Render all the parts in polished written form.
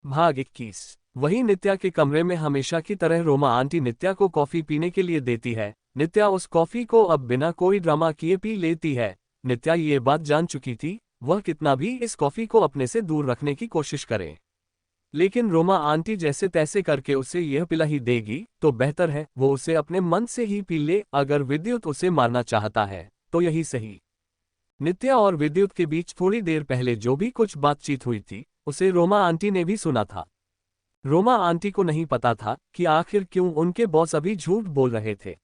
भाग 21। वहीं नित्या के कमरे में हमेशा की तरह रोमा आंटी नित्या को कॉफी पीने के लिए देती है। नित्या उस कॉफी को अब बिना कोई ड्रामा किए पी लेती है। नित्या ये बात जान चुकी थी, वह कितना भी इस कॉफी को अपने से दूर रखने की कोशिश करे, लेकिन रोमा आंटी जैसे तैसे करके उसे यह पिला ही देगी तो बेहतर है वो उसे अपने मन से ही पी ले। अगर विद्युत उसे मारना चाहता है तो यही सही। नित्या और विद्युत के बीच थोड़ी देर पहले जो भी कुछ बातचीत हुई थी उसे रोमा आंटी ने भी सुना था। रोमा आंटी को नहीं पता था कि आखिर क्यों उनके बॉस अभी झूठ बोल रहे थे,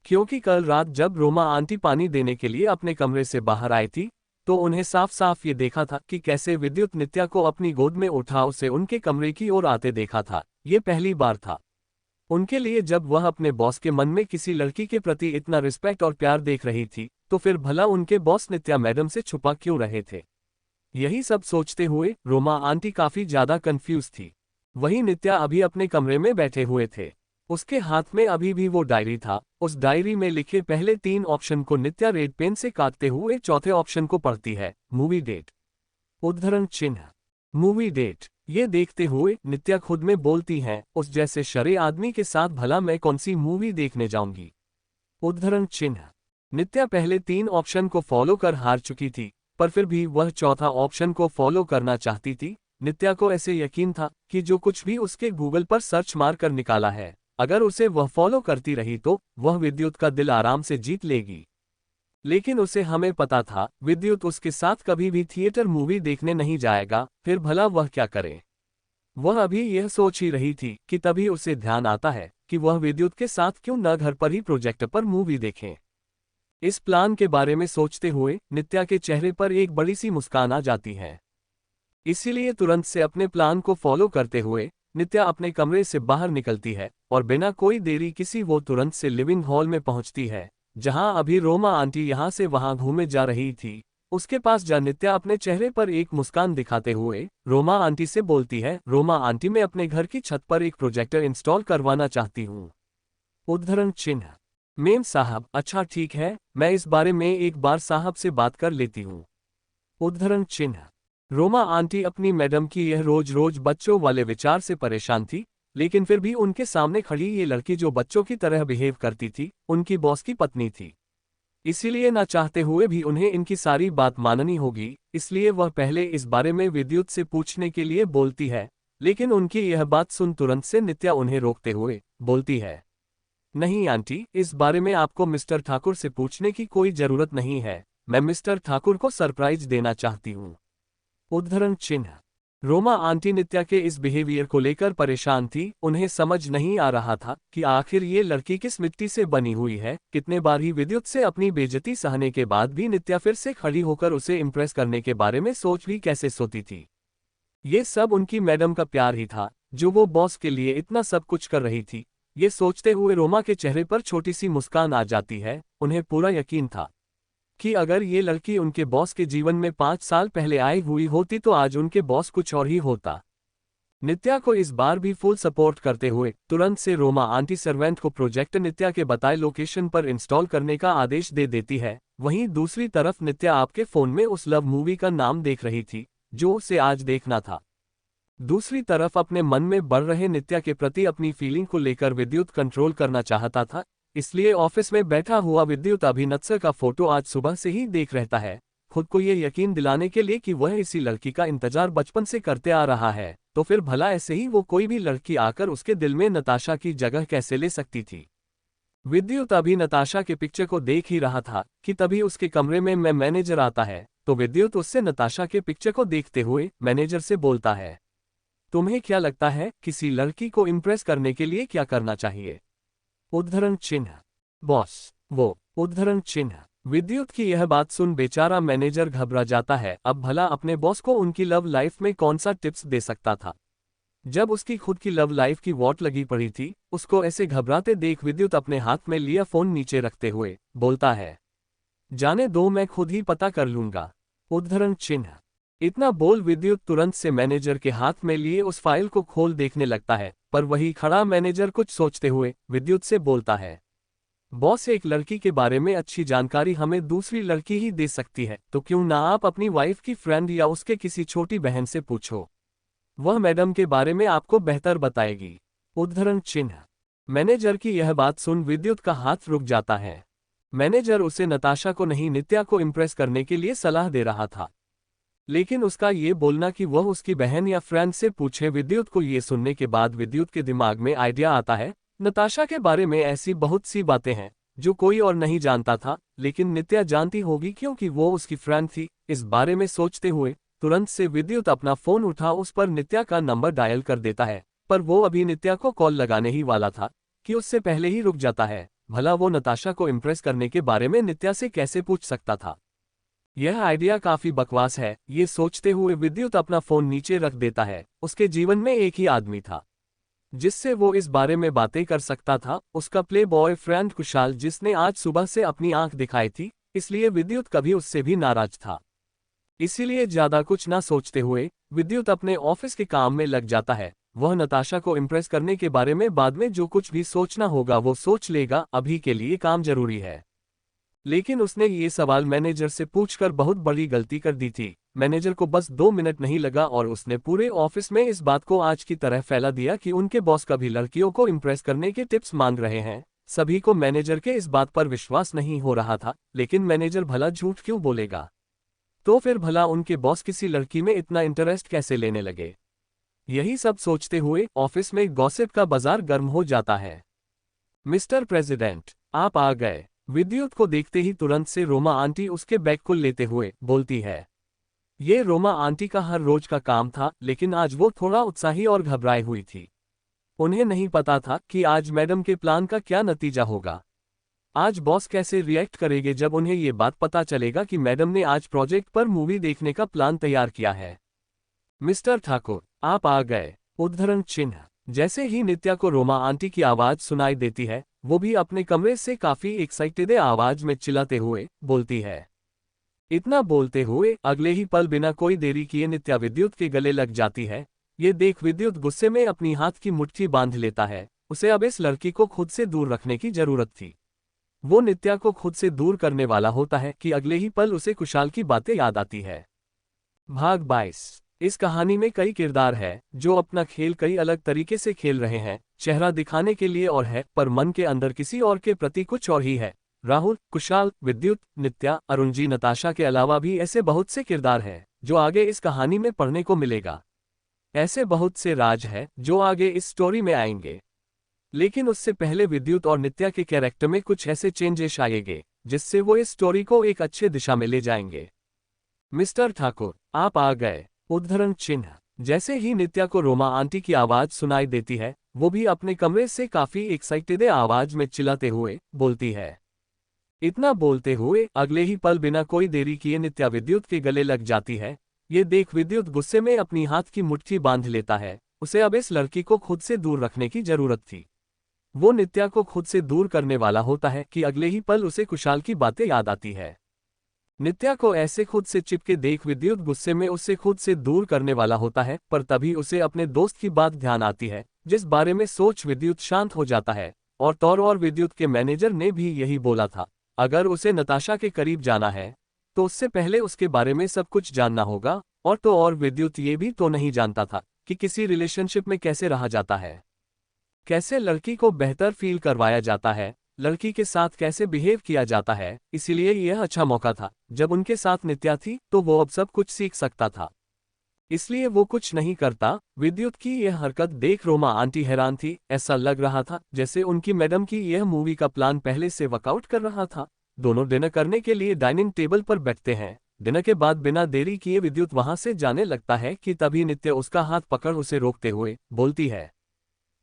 क्योंकि कल रात जब रोमा आंटी पानी देने के लिए अपने कमरे से बाहर आई थी तो उन्हें साफ साफ ये देखा था कि कैसे विद्युत नित्या को अपनी गोद में उठा उसे उनके कमरे की ओर आते देखा था। ये पहली बार था उनके लिए जब वह अपने बॉस के मन में किसी लड़की के प्रति इतना रिस्पेक्ट और प्यार देख रही थी, तो फिर भला उनके बॉस नित्या मैडम से छुपा क्यों रहे थे। यही सब सोचते हुए रोमा आंटी काफी ज्यादा कंफ्यूज थी। वहीं नित्या अभी अपने कमरे में बैठे हुए थे। उसके हाथ में अभी भी वो डायरी था। उस डायरी में लिखे पहले 3 ऑप्शन को नित्या रेड पेन से काटते हुए चौथे ऑप्शन को पढ़ती है, मूवी डेट। उद्धरण चिन्ह मूवी डेट। ये देखते हुए नित्या खुद में बोलती हैं, उस जैसे शरे आदमी के साथ भला मैं कौन सी मूवी देखने जाऊंगी। उद्धरण चिन्ह। नित्या पहले 3 ऑप्शन को फॉलो कर हार चुकी थी, पर फिर भी वह चौथा ऑप्शन को फॉलो करना चाहती थी। नित्या को ऐसे यकीन था कि जो कुछ भी उसके गूगल पर सर्च मार कर निकाला है, अगर उसे वह फॉलो करती रही तो वह विद्युत का दिल आराम से जीत लेगी। लेकिन उसे हमें पता था विद्युत उसके साथ कभी भी थिएटर मूवी देखने नहीं जाएगा, फिर भला वह क्या करे। वह अभी यह सोच ही रही थी कि तभी उसे ध्यान आता है कि वह विद्युत के साथ क्यों न घर पर ही प्रोजेक्टर पर मूवी देखें। इस प्लान के बारे में सोचते हुए नित्या के चेहरे पर एक बड़ी सी मुस्कान आ जाती है। इसीलिए तुरंत से अपने प्लान को फॉलो करते हुए नित्या अपने कमरे से बाहर निकलती है और बिना कोई देरी किसी वो तुरंत से लिविंग हॉल में पहुंचती है, जहां अभी रोमा आंटी यहां से वहां घूमे जा रही थी। उसके पास जा नित्या अपने चेहरे पर एक मुस्कान दिखाते हुए रोमा आंटी से बोलती है, रोमा आंटी मैं अपने घर की छत पर एक प्रोजेक्टर इंस्टॉल करवाना चाहती हूँ। उद्धरण चिन्ह। मेम साहब, अच्छा ठीक है, मैं इस बारे में एक बार साहब से बात कर लेती हूँ। उद्धरण चिन्ह। रोमा आंटी अपनी मैडम की यह रोज रोज बच्चों वाले विचार से परेशान थी, लेकिन फिर भी उनके सामने खड़ी ये लड़की जो बच्चों की तरह बिहेव करती थी, उनकी बॉस की पत्नी थी। इसीलिए ना चाहते हुए भी उन्हें इनकी सारी बात माननी होगी। इसलिए वह पहले इस बारे में विद्युत से पूछने के लिए बोलती है, लेकिन उनकी यह बात सुन तुरंत से नित्या उन्हें रोकते हुए बोलती है, नहीं आंटी, इस बारे में आपको मिस्टर ठाकुर से पूछने की कोई जरूरत नहीं है, मैं मिस्टर ठाकुर को सरप्राइज देना चाहती हूँ। उद्धरण चिन्ह। रोमा आंटी नित्या के इस बिहेवियर को लेकर परेशान थी। उन्हें समझ नहीं आ रहा था कि आखिर ये लड़की किस मिट्टी से बनी हुई है। कितने बार ही विद्युत से अपनी बेइज्जती सहने के बाद भी नित्या फिर से खड़ी होकर उसे इम्प्रेस करने के बारे में सोच भी कैसे सोती थी। ये सब उनकी मैडम का प्यार ही था, जो वो बॉस के लिए इतना सब कुछ कर रही थी। ये सोचते हुए रोमा के चेहरे पर छोटी सी मुस्कान आ जाती है। उन्हें पूरा यकीन था कि अगर ये लड़की उनके बॉस के जीवन में 5 साल पहले आई हुई होती तो आज उनके बॉस कुछ और ही होता। नित्या को इस बार भी फुल सपोर्ट करते हुए तुरंत से रोमा आंटी सर्वेंट को प्रोजेक्टर नित्या के बताए लोकेशन पर इंस्टॉल करने का आदेश दे देती है। वहीं दूसरी तरफ नित्या आपके फोन में उस लव मूवी का नाम देख रही थी जो उसे आज देखना था। दूसरी तरफ अपने मन में बढ़ रहे नित्या के प्रति अपनी फीलिंग को लेकर विद्युत कंट्रोल करना चाहता था। इसलिए ऑफिस में बैठा हुआ विद्युत अभिनत्सर का फोटो आज सुबह से ही देख रहता है, खुद को ये यकीन दिलाने के लिए कि वह इसी लड़की का इंतजार बचपन से करते आ रहा है। तो फिर भला ऐसे ही वो कोई भी लड़की आकर उसके दिल में नताशा की जगह कैसे ले सकती थी। विद्युत अभी नताशा के पिक्चर को देख ही रहा था कि तभी उसके कमरे में मैनेजर आता है। तो विद्युत उससे नताशा के पिक्चर को देखते हुए मैनेजर से बोलता है, तुम्हें क्या लगता है किसी लड़की को इम्प्रेस करने के लिए क्या करना चाहिए। उद्धरण चिन्ह। बॉस वो। उद्धरण चिन्ह। विद्युत की यह बात सुन बेचारा मैनेजर घबरा जाता है। अब भला अपने बॉस को उनकी लव लाइफ में कौन सा टिप्स दे सकता था, जब उसकी खुद की लव लाइफ की वॉट लगी पड़ी थी। उसको ऐसे घबराते देख विद्युत अपने हाथ में लिया फोन नीचे रखते हुए बोलता है, जाने दो, मैं खुद ही पता कर लूंगा। उद्धरण चिन्ह। इतना बोल विद्युत तुरंत से मैनेजर के हाथ में लिए उस फाइल को खोल देखने लगता है, पर वही खड़ा मैनेजर कुछ सोचते हुए विद्युत से बोलता है, बॉस, एक लड़की के बारे में अच्छी जानकारी हमें दूसरी लड़की ही दे सकती है, तो क्यों ना आप अपनी वाइफ की फ्रेंड या उसके किसी छोटी बहन से पूछो। वह मैडम के बारे में आपको बेहतर बताएगी। उद्धरण चिन्ह। मैनेजर की यह बात सुन विद्युत का हाथ रुक जाता है। मैनेजर उसे नताशा को नहीं नित्या को इम्प्रेस करने के लिए सलाह दे रहा था, लेकिन उसका ये बोलना कि वह उसकी बहन या फ्रेंड से पूछे। विद्युत को ये सुनने के बाद विद्युत के दिमाग में आइडिया आता है, नताशा के बारे में ऐसी बहुत सी बातें हैं जो कोई और नहीं जानता था, लेकिन नित्या जानती होगी क्योंकि वो उसकी फ्रेंड थी। इस बारे में सोचते हुए तुरंत से विद्युत अपना फोन उठा उस पर नित्या का नंबर डायल कर देता है, पर वो अभी नित्या को कॉल लगाने ही वाला था कि उससे पहले ही रुक जाता है। भला वो नताशा को इम्प्रेस करने के बारे में नित्या से कैसे पूछ सकता था? यह आइडिया काफी बकवास है, ये सोचते हुए विद्युत अपना फोन नीचे रख देता है। उसके जीवन में एक ही आदमी था जिससे वो इस बारे में बातें कर सकता था, उसका प्ले बॉय फ्रेंड कुशाल, जिसने आज सुबह से अपनी आंख दिखाई थी। इसलिए विद्युत कभी उससे भी नाराज था। इसीलिए ज्यादा कुछ ना सोचते हुए विद्युत अपने ऑफिस के काम में लग जाता है। वह नताशा को इम्प्रेस करने के बारे में बाद में जो कुछ भी सोचना होगा वो सोच लेगा, अभी के लिए काम जरूरी है। लेकिन उसने ये सवाल मैनेजर से पूछकर बहुत बड़ी गलती कर दी थी। मैनेजर को बस 2 मिनट नहीं लगा और उसने पूरे ऑफिस में इस बात को आज की तरह फैला दिया कि उनके बॉस कभी लड़कियों को इम्प्रेस करने के टिप्स मांग रहे हैं। सभी को मैनेजर के इस बात पर विश्वास नहीं हो रहा था, लेकिन मैनेजर भला झूठ क्यों बोलेगा? तो फिर भला उनके बॉस किसी लड़की में इतना इंटरेस्ट कैसे लेने लगे? यही सब सोचते हुए ऑफिस में गॉसिप का बाजार गर्म हो जाता है। मिस्टर प्रेसिडेंट, आप आ गए। विद्युत को देखते ही तुरंत से रोमा आंटी उसके बैग को लेते हुए बोलती है। ये रोमा आंटी का हर रोज का काम था, लेकिन आज वो थोड़ा उत्साही और घबराई हुई थी। उन्हें नहीं पता था कि आज मैडम के प्लान का क्या नतीजा होगा। आज बॉस कैसे रिएक्ट करेंगे जब उन्हें ये बात पता चलेगा कि मैडम ने आज प्रोजेक्ट पर मूवी देखने का प्लान तैयार किया है। मिस्टर ठाकुर, आप आ गए। उद्धरण चिन्ह। जैसे ही नित्या को रोमा आंटी की आवाज सुनाई देती है, वो भी अपने कमरे से काफी एक्साइटेड आवाज में चिल्लाते हुए बोलती है। इतना बोलते हुए अगले ही पल बिना कोई देरी किए नित्या विद्युत के गले लग जाती है। ये देख विद्युत गुस्से में अपनी हाथ की मुट्ठी बांध लेता है। उसे अब इस लड़की को खुद से दूर रखने की जरूरत थी। वो नित्या को खुद से दूर करने वाला होता है कि अगले ही पल उसे कुशाल की बातें याद आती है। भाग 22। इस कहानी में कई किरदार है जो अपना खेल कई अलग तरीके से खेल रहे हैं। चेहरा दिखाने के लिए और है, पर मन के अंदर किसी और के प्रति कुछ और ही है। राहुल, कुशाल, विद्युत, नित्या, अरुण जी, नताशा के अलावा भी ऐसे बहुत से किरदार हैं जो आगे इस कहानी में पढ़ने को मिलेगा। ऐसे बहुत से राज है जो आगे इस स्टोरी में आएंगे, लेकिन उससे पहले विद्युत और नित्या के कैरेक्टर में कुछ ऐसे चेंजेस आएंगे जिससे वो इस स्टोरी को एक अच्छे दिशा में ले जाएंगे। मिस्टर ठाकुर, आप आ गए। उद्धरण चिन्ह। जैसे ही नित्या को रोमा आंटी की आवाज सुनाई देती है, वो भी अपने कमरे से काफी एक्साइटेड आवाज में चिल्लाते हुए बोलती है। इतना बोलते हुए अगले ही पल बिना कोई देरी किए नित्या विद्युत के गले लग जाती है। ये देख विद्युत गुस्से में अपनी हाथ की मुट्ठी बांध लेता है। उसे अब इस लड़की को खुद से दूर रखने की जरूरत थी। वो नित्या को खुद से दूर करने वाला होता है कि अगले ही पल उसे कुशाल की बातें याद आती है। नित्या को ऐसे खुद से चिपके देख विद्युत गुस्से में उसे खुद से दूर करने वाला होता है, पर तभी उसे अपने दोस्त की बात ध्यान आती है जिस बारे में सोच विद्युत शांत हो जाता है। और विद्युत के मैनेजर ने भी यही बोला था, अगर उसे नताशा के करीब जाना है तो उससे पहले उसके बारे में सब कुछ जानना होगा। और विद्युत ये भी तो नहीं जानता था कि किसी रिलेशनशिप में कैसे रहा जाता है, कैसे लड़की को बेहतर फील करवाया जाता है, लड़की के साथ कैसे बिहेव किया जाता है। इसीलिए यह अच्छा मौका था जब उनके साथ नित्या थी तो वो अब सब कुछ सीख सकता था। इसलिए वो कुछ नहीं करता। विद्युत की यह हरकत देख रोमा आंटी हैरान थी। ऐसा लग रहा था जैसे उनकी मैडम की यह मूवी का प्लान पहले से वर्कआउट कर रहा था। दोनों डिनर करने के लिए डाइनिंग टेबल पर बैठते हैं। डिनर के बाद बिना देरी किए विद्युत वहां से जाने लगता है कि तभी नित्या उसका हाथ पकड़ उसे रोकते हुए बोलती है,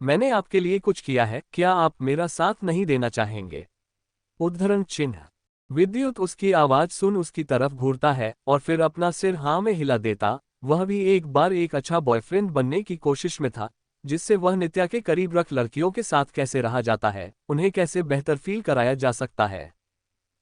मैंने आपके लिए कुछ किया है, क्या आप मेरा साथ नहीं देना चाहेंगे? उद्धरण चिन्ह। विद्युत उसकी आवाज सुन उसकी तरफ घूरता है और फिर अपना सिर हाँ में हिला देता। वह भी एक बार एक अच्छा बॉयफ्रेंड बनने की कोशिश में था, जिससे वह नित्या के करीब रख लड़कियों के साथ कैसे रहा जाता है, उन्हें कैसे बेहतर फील कराया जा सकता है।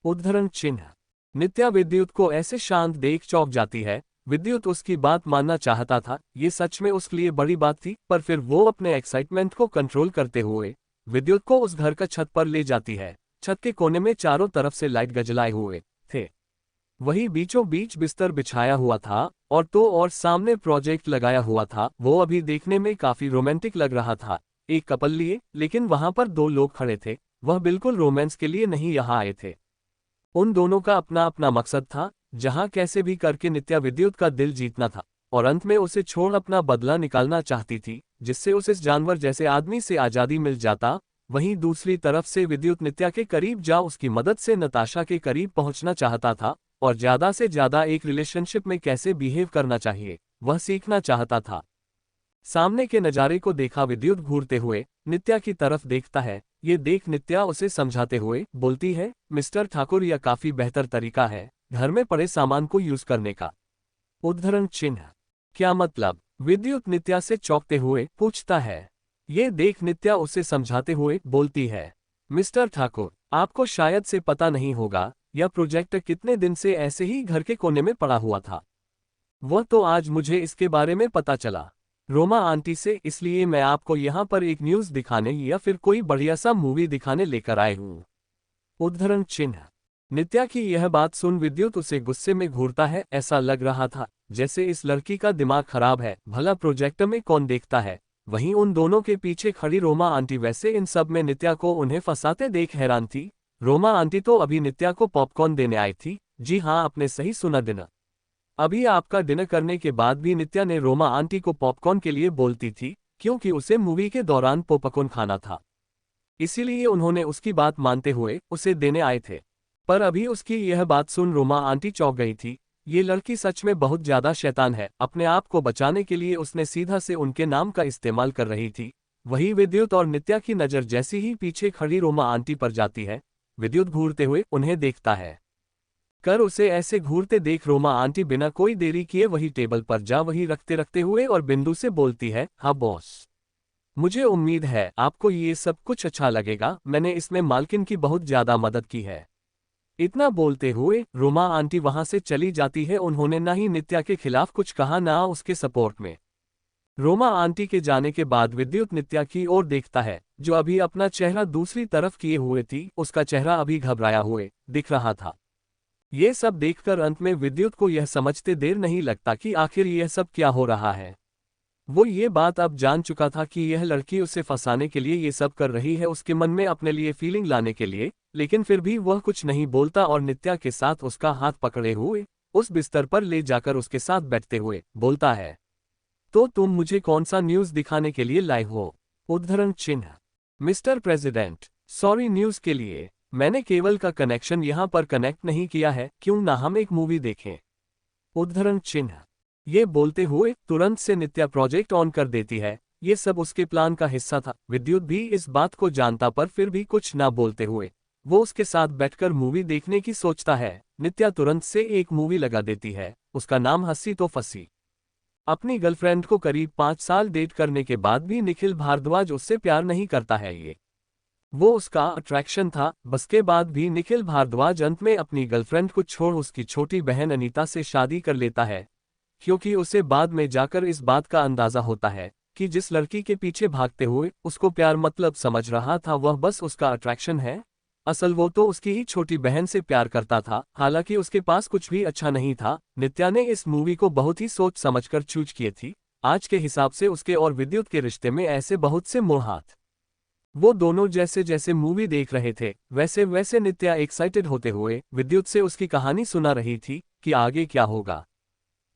उद्धरण चिन्ह। नित्या विद्युत को ऐसे शांत देख चौंक जाती है। विद्युत उसकी बात मानना चाहता था, ये सच में उसके लिए बड़ी बात थी, पर फिर वो अपने एक्साइटमेंट को कंट्रोल करते हुए विद्युत को उस घर का छत पर ले जाती है। छत के कोने में चारों तरफ से लाइट गजलाए हुए थे। वही बीचों बीच बिस्तर बिछाया हुआ था और सामने प्रोजेक्ट लगाया हुआ था। वो अभी देखने में काफी रोमांटिक लग रहा था। एक कपल लिए, लेकिन वहां पर दो लोग खड़े थे। वह बिल्कुल रोमांस के लिए नहीं यहाँ आए थे। उन दोनों का अपना अपना मकसद था, जहां कैसे भी करके नित्या विद्युत का दिल जीतना था और अंत में उसे छोड़ अपना बदला निकालना चाहती थी, जिससे उसे इस जानवर जैसे आदमी से आजादी मिल जाता। वहीं दूसरी तरफ से विद्युत नित्या के करीब जा उसकी मदद से नताशा के करीब पहुंचना चाहता था और ज्यादा से ज्यादा एक रिलेशनशिप में कैसे बिहेव करना चाहिए वह सीखना चाहता था। सामने के नज़ारे को देखा विद्युत घूरते हुए नित्या की तरफ देखता है। ये देख नित्या उसे समझाते हुए बोलती है, मिस्टर ठाकुर, यह काफी बेहतर तरीका है घर में पड़े सामान को यूज करने का। उद्धरण चिन्ह। क्या मतलब? विद्युत नित्या से चौंकते हुए पूछता है। ये देख नित्या उसे समझाते हुए बोलती है, मिस्टर ठाकुर, आपको शायद से पता नहीं होगा, यह प्रोजेक्ट कितने दिन से ऐसे ही घर के कोने में पड़ा हुआ था। वह तो आज मुझे इसके बारे में पता चला रोमा आंटी से, इसलिए मैं आपको यहाँ पर एक न्यूज़ दिखाने या फिर कोई बढ़िया सा मूवी दिखाने लेकर आए हूँ। उद्धरण चिन्ह। नित्या की यह बात सुन विद्युत उसे गुस्से में घूरता है। ऐसा लग रहा था जैसे इस लड़की का दिमाग खराब है, भला प्रोजेक्ट में कौन देखता है। वहीं उन दोनों के पीछे खड़ी रोमा आंटी वैसे इन सब में नित्या को उन्हें फंसाते देख हैरान थी। रोमा आंटी तो अभी नित्या को पॉपकॉर्न देने आई थी। जी हाँ, आपने सही सुना, डिनर। अभी आपका डिनर करने के बाद भी नित्या ने रोमा आंटी को पॉपकॉर्न के लिए बोलती थी, क्योंकि उसे मूवी के दौरान पॉपकॉर्न खाना था। इसीलिए उन्होंने उसकी बात मानते हुए उसे देने आए थे। पर अभी उसकी यह बात सुन रोमा आंटी चौंक गई थी। ये लड़की सच में बहुत ज्यादा शैतान है। अपने आप को बचाने के लिए उसने सीधा से उनके नाम का इस्तेमाल कर रही थी। वही विद्युत और नित्या की नज़र जैसी ही पीछे खड़ी रोमा आंटी पर जाती है, विद्युत घूरते हुए उन्हें देखता है। कर उसे ऐसे घूरते देख रोमा आंटी बिना कोई देरी किए वही टेबल पर जा वही रखते रखते हुए और बिंदु से बोलती है, हाँ बॉस, मुझे उम्मीद है आपको ये सब कुछ अच्छा लगेगा। मैंने इसमें मालकिन की बहुत ज्यादा मदद की है। इतना बोलते हुए रोमा आंटी वहां से चली जाती है। उन्होंने ना ही नित्या के खिलाफ कुछ कहा ना उसके सपोर्ट में। रोमा आंटी के जाने के बाद विद्युत नित्या की ओर देखता है, जो अभी अपना चेहरा दूसरी तरफ किए हुए थी। उसका चेहरा अभी घबराया हुए दिख रहा था। ये सब देखकर अंत में विद्युत को यह समझते देर नहीं लगता कि आखिर यह सब क्या हो रहा है। वो ये बात अब जान चुका था कि यह लड़की उसे फंसाने के लिए ये सब कर रही है, उसके मन में अपने लिए फीलिंग लाने के लिए। लेकिन फिर भी वह कुछ नहीं बोलता और नित्या के साथ उसका हाथ पकड़े हुए उस बिस्तर पर ले जाकर उसके साथ बैठते हुए बोलता है, तो तुम मुझे कौन सा न्यूज़ दिखाने के लिए लाए हो? उद्धरण चिन्ह। मिस्टर प्रेसिडेंट, सॉरी न्यूज़ के लिए। मैंने केबल का कनेक्शन यहाँ पर कनेक्ट नहीं किया है, क्यों ना हम एक मूवी देखें? उद्धरण चिन्ह। ये बोलते हुए तुरंत से नित्या प्रोजेक्ट ऑन कर देती है। ये सब उसके प्लान का हिस्सा था। विद्युत भी इस बात को जानता, पर फिर भी कुछ ना बोलते हुए वो उसके साथ बैठकर मूवी देखने की सोचता है। नित्या तुरंत से एक मूवी लगा देती है। उसका नाम हंसी तो फंसी। अपनी गर्लफ्रेंड को करीब 5 साल डेट करने के बाद भी निखिल भारद्वाज उससे प्यार नहीं करता है। ये वो उसका अट्रैक्शन था। बस के बाद भी निखिल भारद्वाज अंत में अपनी गर्लफ्रेंड को छोड़ उसकी छोटी बहन अनीता से शादी कर लेता है, क्योंकि उसे बाद में जाकर इस बात का अंदाजा होता है कि जिस लड़की के पीछे भागते हुए उसको प्यार मतलब समझ रहा था वह बस उसका अट्रैक्शन है। असल वो तो उसकी ही छोटी बहन से प्यार करता था, हालांकि उसके पास कुछ भी अच्छा नहीं था। नित्या ने इस मूवी को बहुत ही सोच समझकर चूज किए थी। आज के हिसाब से उसके और विद्युत के रिश्ते में ऐसे बहुत से मोहात। वो दोनों जैसे जैसे मूवी देख रहे थे वैसे वैसे नित्या एक्साइटेड होते हुए विद्युत से उसकी कहानी सुना रही थी कि आगे क्या होगा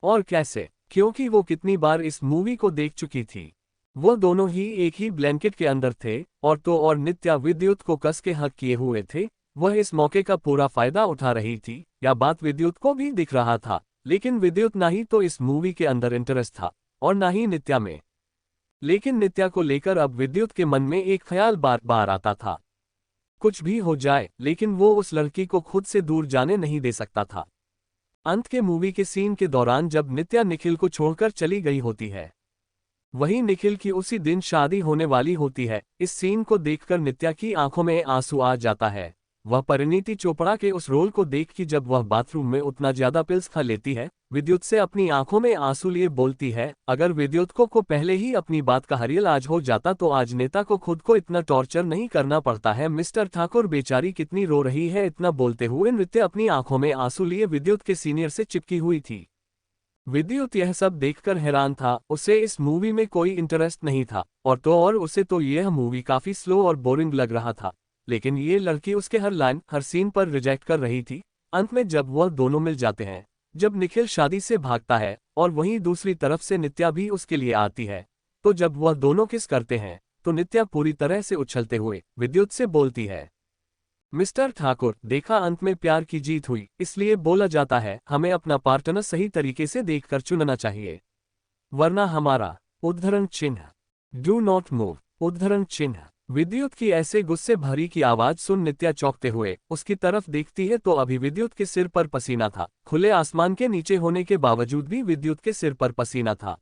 और कैसे, क्योंकि वो कितनी बार इस मूवी को देख चुकी थी। वो दोनों ही एक ही ब्लैंकेट के अंदर थे और नित्या विद्युत को कस के हक किए हुए थे। वह इस मौके का पूरा फायदा उठा रही थी। यह बात विद्युत को भी दिख रहा था, लेकिन विद्युत ना ही तो इस मूवी के अंदर इंटरेस्ट था और ना ही नित्या में। लेकिन नित्या को लेकर अब विद्युत के मन में एक ख्याल बार बार आता था, कुछ भी हो जाए लेकिन वो उस लड़की को खुद से दूर जाने नहीं दे सकता था। अंत के मूवी के सीन के दौरान जब नित्या निखिल को छोड़कर चली गई होती है, वहीं निखिल की उसी दिन शादी होने वाली होती है। इस सीन को देखकर नित्या की आंखों में आंसू आ जाता है। वह परिणीति चोपड़ा के उस रोल को देख कि जब वह बाथरूम में उतना ज्यादा पिल्स खा लेती है, विद्युत से अपनी आंखों में आंसू लिए बोलती है, अगर विद्युत को पहले ही अपनी बात का रियलाइज हो जाता तो आज नेता को खुद को इतना टॉर्चर नहीं करना पड़ता है। मिस्टर ठाकुर बेचारी कितनी रो रही है। इतना बोलते हुए नृत्य अपनी आंखों में आंसू लिए विद्युत के सीनियर से चिपकी हुई थी। विद्युत यह सब देखकर हैरान था। उसे इस मूवी में कोई इंटरेस्ट नहीं था और उसे तो यह मूवी काफी स्लो और बोरिंग लग रहा था। लेकिन ये लड़की उसके हर लाइन हर सीन पर रिजेक्ट कर रही थी। अंत में जब वह दोनों मिल जाते हैं, जब निखिल शादी से भागता है और वहीं दूसरी तरफ से नित्या भी उसके लिए आती है, तो जब वह दोनों किस करते हैं तो नित्या पूरी तरह से उछलते हुए विद्युत से बोलती है, मिस्टर ठाकुर, देखा अंत में प्यार की जीत हुई। इसलिए बोला जाता है हमें अपना पार्टनर सही तरीके से देखकर चुनना चाहिए, वरना हमारा उद्धरण चिन्ह डू नॉट मूव उद्धरण चिन्ह। विद्युत की ऐसे गुस्से भरी की आवाज सुन नित्या चौंकते हुए उसकी तरफ देखती है तो अभी विद्युत के सिर पर पसीना था। खुले आसमान के नीचे होने के बावजूद भी विद्युत के सिर पर पसीना था।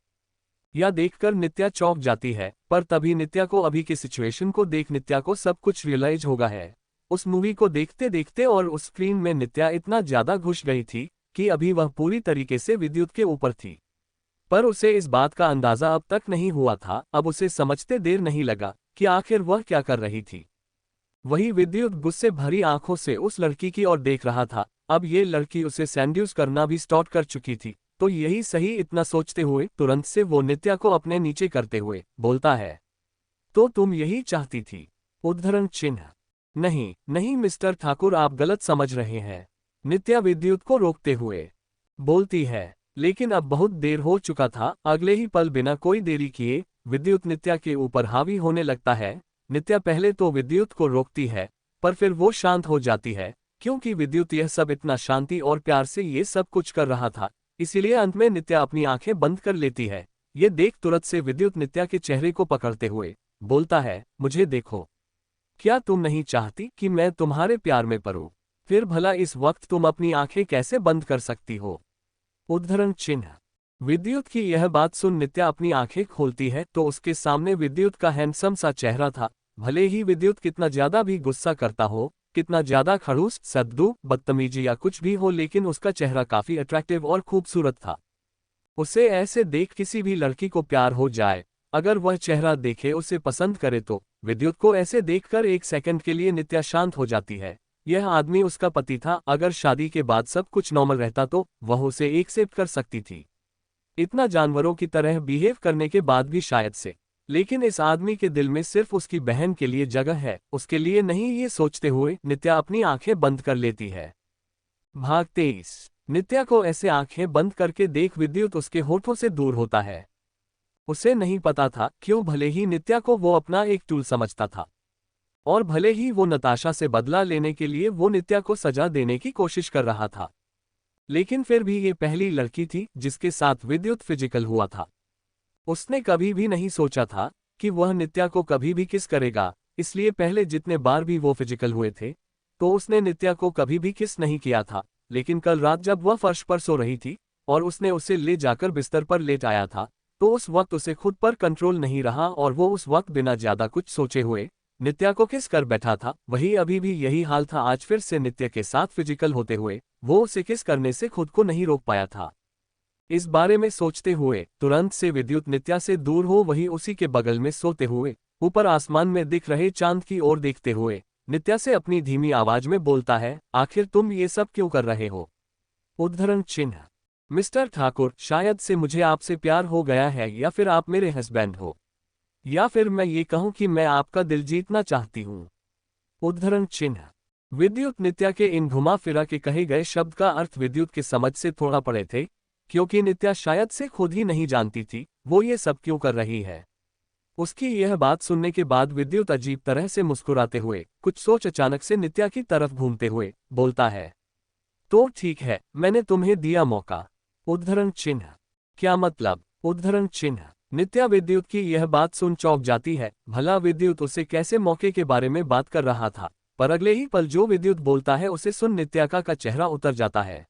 यह देखकर नित्या चौंक जाती है, पर तभी नित्या को अभी की सिचुएशन को देख नित्या को सब कुछ रियलाइज होगा है। उस मूवी को देखते देखते और उस स्क्रीन में नित्या इतना ज्यादा घुस गई थी कि अभी वह पूरी तरीके से विद्युत के ऊपर थी। पर उसे इस बात का अंदाजा अब तक नहीं हुआ था। अब उसे समझते देर नहीं लगा कि आखिर वह क्या कर रही थी। वही विद्युत गुस्से भरी आंखों से उस लड़की की ओर देख रहा था। अब ये लड़की उसे सेंड्यूस करना भी स्टार्ट कर चुकी थी, तो यही सही। इतना सोचते हुए तुरंत से वो नित्या को अपने नीचे करते हुए बोलता है, तो तुम यही चाहती थी उद्धरण चिन्ह। नहीं नहीं मिस्टर ठाकुर, आप गलत समझ रहे हैं, नित्या विद्युत को रोकते हुए बोलती है। लेकिन अब बहुत देर हो चुका था। अगले ही पल बिना कोई देरी किए विद्युत नित्या के ऊपर हावी होने लगता है। नित्या पहले तो विद्युत को रोकती है, पर फिर वो शांत हो जाती है, क्योंकि विद्युत यह सब इतना शांति और प्यार से ये सब कुछ कर रहा था। इसीलिए अंत में नित्या अपनी आंखें बंद कर लेती है। ये देख तुरंत से विद्युत नित्या के चेहरे को पकड़ते हुए बोलता है, मुझे देखो, क्या तुम नहीं चाहती कि मैं तुम्हारे प्यार में पड़ूं? फिर भला इस वक्त तुम अपनी आंखें कैसे बंद कर सकती हो उद्धरण चिन्ह। विद्युत की यह बात सुन नित्या अपनी आंखें खोलती है तो उसके सामने विद्युत का हैंडसम सा चेहरा था। भले ही विद्युत कितना ज्यादा भी गुस्सा करता हो, कितना ज्यादा खड़ूस, सद्दू, बदतमीजी या कुछ भी हो, लेकिन उसका चेहरा काफी अट्रैक्टिव और खूबसूरत था। उसे ऐसे देख किसी भी लड़की को प्यार हो जाए। अगर वह चेहरा देखे उसे पसंद करे तो विद्युत को ऐसे देखकर एक सेकंड के लिए नित्या शांत हो जाती है। यह आदमी उसका पति था। अगर शादी के बाद सब कुछ नॉर्मल रहता तो वह उसे एक्सेप्ट कर सकती थी, इतना जानवरों की तरह बिहेव करने के बाद भी शायद से। लेकिन इस आदमी के दिल में सिर्फ उसकी बहन के लिए जगह है, उसके लिए नहीं। ये सोचते हुए नित्या अपनी आंखें बंद कर लेती है। भाग 23। नित्या को ऐसे आंखें बंद करके देख विद्युत उसके होठों से दूर होता है। उसे नहीं पता था क्यों, भले ही नित्या को वो अपना एक टूल समझता था और भले ही वो नताशा से बदला लेने के लिए वो नित्या को सजा देने की कोशिश कर रहा था, लेकिन फिर भी ये पहली लड़की थी जिसके साथ विद्युत फिजिकल हुआ था। उसने कभी भी नहीं सोचा था कि वह नित्या को कभी भी किस करेगा। इसलिए पहले जितने बार भी वो फिजिकल हुए थे तो उसने नित्या को कभी भी किस नहीं किया था। लेकिन कल रात जब वह फर्श पर सो रही थी और उसने उसे ले जाकर बिस्तर पर लेट आया था, तो उस वक्त उसे खुद पर कंट्रोल नहीं रहा और वो उस वक्त बिना ज्यादा कुछ सोचे हुए नित्या को किस कर बैठा था। वही अभी भी यही हाल था। आज फिर से नित्या के साथ फिजिकल होते हुए वो उसे किस करने से खुद को नहीं रोक पाया था। इस बारे में सोचते हुए तुरंत से विद्युत नित्या से दूर हो वही उसी के बगल में सोते हुए ऊपर आसमान में दिख रहे चांद की ओर देखते हुए नित्या से अपनी धीमी आवाज में बोलता है, आखिर तुम ये सब क्यों कर रहे हो उद्धरण चिन्ह। मिस्टर ठाकुर, शायद से मुझे आपसे प्यार हो गया है, या फिर आप मेरे हस्बैंड हो, या फिर मैं ये कहूं कि मैं आपका दिल जीतना चाहती हूं उद्धरण चिन्ह। विद्युत नित्या के इन घुमा फिरा के कहे गए शब्द का अर्थ विद्युत के समझ से थोड़ा परे थे, क्योंकि नित्या शायद से खुद ही नहीं जानती थी वो ये सब क्यों कर रही है। उसकी यह बात सुनने के बाद विद्युत अजीब तरह से मुस्कुराते हुए कुछ सोच अचानक से नित्या की तरफ घूमते हुए बोलता है, तो ठीक है, मैंने तुम्हें दिया मौका उद्धरण चिन्ह। क्या मतलब उद्धरण चिन्ह। नित्या विद्युत की यह बात सुन चौंक जाती है। भला विद्युत उसे कैसे मौके के बारे में बात कर रहा था, पर अगले ही पल जो विद्युत बोलता है उसे सुन नित्या का चेहरा उतर जाता है।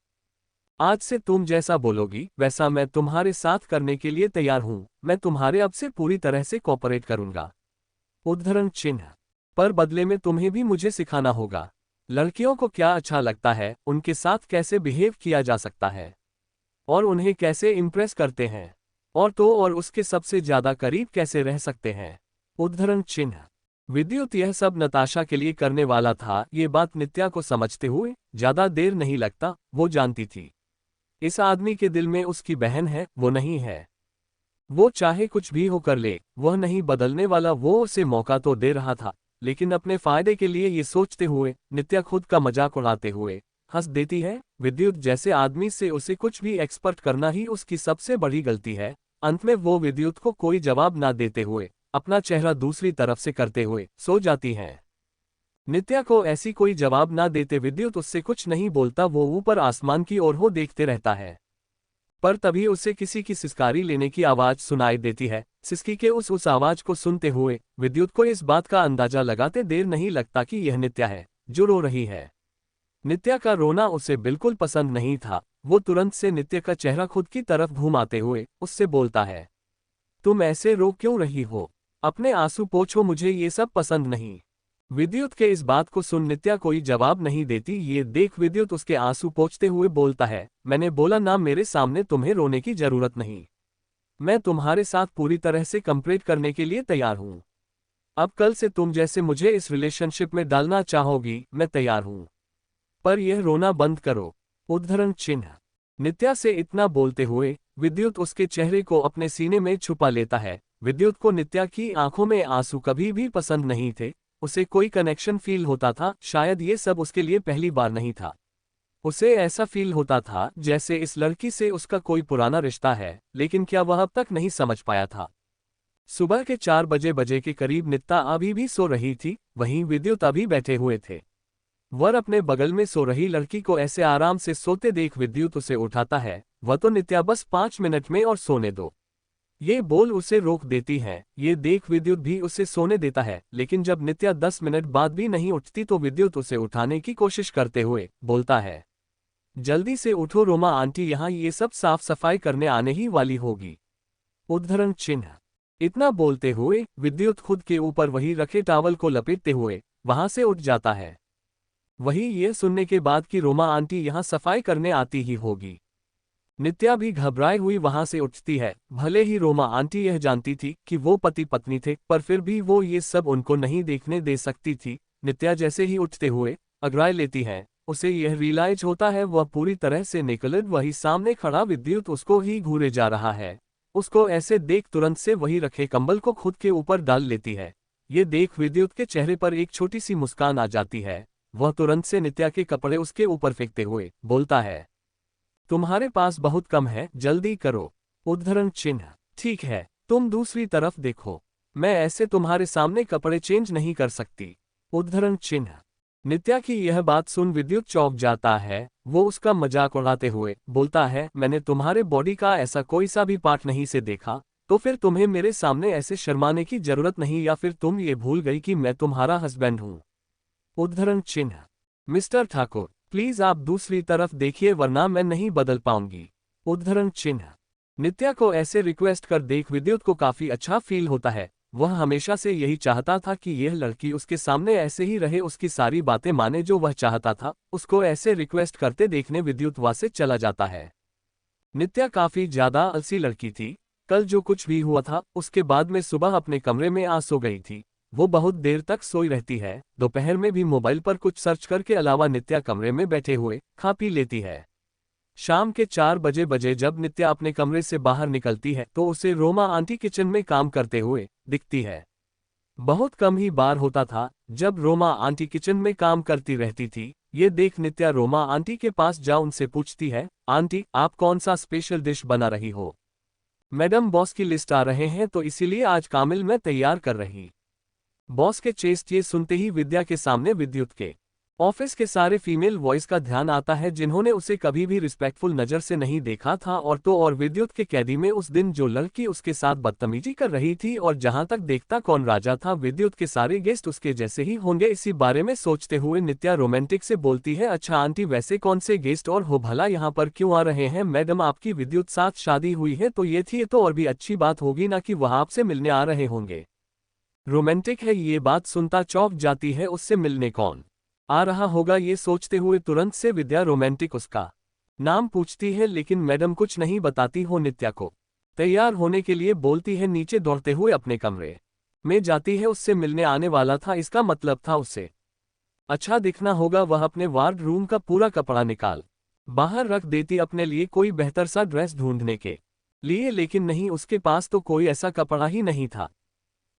आज से तुम जैसा बोलोगी वैसा मैं तुम्हारे साथ करने के लिए तैयार हूं। मैं तुम्हारे अब से पूरी तरह से कोऑपरेट करूंगा उद्धरण चिन्ह, पर बदले में तुम्हें भी मुझे सिखाना होगा। लड़कियों को क्या अच्छा लगता है, उनके साथ कैसे बिहेव किया जा सकता है और उन्हें कैसे इम्प्रेस करते हैं, और तो और उसके सबसे ज्यादा करीब कैसे रह सकते हैं। उद्धरण चिन्ह। विद्युत यह सब नताशा के लिए करने वाला था, ये बात नित्या को समझते हुए ज्यादा देर नहीं लगता, वो जानती थी इस आदमी के दिल में उसकी बहन है, वो नहीं है। वो चाहे कुछ भी हो कर ले, वह नहीं बदलने वाला। वो उसे मौका तो दे रहा था, लेकिन अपने फायदे के लिए ये सोचते हुए नित्या खुद का मजाक उड़ाते हुए हंस देती है। विद्युत जैसे आदमी से उसे कुछ भी एक्सपर्ट करना ही उसकी सबसे बड़ी गलती है। अंत में वो विद्युत को कोई जवाब ना देते हुए अपना चेहरा दूसरी तरफ से करते हुए सो जाती हैं। नित्या को ऐसी कोई जवाब ना देते विद्युत उससे कुछ नहीं बोलता, वो ऊपर आसमान की ओर हो देखते रहता है। पर तभी उसे किसी की सिसकारी लेने की आवाज सुनाई देती है। सिसकी के उस आवाज को सुनते हुए विद्युत को इस बात का अंदाजा लगाते देर नहीं लगता कि यह नित्या है जो रो रही है। नित्या का रोना उसे बिल्कुल पसंद नहीं था। वो तुरंत से नित्या का चेहरा खुद की तरफ घुमाते हुए उससे बोलता है, तुम ऐसे रो क्यों रही हो? अपने आंसू पोंछो, मुझे ये सब पसंद नहीं। विद्युत के इस बात को सुन नित्या कोई जवाब नहीं देती। ये देख विद्युत उसके आंसू पोंछते हुए बोलता है, मैंने बोला ना, मेरे सामने तुम्हें रोने की जरूरत नहीं। मैं तुम्हारे साथ पूरी तरह से कंप्लीट करने के लिए तैयार हूं। अब कल से तुम जैसे मुझे इस रिलेशनशिप में डालना चाहोगी, मैं तैयार हूं। पर यह रोना बंद करो। उद्धरण चिन्ह। नित्या से इतना बोलते हुए विद्युत उसके चेहरे को अपने सीने में छुपा लेता है। विद्युत को नित्या की आंखों में आंसू कभी भी पसंद नहीं थे। उसे कोई कनेक्शन फील होता था, शायद ये सब उसके लिए पहली बार नहीं था। उसे ऐसा फील होता था जैसे इस लड़की से उसका कोई पुराना रिश्ता है, लेकिन क्या वह अब तक नहीं समझ पाया था। सुबह के 4 बजे के करीब नित्या अभी भी सो रही थी, वहीं विद्युत अभी बैठे हुए थे। वर अपने बगल में सो रही लड़की को ऐसे आराम से सोते देख विद्युत उसे उठाता है। वह तो नित्या बस 5 मिनट में और सोने दो, ये बोल उसे रोक देती है। ये देख विद्युत भी उसे सोने देता है, लेकिन जब नित्या 10 मिनट बाद भी नहीं उठती तो विद्युत उसे उठाने की कोशिश करते हुए बोलता है, जल्दी से उठो रोमा आंटी यहाँ ये सब साफ सफाई करने आने ही वाली होगी। उद्धरण चिन्ह। इतना बोलते हुए विद्युत खुद के ऊपर वही रखे टॉवल को लपेटते हुए वहां से उठ जाता है। वही ये सुनने के बाद कि रोमा आंटी यहाँ सफाई करने आती ही होगी। नित्या भी घबराई हुई वहां से उठती है। भले ही रोमा आंटी यह जानती थी कि वो पति पत्नी थे, पर फिर भी वो ये सब उनको नहीं देखने दे सकती थी। नित्या जैसे ही उठते हुए अगराई लेती है, उसे यह रियलाइज होता है वह पूरी तरह से निकलत वही सामने खड़ा विद्युत उसको ही घूरे जा रहा है। उसको ऐसे देख तुरंत से वही रखे कंबल को खुद के ऊपर डाल लेती है। ये देख विद्युत के चेहरे पर एक छोटी सी मुस्कान आ जाती है। वह तुरंत से नित्या के कपड़े उसके ऊपर फेंकते हुए बोलता है, तुम्हारे पास बहुत कम है, जल्दी करो। उद्धरण चिन्ह। ठीक है, तुम दूसरी तरफ देखो, मैं ऐसे तुम्हारे सामने कपड़े चेंज नहीं कर सकती। उद्धरण चिन्ह। नित्या की यह बात सुन विद्युत चौंक जाता है। वो उसका मजाक उड़ाते हुए बोलता है, मैंने तुम्हारे बॉडी का ऐसा कोई सा भी पार्ट नहीं से देखा, तो फिर तुम्हें मेरे सामने ऐसे शर्माने की जरूरत नहीं, या फिर तुम ये भूल गई कि मैं तुम्हारा हस्बैंड हूं। उद्धरण चिन्ह। मिस्टर ठाकुर, प्लीज आप दूसरी तरफ देखिए वरना मैं नहीं बदल पाऊंगी। उद्धरण चिन्ह। नित्या को ऐसे रिक्वेस्ट कर देख विद्युत को काफी अच्छा फील होता है। वह हमेशा से यही चाहता था कि यह लड़की उसके सामने ऐसे ही रहे, उसकी सारी बातें माने जो वह चाहता था। उसको ऐसे रिक्वेस्ट करते देखने विद्युत वहां से चला जाता है। नित्या काफी ज्यादा आलसी लड़की थी। कल जो कुछ भी हुआ था उसके बाद में सुबह अपने कमरे में आ सो गई थी। वो बहुत देर तक सोई रहती है। दोपहर में भी मोबाइल पर कुछ सर्च करके अलावा नित्या कमरे में बैठे हुए खा पी लेती है। शाम के 4 बजे जब नित्या अपने कमरे से बाहर निकलती है तो उसे रोमा आंटी किचन में काम करते हुए दिखती है। बहुत कम ही बार होता था जब रोमा आंटी किचन में काम करती रहती थी। ये देख नित्या रोमा आंटी के पास जा उनसे पूछती है, आंटी आप कौन सा स्पेशल डिश बना रही हो? मैडम बॉस की लिस्ट आ रहे हैं तो इसीलिए आज कामिल मैं तैयार कर रही। बॉस के चेस्ट ये सुनते ही विद्या के सामने विद्युत के ऑफिस के सारे फीमेल वॉइस का ध्यान आता है जिन्होंने उसे कभी भी रिस्पेक्टफुल नजर से नहीं देखा था। और तो और विद्युत के कैदी में उस दिन जो लड़की उसके साथ बदतमीजी कर रही थी, और जहां तक देखता कौन राजा था, विद्युत के सारे गेस्ट उसके जैसे ही होंगे। इसी बारे में सोचते हुए नित्या रोमांटिक से बोलती है, अच्छा आंटी वैसे कौन से गेस्ट और हो भला यहाँ पर क्यों आ रहे हैं? मैडम आपकी विद्युत साथ शादी हुई है तो ये थी तो और भी अच्छी बात होगी ना कि वह आपसे मिलने आ रहे होंगे। रोमांटिक है। ये बात सुनता चौंक जाती है, उससे मिलने कौन आ रहा होगा ये सोचते हुए तुरंत से विद्या रोमांटिक उसका नाम पूछती है, लेकिन मैडम कुछ नहीं बताती हो नित्या को। तैयार होने के लिए बोलती है, नीचे दौड़ते हुए अपने कमरे में जाती है। उससे मिलने आने वाला था, इसका मतलब था उसे अच्छा दिखना होगा। वह अपने वार्ड रूम का पूरा कपड़ा निकाल बाहर रख देती अपने लिए कोई बेहतर सा ड्रेस ढूंढने के लिए, लेकिन नहीं, उसके पास तो कोई ऐसा कपड़ा ही नहीं था।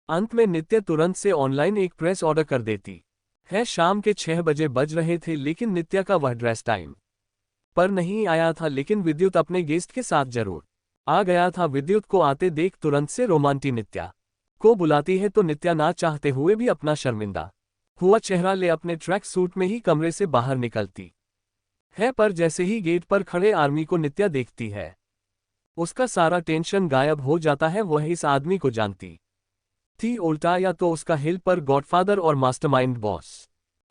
अंत में नित्या तुरंत से ऑनलाइन एक ड्रेस ऑर्डर कर देती है। शाम के 6 बजे बज रहे थे, लेकिन नित्या का वह ड्रेस टाइम पर नहीं आया था। लेकिन विद्युत अपने गेस्ट के साथ जरूर आ गया था। विद्युत को आते देख तुरंत से रोमांटी नित्या को बुलाती है, तो नित्या ना चाहते हुए भी अपना शर्मिंदा हुआ चेहरा ले अपने ट्रैक सूट में ही कमरे से बाहर निकलती है। पर जैसे ही गेट पर खड़े आर्मी को नित्या देखती है, उसका सारा टेंशन गायब हो जाता है। वह इस आदमी को जानती थी उल्टा, या तो उसका हिल पर गॉडफादर और मास्टरमाइंड बॉस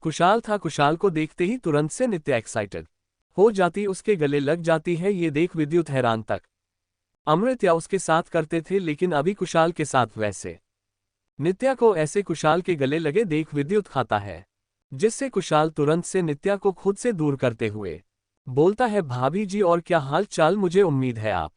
कुशाल था। कुशाल को देखते ही तुरंत से नित्या एक्साइटेड हो जाती, उसके गले लग जाती है। ये देख विद्युत हैरान तक अमृत या उसके साथ करते थे, लेकिन अभी कुशाल के साथ वैसे। नित्या को ऐसे कुशाल के गले लगे देख विद्युत खाता है, जिससे कुशाल तुरंत से नित्या को खुद से दूर करते हुए बोलता है, भाभी जी और क्या हाल चाल, मुझे उम्मीद है आप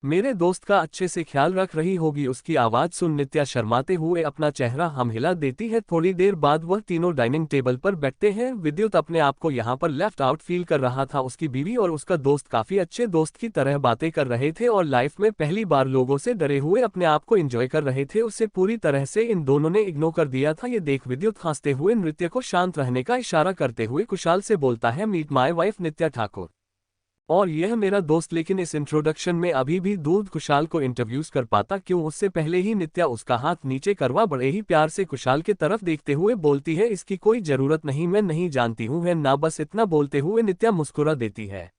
मेरे दोस्त का अच्छे से ख्याल रख रही होगी। उसकी आवाज सुन नित्या शर्माते हुए अपना चेहरा हम हिला देती है। थोड़ी देर बाद वह तीनों डाइनिंग टेबल पर बैठते हैं। विद्युत अपने आप को यहाँ पर लेफ्ट आउट फील कर रहा था। उसकी बीवी और उसका दोस्त काफी अच्छे दोस्त की तरह बातें कर रहे थे और लाइफ में पहली बार लोगों से डरे हुए अपने आप को एंजॉय कर रहे थे। उसे पूरी तरह से इन दोनों ने इग्नोर कर दिया था। ये देख विद्युत हंसते हुए नृत्य को शांत रहने का इशारा करते हुए कुशाल से बोलता है, मीट माई वाइफ नित्या ठाकुर, और यह मेरा दोस्त। लेकिन इस इंट्रोडक्शन में अभी भी दूध कुशाल को इंटरव्यूज कर पाता क्यों। उससे पहले ही नित्या उसका हाथ नीचे करवा बड़े ही प्यार से कुशाल के तरफ देखते हुए बोलती है, इसकी कोई जरूरत नहीं, मैं नहीं जानती हूँ है ना। बस इतना बोलते हुए नित्या मुस्कुरा देती है।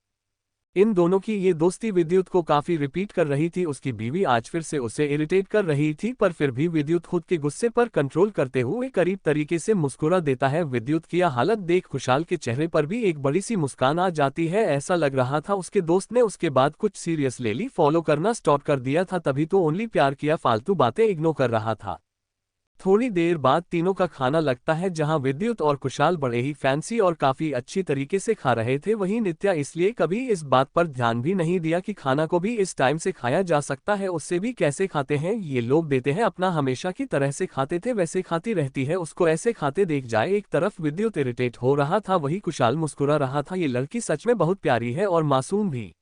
इन दोनों की ये दोस्ती विद्युत को काफी रिपीट कर रही थी। उसकी बीवी आज फिर से उसे इरिटेट कर रही थी, पर फिर भी विद्युत खुद के गुस्से पर कंट्रोल करते हुए करीब तरीके से मुस्कुरा देता है। विद्युत की यह हालत देख खुशाल के चेहरे पर भी एक बड़ी सी मुस्कान आ जाती है। ऐसा लग रहा था उसके दोस्त ने उसके बाद कुछ सीरियस ले ली फॉलो करना स्टॉप कर दिया था, तभी तो ओनली प्यार किया, फालतू बातें इग्नोर कर रहा था। थोड़ी देर बाद तीनों का खाना लगता है, जहां विद्युत और कुशाल बड़े ही फैंसी और काफी अच्छी तरीके से खा रहे थे। वहीं नित्या इसलिए कभी इस बात पर ध्यान भी नहीं दिया कि खाना को भी इस टाइम से खाया जा सकता है। उससे भी कैसे खाते हैं ये लोग, देते हैं अपना, हमेशा की तरह से खाते थे वैसे खाती रहती है। उसको ऐसे खाते देख जाए। एक तरफ विद्युत इरिटेट हो रहा था, वही कुशाल मुस्कुरा रहा था। ये लड़की सच में बहुत प्यारी है और मासूम भी।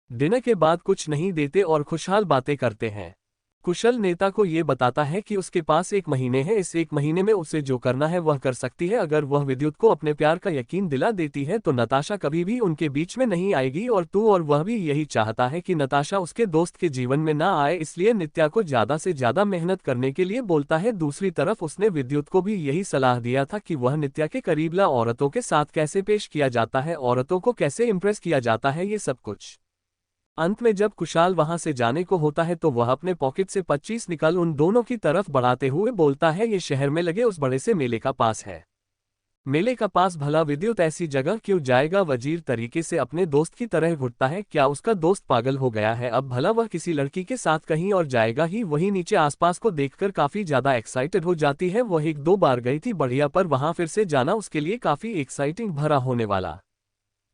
डिनर के बाद कुछ नहीं देते और खुशहाल बातें करते हैं। कुशल नेता को ये बताता है कि उसके पास 1 महीने है, इस 1 महीने में उसे जो करना है वह कर सकती है। अगर वह विद्युत को अपने प्यार का यकीन दिला देती है तो नताशा कभी भी उनके बीच में नहीं आएगी, और तू और वह भी यही चाहता है कि नताशा उसके दोस्त के जीवन में ना आए, इसलिए नित्या को ज्यादा से ज्यादा मेहनत करने के लिए बोलता है। दूसरी तरफ उसने विद्युत को भी यही सलाह दिया था कि वह नित्या के करीब ला औरतों के साथ कैसे पेश किया जाता है, औरतों को कैसे इंप्रेस किया जाता है, ये सब कुछ। अंत में जब कुशाल वहां से जाने को होता है तो वह अपने पॉकेट से 25 निकाल उन दोनों की तरफ बढ़ाते हुए बोलता है, ये शहर में लगे उस बड़े से मेले का पास है। मेले का पास? भला विद्युत ऐसी जगह क्यों जाएगा? वजीर तरीके से अपने दोस्त की तरह घुटता है। क्या उसका दोस्त पागल हो गया है? अब भला वह किसी लड़की के साथ कहीं और जाएगा ही। वहीं नीचे आसपास को देखकर काफी ज्यादा एक्साइटेड हो जाती है। वह 1-2 बार गई थी बढ़िया, पर वहां फिर से जाना उसके लिए काफी एक्साइटिंग भरा होने वाला।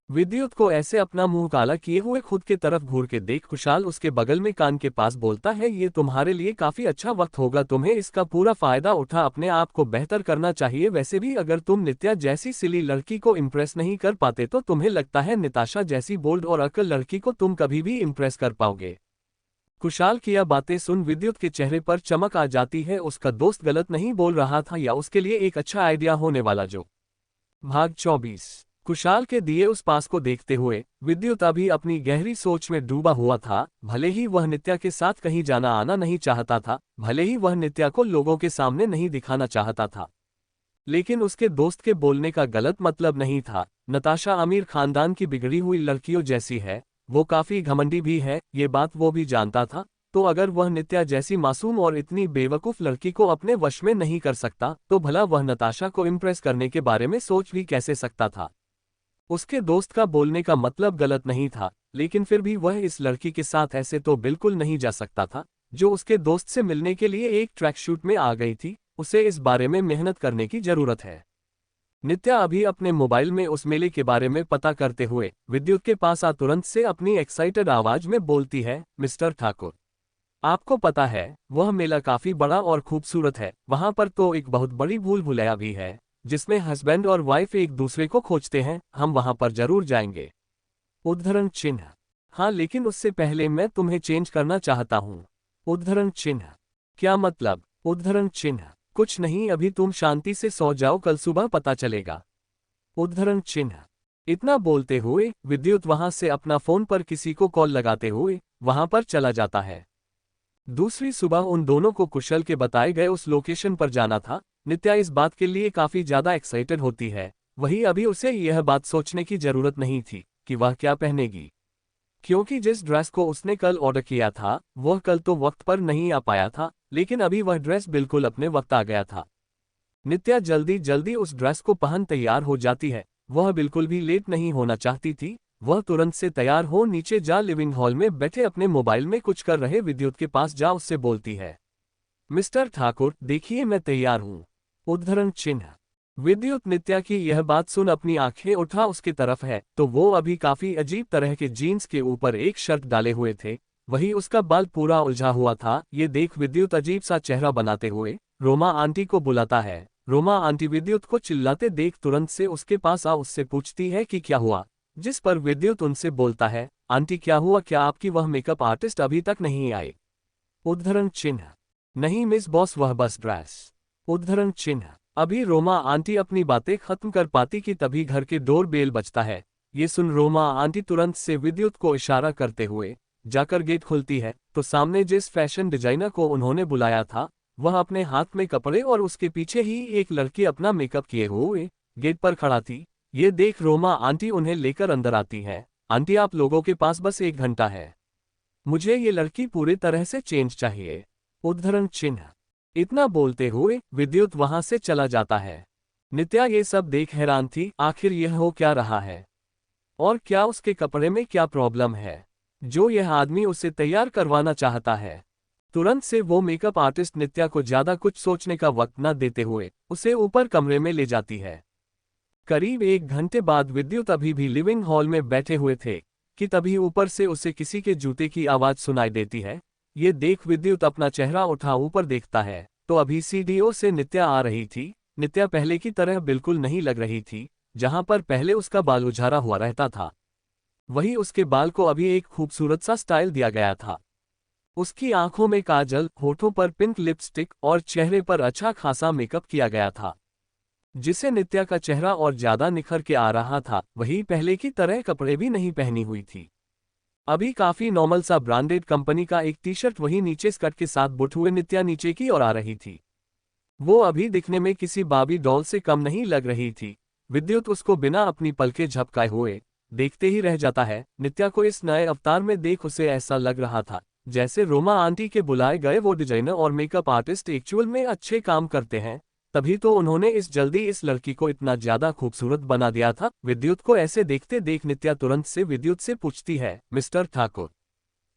विद्युत को ऐसे अपना मुंह काला किए हुए खुद के तरफ घूर के देख कुशाल उसके बगल में कान के पास बोलता है, ये तुम्हारे लिए काफी अच्छा वक्त होगा, तुम्हें इसका पूरा फायदा उठा अपने आप को बेहतर करना चाहिए। वैसे भी अगर तुम नित्या जैसी सिली लड़की को इम्प्रेस नहीं कर पाते तो तुम्हें लगता है नताशा जैसी बोल्ड और अक्ल लड़की को तुम कभी भी इम्प्रेस कर पाओगे? कुशाल की यह बातें सुन विद्युत के चेहरे पर चमक आ जाती है। उसका दोस्त गलत नहीं बोल रहा था, या उसके लिए एक अच्छा आइडिया होने वाला जो। भाग 24। कुशाल के दिए उस पास को देखते हुए विद्युत अभी अपनी गहरी सोच में डूबा हुआ था। भले ही वह नित्या के साथ कहीं जाना आना नहीं चाहता था, भले ही वह नित्या को लोगों के सामने नहीं दिखाना चाहता था, लेकिन उसके दोस्त के बोलने का गलत मतलब नहीं था। नताशा अमीर खानदान की बिगड़ी हुई लड़कियों जैसी है, वो काफी घमंडी भी है, ये बात वो भी जानता था। तो अगर वह नित्या जैसी मासूम और इतनी बेवकूफ लड़की को अपने वश में नहीं कर सकता, तो भला वह नताशा को इम्प्रेस करने के बारे में सोच भी कैसे सकता था? उसके दोस्त का बोलने का मतलब गलत नहीं था, लेकिन फिर भी वह इस लड़की के साथ ऐसे तो बिल्कुल नहीं जा सकता था, जो उसके दोस्त से मिलने के लिए एक ट्रैक शूट में आ गई थी। उसे इस बारे में मेहनत करने की जरूरत है। नित्या अभी अपने मोबाइल में उस मेले के बारे में पता करते हुए विद्युत के पास आ तुरंत से अपनी एक्साइटेड आवाज में बोलती है, मिस्टर ठाकुर, आपको पता है वह मेला काफी बड़ा और खूबसूरत है, वहां पर तो एक बहुत बड़ी भूल भुलैया भी है जिसमें हस्बैंड और वाइफ एक दूसरे को खोजते हैं, हम वहां पर जरूर जाएंगे। उद्धरण चिन्ह। हाँ, लेकिन उससे पहले मैं तुम्हें चेंज करना चाहता हूँ। उद्धरण चिन्ह। क्या मतलब? उद्धरण चिन्ह। कुछ नहीं, अभी तुम शांति से सो जाओ, कल सुबह पता चलेगा। उद्धरण चिन्ह। इतना बोलते हुए विद्युत वहां से अपना फोन पर किसी को कॉल लगाते हुए वहां पर चला जाता है। दूसरी सुबह उन दोनों को कुशल के बताए गए उस लोकेशन पर जाना था। नित्या इस बात के लिए काफी ज्यादा एक्साइटेड होती है। वही अभी उसे यह बात सोचने की जरूरत नहीं थी कि वह क्या पहनेगी, क्योंकि जिस ड्रेस को उसने कल ऑर्डर किया था वह कल तो वक्त पर नहीं आ पाया था, लेकिन अभी वह ड्रेस बिल्कुल अपने वक्त आ गया था। नित्या जल्दी जल्दी उस ड्रेस को पहन तैयार हो जाती है। वह बिल्कुल भी लेट नहीं होना चाहती थी। वह तुरंत से तैयार हो नीचे जा लिविंग हॉल में बैठे अपने मोबाइल में कुछ कर रहे विद्युत के पास जा उससे बोलती है, मिस्टर ठाकुर देखिए मैं तैयार हूँ। उद्धरण चिन्ह। विद्युत नित्या की यह बात सुन अपनी आंखें उठा उसकी तरफ है तो वो अभी काफी अजीब तरह के जीन्स के ऊपर एक शर्ट डाले हुए थे, वही उसका बाल पूरा उलझा हुआ था। ये देख विद्युत अजीब सा चेहरा बनाते हुए रोमा आंटी को बुलाता है। रोमा आंटी विद्युत को चिल्लाते देख तुरंत से उसके पास आ उससे पूछती है कि क्या हुआ, जिस पर विद्युत उनसे बोलता है, आंटी क्या हुआ, क्या आपकी वह मेकअप आर्टिस्ट अभी तक नहीं आए? उद्धरण चिन्ह। नहीं मिस बॉस, वह बस ड्रेस। उद्धरण चिन्ह। अभी रोमा आंटी अपनी बातें खत्म कर पाती कि तभी घर के डोर बेल बजता है। ये सुन रोमा आंटी तुरंत से विद्युत को इशारा करते हुए जाकर गेट खुलती है तो सामने जिस फैशन डिजाइनर को उन्होंने बुलाया था वह अपने हाथ में कपड़े और उसके पीछे ही एक लड़की अपना मेकअप किए हुए गेट पर खड़ा थी। ये देख रोमा आंटी उन्हें लेकर अंदर आती है। आंटी आप लोगों के पास बस 1 घंटा है, मुझे ये लड़की पूरी तरह से चेंज चाहिए। उद्धरण चिन्ह। इतना बोलते हुए विद्युत वहां से चला जाता है। नित्या ये सब देख हैरान थी, आखिर यह हो क्या रहा है और क्या उसके कपड़े में क्या प्रॉब्लम है जो यह आदमी उसे तैयार करवाना चाहता है। तुरंत से वो मेकअप आर्टिस्ट नित्या को ज्यादा कुछ सोचने का वक्त न देते हुए उसे ऊपर कमरे में ले जाती है। करीब 1 घंटे बाद विद्युत अभी भी लिविंग हॉल में बैठे हुए थे कि तभी ऊपर से उसे किसी के जूते की आवाज सुनाई देती है। ये देख विद्युत अपना चेहरा उठा ऊपर देखता है तो अभी सीडीओ से नित्या आ रही थी। नित्या पहले की तरह बिल्कुल नहीं लग रही थी, जहां पर पहले उसका बाल उजारा हुआ रहता था वही उसके बाल को अभी एक खूबसूरत सा स्टाइल दिया गया था। उसकी आंखों में काजल, होठों पर पिंक लिपस्टिक और चेहरे पर अच्छा खासा मेकअप किया गया था, जिसे नित्या का चेहरा और ज्यादा निखर के आ रहा था। वही पहले की तरह कपड़े भी नहीं पहनी हुई थी, अभी काफी नॉर्मल सा ब्रांडेड कंपनी का एक टी शर्ट वही नीचे स्कर्ट के साथ बुट हुए नित्या नीचे की ओर आ रही थी। वो अभी दिखने में किसी बाबी डॉल से कम नहीं लग रही थी। विद्युत उसको बिना अपनी पलके झपकाए हुए देखते ही रह जाता है। नित्या को इस नए अवतार में देख उसे ऐसा लग रहा था जैसे रोमा आंटी के बुलाए गए वो डिजाइनर और मेकअप आर्टिस्ट एक्चुअल में अच्छे काम करते हैं, तभी तो उन्होंने इस जल्दी इस लड़की को इतना ज्यादा खूबसूरत बना दिया था। विद्युत को ऐसे देखते देख नित्या तुरंत से विद्युत से पूछती है, मिस्टर ठाकुर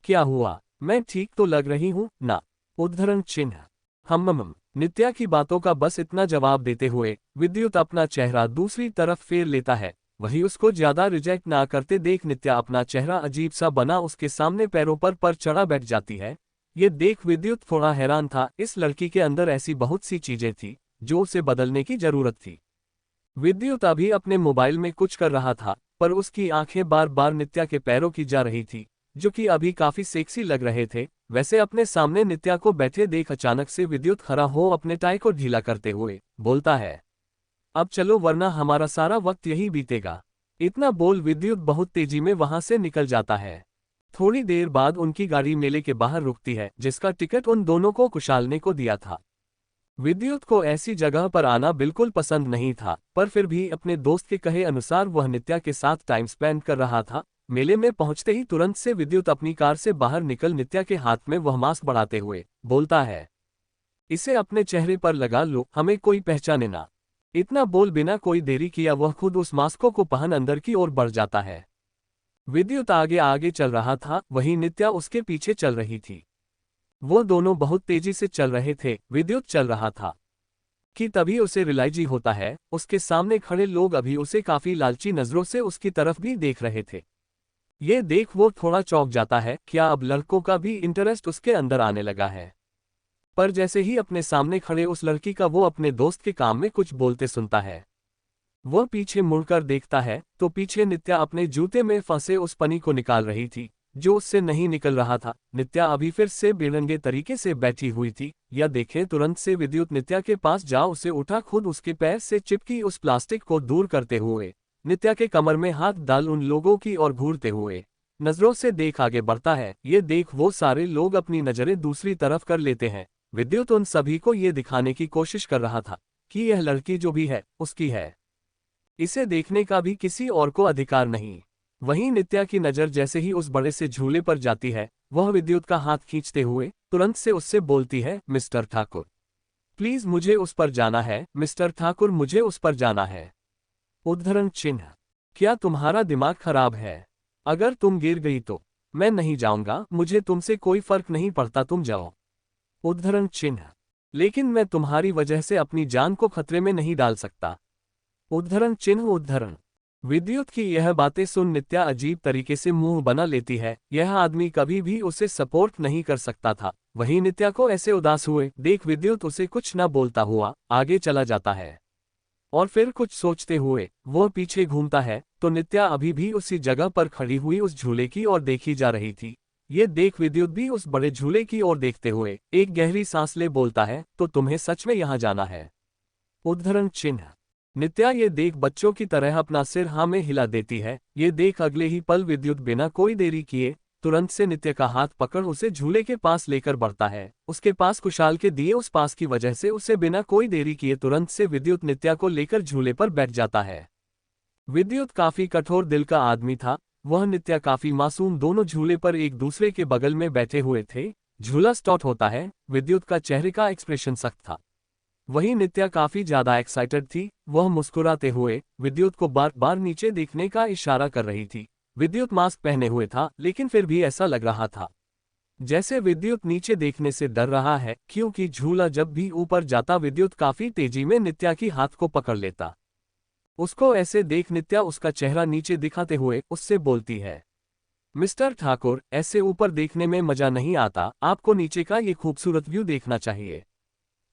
क्या हुआ, मैं ठीक तो लग रही हूँ ना? उद्धरण चिन्ह। हम नित्या की बातों का बस इतना जवाब देते हुए विद्युत अपना चेहरा दूसरी तरफ फेर लेता है। वही उसको ज्यादा रिजेक्ट ना करते देख नित्या अपना चेहरा अजीब सा बना उसके सामने पैरों पर चढ़ा बैठ जाती है। ये देख विद्युत थोड़ा हैरान था, इस लड़की के अंदर ऐसी बहुत सी चीजें थी जो उसे बदलने की जरूरत थी। विद्युत अभी अपने मोबाइल में कुछ कर रहा था पर उसकी आंखें बार बार नित्या के पैरों की जा रही थी जो कि अभी काफी सेक्सी लग रहे थे। वैसे अपने सामने नित्या को बैठे देख अचानक से विद्युत खड़ा हो अपने टाई को ढीला करते हुए बोलता है, अब चलो वरना हमारा सारा वक्त यही बीतेगा। इतना बोल विद्युत बहुत तेजी में वहां से निकल जाता है। थोड़ी देर बाद उनकी गाड़ी मेले के बाहर रुकती है जिसका टिकट उन दोनों को कुशाल ने को दिया था। विद्युत को ऐसी जगह पर आना बिल्कुल पसंद नहीं था पर फिर भी अपने दोस्त के कहे अनुसार वह नित्या के साथ टाइम स्पेंड कर रहा था। मेले में पहुंचते ही तुरंत से विद्युत अपनी कार से बाहर निकल नित्या के हाथ में वह मास्क बढ़ाते हुए बोलता है, इसे अपने चेहरे पर लगा लो, हमें कोई पहचाने ना। इतना बोल बिना कोई देरी किया वह खुद उस मास्को को पहन अंदर की ओर बढ़ जाता है। विद्युत आगे आगे चल रहा था, वहीं नित्या उसके पीछे चल रही थी। वो दोनों बहुत तेजी से चल रहे थे, विद्युत चल रहा था कि तभी उसे रियलाइज होता है उसके सामने खड़े लोग अभी उसे काफी लालची नजरों से उसकी तरफ भी देख रहे थे। ये देख वो थोड़ा चौंक जाता है, क्या अब लड़कों का भी इंटरेस्ट उसके अंदर आने लगा है। पर जैसे ही अपने सामने खड़े उस लड़की का वो अपने दोस्त के काम में कुछ बोलते सुनता है, वह पीछे मुड़कर देखता है तो पीछे नित्या अपने जूते में फंसे उस पनी को निकाल रही थी जो उससे नहीं निकल रहा था। नित्या अभी फिर से बेरंगे तरीके से बैठी हुई थी। यह देखे तुरंत से विद्युत नित्या के पास जा उसे उठा, खुद उसके पैर से चिपकी उस प्लास्टिक को दूर करते हुए नित्या के कमर में हाथ डाल उन लोगों की ओर घूरते हुए नजरों से देख आगे बढ़ता है। ये देख वो सारे लोग अपनी नजरें दूसरी तरफ कर लेते हैं। विद्युत उन सभी को ये दिखाने की कोशिश कर रहा था कि यह लड़की जो भी है उसकी है, इसे देखने का भी किसी और को अधिकार नहीं। वहीं नित्या की नजर जैसे ही उस बड़े से झूले पर जाती है, वह विद्युत का हाथ खींचते हुए तुरंत से उससे बोलती है, मिस्टर ठाकुर प्लीज मुझे उस पर जाना है, मिस्टर ठाकुर मुझे उस पर जाना है। उद्धरण चिन्ह, क्या तुम्हारा दिमाग खराब है? अगर तुम गिर गई तो मैं नहीं जाऊंगा, मुझे तुमसे कोई फर्क नहीं पड़ता, तुम जाओ। उद्धरण चिन्ह, लेकिन मैं तुम्हारी वजह से अपनी जान को खतरे में नहीं डाल सकता। उद्धरण चिन्ह उद्धरण। विद्युत की यह बातें सुन नित्या अजीब तरीके से मुंह बना लेती है। यह आदमी कभी भी उसे सपोर्ट नहीं कर सकता था। वहीं नित्या को ऐसे उदास हुए देख विद्युत उसे कुछ न बोलता हुआ आगे चला जाता है और फिर कुछ सोचते हुए वह पीछे घूमता है तो नित्या अभी भी उसी जगह पर खड़ी हुई उस झूले की ओर देखी जा रही थी। ये देख विद्युत भी उस बड़े झूले की ओर देखते हुए एक गहरी सांस ले बोलता है, तो तुम्हें सच में यहां जाना है? उद्धरण चिन्ह। नित्या ये देख बच्चों की तरह अपना सिर हाँ में हिला देती है। ये देख अगले ही पल विद्युत बिना कोई देरी किए तुरंत से नित्या का हाथ पकड़ उसे झूले के पास लेकर बढ़ता है। उसके पास कुशाल के दिए उस पास की वजह से उसे बिना कोई देरी किए तुरंत से विद्युत नित्या को लेकर झूले पर बैठ जाता है। विद्युत काफी कठोर दिल का आदमी था। वह नित्या काफी मासूम, दोनों झूले पर एक दूसरे के बगल में बैठे हुए थे। झूला स्टार्ट होता है। विद्युत का चेहरे का एक्सप्रेशन सख्त था। वहीं नित्या काफी ज्यादा एक्साइटेड थी। वह मुस्कुराते हुए विद्युत को बार बार नीचे देखने का इशारा कर रही थी। विद्युत मास्क पहने हुए था लेकिन फिर भी ऐसा लग रहा था जैसे विद्युत नीचे देखने से डर रहा है, क्योंकि झूला जब भी ऊपर जाता विद्युत काफी तेजी में नित्या की हाथ को पकड़ लेता। उसको ऐसे देख नित्या उसका चेहरा नीचे दिखाते हुए उससे बोलती है, मिस्टर ठाकुर ऐसे ऊपर देखने में मजा नहीं आता, आपको नीचे का ये खूबसूरत व्यू देखना चाहिए,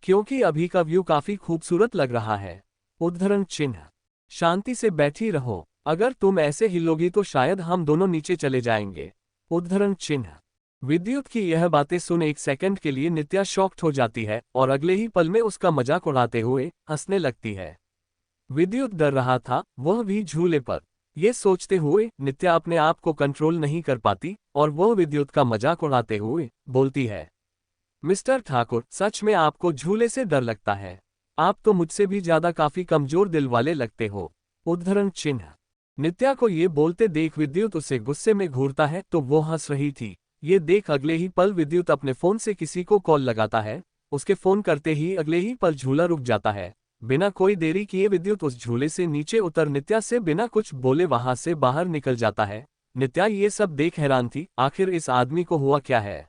क्योंकि अभी का व्यू काफी खूबसूरत लग रहा है। उद्धरण चिन्ह। शांति से बैठी रहो, अगर तुम ऐसे हिलोगी तो शायद हम दोनों नीचे चले जाएंगे। उद्धरण चिन्ह। विद्युत की यह बातें सुन एक सेकंड के लिए नित्या शॉक्ड हो जाती है और अगले ही पल में उसका मजाक उड़ाते हुए हंसने लगती है। विद्युत डर रहा था, वह भी झूले पर। ये सोचते हुए नित्या अपने आप को कंट्रोल नहीं कर पाती और वह विद्युत का मजाक उड़ाते हुए बोलती है, मिस्टर ठाकुर सच में आपको झूले से डर लगता है? आप तो मुझसे भी ज्यादा काफी कमजोर दिल वाले लगते हो। उद्धरण चिन्ह। नित्या को ये बोलते देख विद्युत उसे गुस्से में घूरता है तो वो हंस रही थी। ये देख अगले ही पल विद्युत अपने फोन से किसी को कॉल लगाता है। उसके फोन करते ही अगले ही पल झूला रुक जाता है। बिना कोई देरी किए विद्युत उस झूले से नीचे उतर नित्या से बिना कुछ बोले वहां से बाहर निकल जाता है। नित्या ये सब देख हैरान थी, आखिर इस आदमी को हुआ क्या है।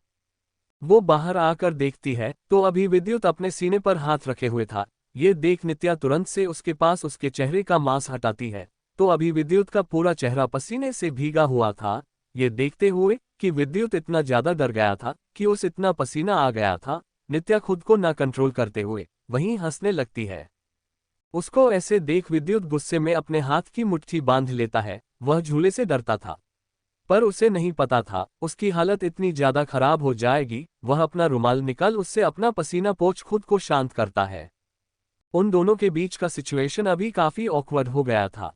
वो बाहर आकर देखती है तो अभी विद्युत अपने सीने पर हाथ रखे हुए था। ये देख नित्या तुरंत से उसके पास उसके चेहरे का मांस हटाती है तो अभी विद्युत का पूरा चेहरा पसीने से भीगा हुआ था। ये देखते हुए कि विद्युत इतना ज्यादा डर गया था कि उस इतना पसीना आ गया था, नित्या खुद को ना कंट्रोल करते हुए वहीं हंसने लगती है। उसको ऐसे देख विद्युत गुस्से में अपने हाथ की मुट्ठी बांध लेता है। वह झूले से डरता था पर उसे नहीं पता था उसकी हालत इतनी ज्यादा खराब हो जाएगी। वह अपना रुमाल निकाल उससे अपना पसीना पोंछ खुद को शांत करता है। उन दोनों के बीच का सिचुएशन अभी काफी ऑकवर्ड हो गया था।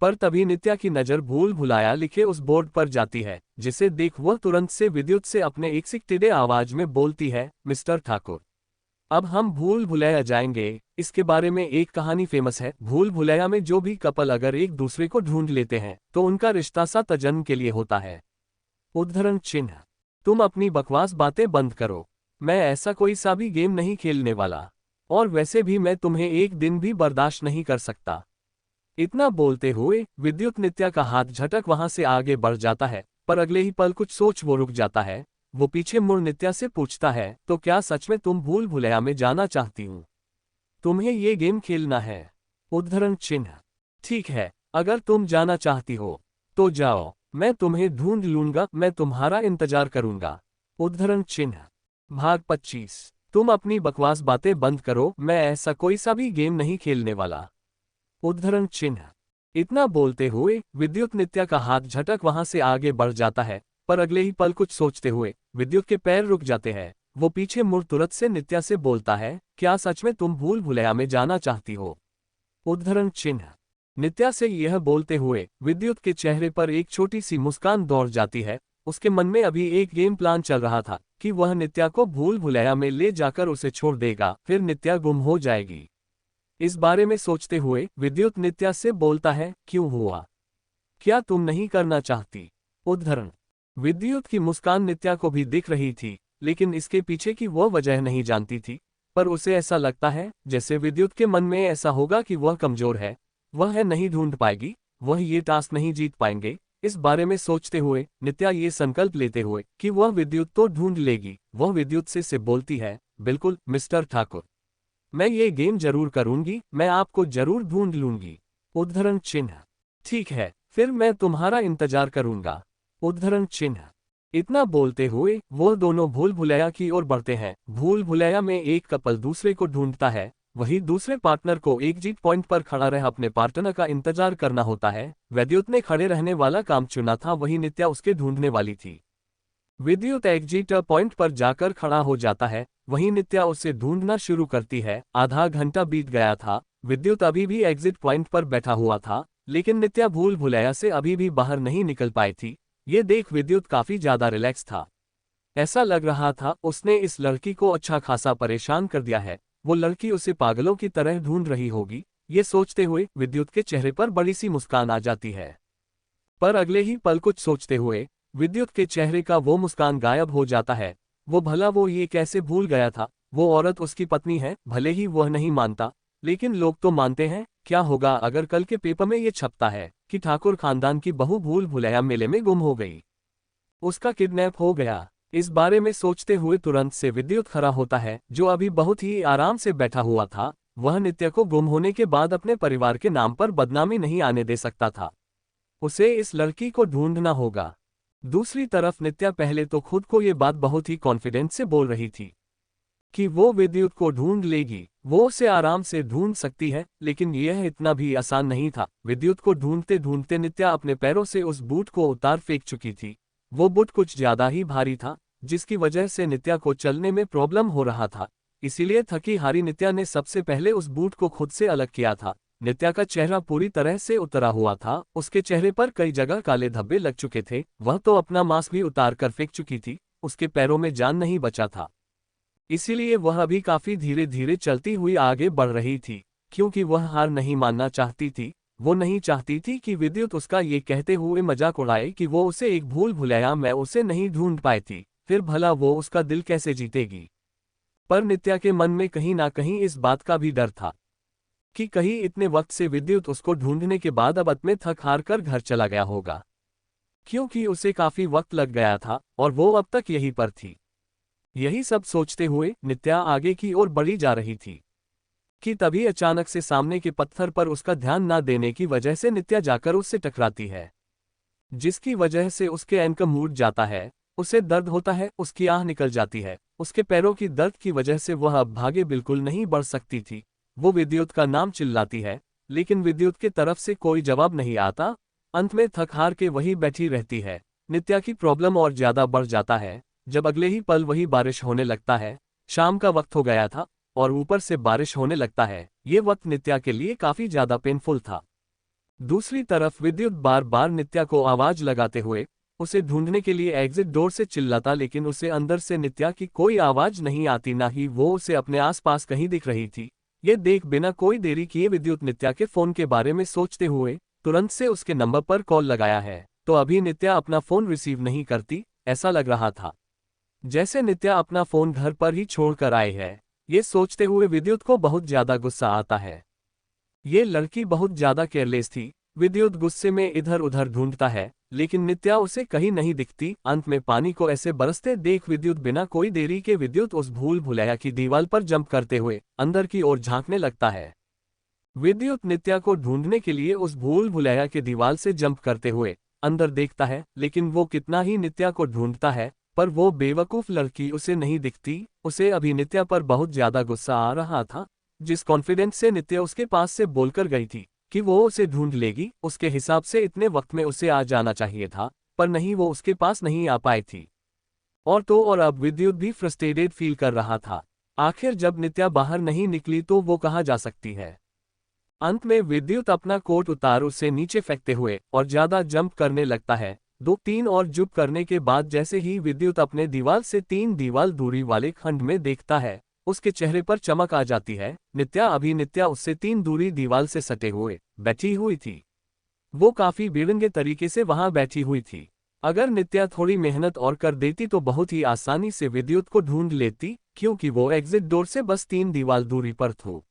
पर तभी नित्या की नजर भूल भुलाया लिखे उस बोर्ड पर जाती है, जिसे देख वह तुरंत से विद्युत से अपने एक सिकटिडे आवाज में बोलती है, मिस्टर ठाकुर अब हम भूल भुलैया जाएंगे। इसके बारे में एक कहानी फेमस है। भूल भुलैया में जो भी कपल अगर एक दूसरे को ढूंढ लेते हैं तो उनका रिश्ता सात जन्म के लिए होता है। उद्धरण चिन्ह। तुम अपनी बकवास बातें बंद करो, मैं ऐसा कोई सा भी गेम नहीं खेलने वाला, और वैसे भी मैं तुम्हें एक दिन भी बर्दाश्त नहीं कर सकता। इतना बोलते हुए विद्युत नित्या का हाथ झटक वहां से आगे बढ़ जाता है, पर अगले ही पल कुछ सोच वो रुक जाता है। वो पीछे मुड़ नित्या से पूछता है, तो क्या सच में तुम भूल भुलैया में जाना चाहती हूँ? तुम्हें ये गेम खेलना है। उद्धरण चिन्ह। ठीक है, अगर तुम जाना चाहती हो तो जाओ, मैं तुम्हें ढूंढ लूंगा, मैं तुम्हारा इंतजार करूंगा। उद्धरण चिन्ह। भाग 25। तुम अपनी बकवास बातें बंद करो, मैं ऐसा कोई सा भी गेम नहीं खेलने वाला। उद्धरण चिन्ह। इतना बोलते हुए विद्युत नित्या का हाथ झटक वहां से आगे बढ़ जाता है, पर अगले ही पल कुछ सोचते हुए विद्युत के पैर रुक जाते हैं। वो पीछे मुड़ तुरंत से नित्या से बोलता है, क्या सच में तुम भूल भुलैया में जाना चाहती हो? उद्धरण चिन्ह। नित्या से यह बोलते हुए विद्युत के चेहरे पर एक छोटी सी मुस्कान दौड़ जाती है। उसके मन में अभी एक गेम प्लान चल रहा था कि वह नित्या को भूल भुलैया में ले जाकर उसे छोड़ देगा, फिर नित्या गुम हो जाएगी। इस बारे में सोचते हुए विद्युत नित्या से बोलता है, क्यों हुआ? क्या तुम नहीं करना चाहती? उद्धरण। विद्युत की मुस्कान नित्या को भी दिख रही थी, लेकिन इसके पीछे की वह वजह नहीं जानती थी। पर उसे ऐसा लगता है जैसे विद्युत के मन में ऐसा होगा कि वह कमजोर है, वह नहीं ढूंढ पाएगी, वह ये टास्क नहीं जीत पाएंगे। इस बारे में सोचते हुए नित्या ये संकल्प लेते हुए कि वह विद्युत तो ढूंढ लेगी, वह विद्युत से बोलती है, बिल्कुल मिस्टर ठाकुर, मैं ये गेम जरूर करूंगी, मैं आपको जरूर ढूंढ लूंगी। उद्धरण चिन्ह। ठीक है, फिर मैं तुम्हारा इंतजार करूंगा। उद्धरण चिन्ह। इतना बोलते हुए वो दोनों भूल भुलैया की ओर बढ़ते हैं। भूल भुलैया में एक कपल दूसरे को ढूंढता है, वही दूसरे पार्टनर को एग्जिट पॉइंट पर खड़ा रह अपने पार्टनर का इंतजार करना होता है। विद्युत ने खड़े रहने वाला काम चुना था, वही नित्या उसके ढूंढने वाली थी। विद्युत एग्जिट पॉइंट पर जाकर खड़ा हो जाता है, वहीं नित्या उसे ढूंढना शुरू करती है। आधा घंटा बीत गया था, विद्युत अभी भी एग्जिट पॉइंट पर बैठा हुआ था, लेकिन नित्या भूल भुलैया से अभी भी बाहर नहीं निकल पाई थी। ये देख विद्युत काफी ज्यादा रिलैक्स था। ऐसा लग रहा था उसने इस लड़की को अच्छा खासा परेशान कर दिया है, वो लड़की उसे पागलों की तरह ढूंढ रही होगी। ये सोचते हुए विद्युत के चेहरे पर बड़ी सी मुस्कान आ जाती है, पर अगले ही पल कुछ सोचते हुए विद्युत के चेहरे का वो मुस्कान गायब हो जाता है। वो ये कैसे भूल गया था? वो औरत उसकी पत्नी है, भले ही वह नहीं मानता, लेकिन लोग तो मानते हैं। क्या होगा अगर कल के पेपर में ये छपता है कि ठाकुर खानदान की बहू भूल भुलैया मेले में गुम हो गई, उसका किडनैप हो गया। इस बारे में सोचते हुए तुरंत से विद्युत खड़ा होता है, जो अभी बहुत ही आराम से बैठा हुआ था। वह नित्या को गुम होने के बाद अपने परिवार के नाम पर बदनामी नहीं आने दे सकता था, उसे इस लड़की को ढूंढना होगा। दूसरी तरफ नित्या पहले तो खुद को ये बात बहुत ही कॉन्फिडेंस से बोल रही थी कि वो विद्युत को ढूंढ लेगी, वो उसे आराम से ढूंढ सकती है, लेकिन यह इतना भी आसान नहीं था। विद्युत को ढूंढते ढूंढते नित्या अपने पैरों से उस बूट को उतार फेंक चुकी थी। वो बूट कुछ ज्यादा ही भारी था, जिसकी वजह से नित्या को चलने में प्रॉब्लम हो रहा था। इसीलिए थकी हारी नित्या ने सबसे पहले उस बूट को खुद से अलग किया था। नित्या का चेहरा पूरी तरह से उतरा हुआ था, उसके चेहरे पर कई जगह काले धब्बे लग चुके थे। वह तो अपना मास्क भी उतार कर फेंक चुकी थी, उसके पैरों में जान नहीं बचा था। इसीलिए वह अभी काफी धीरे धीरे चलती हुई आगे बढ़ रही थी, क्योंकि वह हार नहीं मानना चाहती थी। वो नहीं चाहती थी कि विद्युत उसका ये कहते हुए मजाक उड़ाए कि वो उसे एक भूल भुलैया में उसे नहीं ढूंढ पाई थी, फिर भला वो उसका दिल कैसे जीतेगी। पर नित्या के मन में कहीं ना कहीं इस बात का भी डर था कि कहीं इतने वक्त से विद्युत उसको ढूंढने के बाद अब में थक हार कर घर चला गया होगा, क्योंकि उसे काफी वक्त लग गया था और वो अब तक यहीं पर थी। यही सब सोचते हुए नित्या आगे की ओर बढ़ी जा रही थी कि तभी अचानक से सामने के पत्थर पर उसका ध्यान न देने की वजह से नित्या जाकर उससे टकराती है, जिसकी वजह से उसके एंकल मूड जाता है, उसे दर्द होता है, उसकी आह निकल जाती है। उसके पैरों की दर्द की वजह से वह अब आगे बिल्कुल नहीं बढ़ सकती थी। वो विद्युत का नाम चिल्लाती है, लेकिन विद्युत की तरफ से कोई जवाब नहीं आता। अंत में थक हार के वही बैठी रहती है। नित्या की प्रॉब्लम और ज्यादा बढ़ जाता है जब अगले ही पल वही बारिश होने लगता है। शाम का वक्त हो गया था और ऊपर से बारिश होने लगता है। ये वक्त नित्या के लिए काफी ज्यादा पेनफुल था। दूसरी तरफ विद्युत बार बार नित्या को आवाज लगाते हुए उसे ढूंढने के लिए एग्जिट डोर से चिल्लाता, लेकिन उसे अंदर से नित्या की कोई आवाज नहीं आती, ना ही वो उसे अपने आसपास कहीं दिख रही थी। ये देख बिना कोई देरी किए विद्युत नित्या के फोन के बारे में सोचते हुए तुरंत से उसके नंबर पर कॉल लगाया है, तो अभी नित्या अपना फोन रिसीव नहीं करती। ऐसा लग रहा था जैसे नित्या अपना फोन घर पर ही छोड़कर आई है। ये सोचते हुए विद्युत को बहुत ज्यादा गुस्सा आता है। ये लड़की बहुत ज्यादा केयरलेस थी। विद्युत गुस्से में इधर उधर ढूंढता है, लेकिन नित्या उसे कहीं नहीं दिखती। अंत में पानी को ऐसे बरसते देख विद्युत बिना कोई देरी के विद्युत उस भूल भुलैया की दीवार पर जंप करते हुए अंदर की ओर झांकने लगता है। विद्युत नित्या को ढूंढने के लिए उस भूल भुलैया के दीवार से जंप करते हुए अंदर देखता है, लेकिन वो कितना ही नित्या को ढूंढता है पर वो बेवकूफ लड़की उसे नहीं दिखती। उसे अभी नित्या पर बहुत ज्यादा गुस्सा आ रहा था। जिस कॉन्फिडेंस से नित्या उसके पास से बोलकर गई थी कि वो उसे ढूंढ लेगी, उसके हिसाब से इतने वक्त में उसे आ जाना चाहिए था, पर नहीं, वो उसके पास नहीं आ पाई थी। और तो और अब विद्युत भी फ्रस्ट्रेटेड फील कर रहा था। आखिर जब नित्या बाहर नहीं निकली तो वो कहाँ जा सकती है। अंत में विद्युत अपना कोट उतार उसे नीचे फेंकते हुए और ज्यादा जंप करने लगता है। 2-3 और जंप करने के बाद जैसे ही विद्युत अपने दीवार से 3 दीवार दूरी वाले खंड में देखता है, उसके चेहरे पर चमक आ जाती है। नित्या उससे 3 दूरी दीवार से सटे हुए बैठी हुई थी। वो काफी बेढंगे तरीके से वहां बैठी हुई थी। अगर नित्या थोड़ी मेहनत और कर देती तो बहुत ही आसानी से विद्युत को ढूंढ लेती, क्योंकि वो एग्जिट डोर से बस 3 दीवार दूरी पर थी।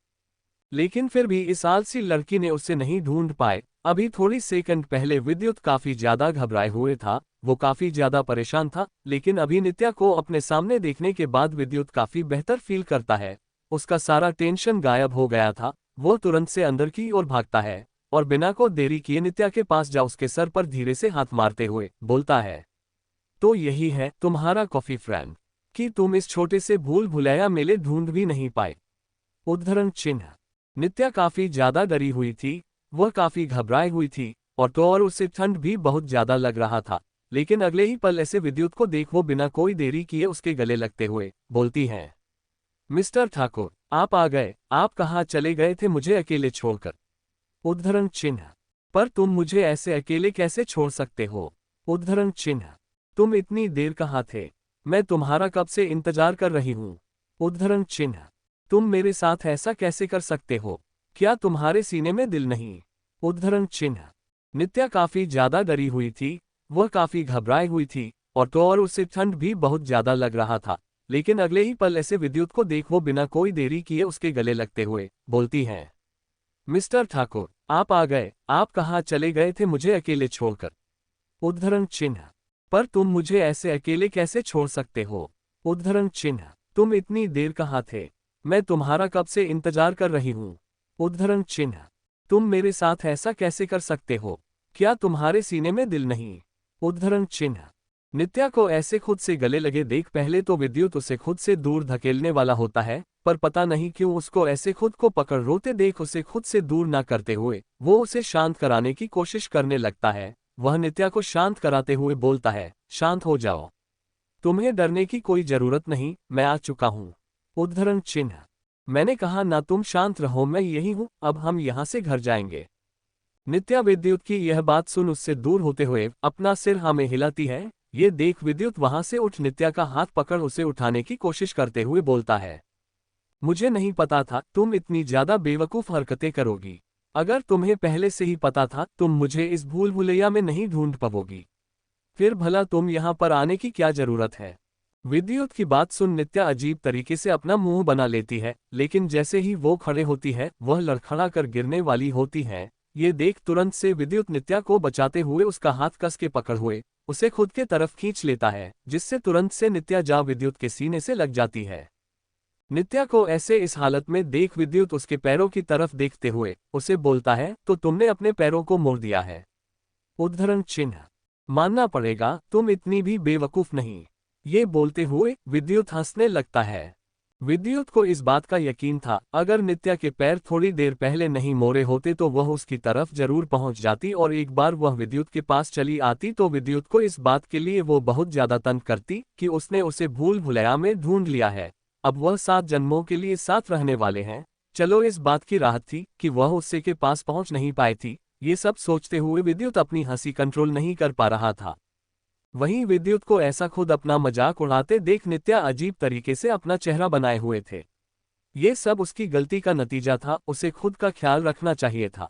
लेकिन फिर भी इस आलसी लड़की ने उसे नहीं ढूंढ पाए। अभी थोड़ी सेकंड पहले विद्युत काफी ज्यादा घबराए हुए था, वो काफी ज्यादा परेशान था, लेकिन अभी नित्या को अपने सामने देखने के बाद विद्युत काफी बेहतर फील करता है। उसका सारा टेंशन गायब हो गया था। वो तुरंत से अंदर की ओर भागता है और बिना को देरी किए नित्या के पास जा उसके सर पर धीरे से हाथ मारते हुए बोलता है, तो यही है तुम्हारा कॉफी फ्रेंड, कि तुम इस छोटे से भूल भुलैया मेले ढूंढ भी नहीं पाए। उद्धरण चिन्ह। नित्या काफी ज्यादा डरी हुई थी, वह काफी घबराई हुई थी और तो और उसे ठंड भी बहुत ज्यादा लग रहा था। लेकिन अगले ही पल ऐसे विद्युत को देख वो बिना कोई देरी किए उसके गले लगते हुए बोलती है, मिस्टर ठाकुर, आप आ गए। आप कहाँ चले गए थे मुझे अकेले छोड़कर। उद्धरण चिन्ह। पर तुम मुझे ऐसे अकेले कैसे छोड़ सकते हो। उद्धरण चिन्ह। तुम इतनी देर कहाँ थे, मैं तुम्हारा कब से इंतजार कर रही हूँ। उद्धरण चिन्ह। तुम मेरे साथ ऐसा कैसे कर सकते हो, क्या तुम्हारे सीने में दिल नहीं। उद्धरण चिन्ह। नित्या काफी ज्यादा डरी हुई थी, वह काफी घबराई हुई थी और तो और उसे ठंड भी बहुत ज्यादा लग रहा था। लेकिन अगले ही पल ऐसे विद्युत को देख वो बिना कोई देरी किए उसके गले लगते हुए बोलती है, मिस्टर ठाकुर, आप आ गए। आप कहाँ चले गए थे मुझे अकेले छोड़कर। उद्धरण चिन्ह। पर तुम मुझे ऐसे अकेले कैसे छोड़ सकते हो। उद्धरण चिन्ह। तुम इतनी देर कहाँ थे, मैं तुम्हारा कब से इंतजार कर रही हूँ। उद्धरण चिन्ह। तुम मेरे साथ ऐसा कैसे कर सकते हो, क्या तुम्हारे सीने में दिल नहीं। उद्धरण चिन्ह। नित्या को ऐसे खुद से गले लगे देख पहले तो विद्युत उसे खुद से दूर धकेलने वाला होता है, पर पता नहीं क्यों उसको ऐसे खुद को पकड़ रोते देख उसे खुद से दूर ना करते हुए वो उसे शांत कराने की कोशिश करने लगता है। वह नित्या को शांत कराते हुए बोलता है, शांत हो जाओ, तुम्हें डरने की कोई जरूरत नहीं, मैं आ चुका हूँ। उद्धरण चिन्ह। मैंने कहा ना तुम शांत रहो, मैं यही हूं, अब हम यहां से घर जाएंगे। नित्या विद्युत की यह बात सुन उससे दूर होते हुए अपना सिर हाँ में हिलाती है। ये देख विद्युत वहां से उठ नित्या का हाथ पकड़ उसे उठाने की कोशिश करते हुए बोलता है, मुझे नहीं पता था तुम इतनी ज्यादा बेवकूफ हरकतें करोगी। अगर तुम्हें पहले से ही पता था तुम मुझे इस भूल भुलैया में नहीं ढूंढ पाओगी, फिर भला तुम यहाँ पर आने की क्या जरूरत है। विद्युत की बात सुन नित्या अजीब तरीके से अपना मुंह बना लेती है, लेकिन जैसे ही वो खड़े होती है वह लड़खड़ा कर गिरने वाली होती है। ये देख तुरंत से विद्युत नित्या को बचाते हुए उसका हाथ कस के पकड़ हुए उसे खुद के तरफ खींच लेता है, जिससे तुरंत से नित्या जा विद्युत के सीने से लग जाती है। नित्या को ऐसे इस हालत में देख विद्युत उसके पैरों की तरफ देखते हुए उसे बोलता है, तो तुमने अपने पैरों को मोड़ दिया है। उद्धरण चिन्ह। मानना पड़ेगा तुम इतनी भी बेवकूफ नहीं। ये बोलते हुए विद्युत हंसने लगता है। विद्युत को इस बात का यकीन था, अगर नित्या के पैर थोड़ी देर पहले नहीं मोड़े होते तो वह उसकी तरफ जरूर पहुंच जाती और एक बार वह विद्युत के पास चली आती तो विद्युत को इस बात के लिए वो बहुत ज्यादा तंग करती कि उसने उसे भूल भुलैया में ढूंढ लिया है। अब वह 7 जन्मों के लिए साथ रहने वाले हैं। चलो इस बात की राहत थी कि वह उससे के पास पहुंच नहीं पाई थी। ये सब सोचते हुए विद्युत अपनी हंसी कंट्रोल नहीं कर पा रहा था। वहीं विद्युत को ऐसा खुद अपना मजाक उड़ाते देख नित्या अजीब तरीके से अपना चेहरा बनाए हुए थे। ये सब उसकी गलती का नतीजा था, उसे खुद का ख्याल रखना चाहिए था।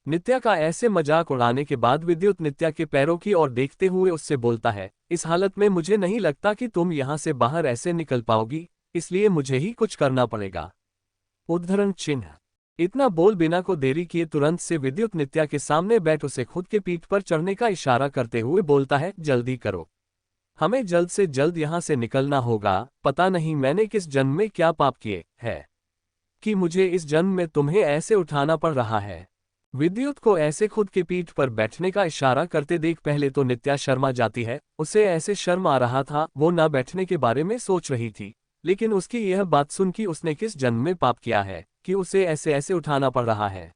नित्या का ऐसे मजाक उड़ाने के बाद विद्युत नित्या के पैरों की ओर देखते हुए उससे बोलता है, इस हालत में मुझे नहीं लगता कि तुम यहां से बाहर ऐसे निकल पाओगी, इसलिए मुझे ही कुछ करना पड़ेगा। उद्धरण चिन्ह। इतना बोल बिना को देरी किए तुरंत से विद्युत नित्या के सामने बैठ उसे खुद के पीठ पर चढ़ने का इशारा करते हुए बोलता है, जल्दी करो, हमें जल्द से जल्द यहाँ से निकलना होगा। पता नहीं मैंने किस जन्म में क्या पाप किए है कि मुझे इस जन्म में तुम्हें ऐसे उठाना पड़ रहा है। विद्युत को ऐसे खुद के पीठ पर बैठने का इशारा करते देख पहले तो नित्या शर्मा जाती है। उसे ऐसे शर्म आ रहा था, वो ना बैठने के बारे में सोच रही थी, लेकिन उसकी यह बात सुन कि उसने किस जन्म में पाप किया है कि उसे ऐसे ऐसे उठाना पड़ रहा है।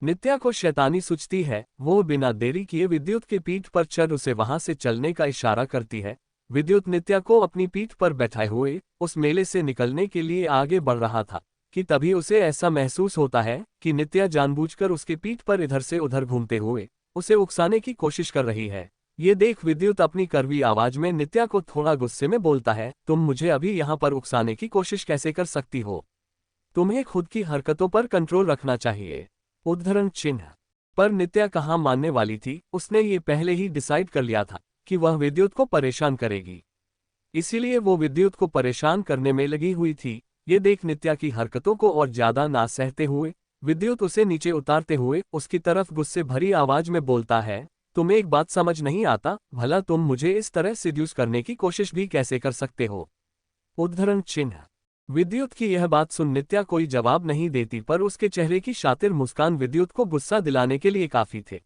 नित्या को शैतानी सूझती है। वो बिना देरी किए विद्युत के पीठ पर चढ़ उसे वहां से चलने का इशारा करती है। विद्युत नित्या को अपनी पीठ पर बैठाए हुए उस मेले से निकलने के लिए आगे बढ़ रहा था कि तभी उसे ऐसा महसूस होता है कि नित्या जानबूझकर उसकी पीठ पर इधर से उधर घूमते हुए उसे उकसाने की कोशिश कर रही है। ये देख विद्युत अपनी कड़वी आवाज में नित्या को थोड़ा गुस्से में बोलता है, तुम मुझे अभी यहाँ पर उकसाने की कोशिश कैसे कर सकती हो? तुम्हें खुद की हरकतों पर कंट्रोल रखना चाहिए। उद्धरण चिन्ह। पर नित्या कहाँ मानने वाली थी। उसने ये पहले ही डिसाइड कर लिया था कि वह विद्युत को परेशान करेगी, इसीलिए वो विद्युत को परेशान करने में लगी हुई थी। ये देख नित्या की हरकतों को और ज्यादा ना सहते हुए विद्युत उसे नीचे उतारते हुए उसकी तरफ गुस्से भरी आवाज में बोलता है, तुम्हें एक बात समझ नहीं आता, भला तुम मुझे इस तरह सिड्यूस करने की कोशिश भी कैसे कर सकते हो? उद्धरण चिन्ह। विद्युत की यह बात सुन नित्या कोई जवाब नहीं देती, पर उसके चेहरे की शातिर मुस्कान विद्युत को गुस्सा दिलाने के लिए काफी थे।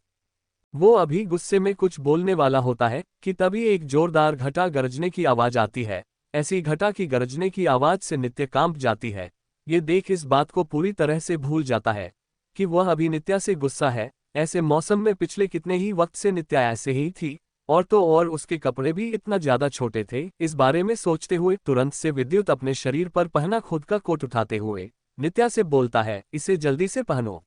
वो अभी गुस्से में कुछ बोलने वाला होता है कि तभी एक जोरदार घटा गरजने की आवाज आती है। ऐसी घटा की गरजने की आवाज से नित्या कांप जाती है। ये देख इस बात को पूरी तरह से भूल जाता है कि वह अभी नित्या से गुस्सा है। ऐसे मौसम में पिछले कितने ही वक्त से नित्या ऐसे ही थी, और तो और उसके कपड़े भी इतना ज्यादा छोटे थे। इस बारे में सोचते हुए तुरंत से विद्युत अपने शरीर पर पहना खुद का कोट उठाते हुए नित्या से बोलता है, इसे जल्दी से पहनो,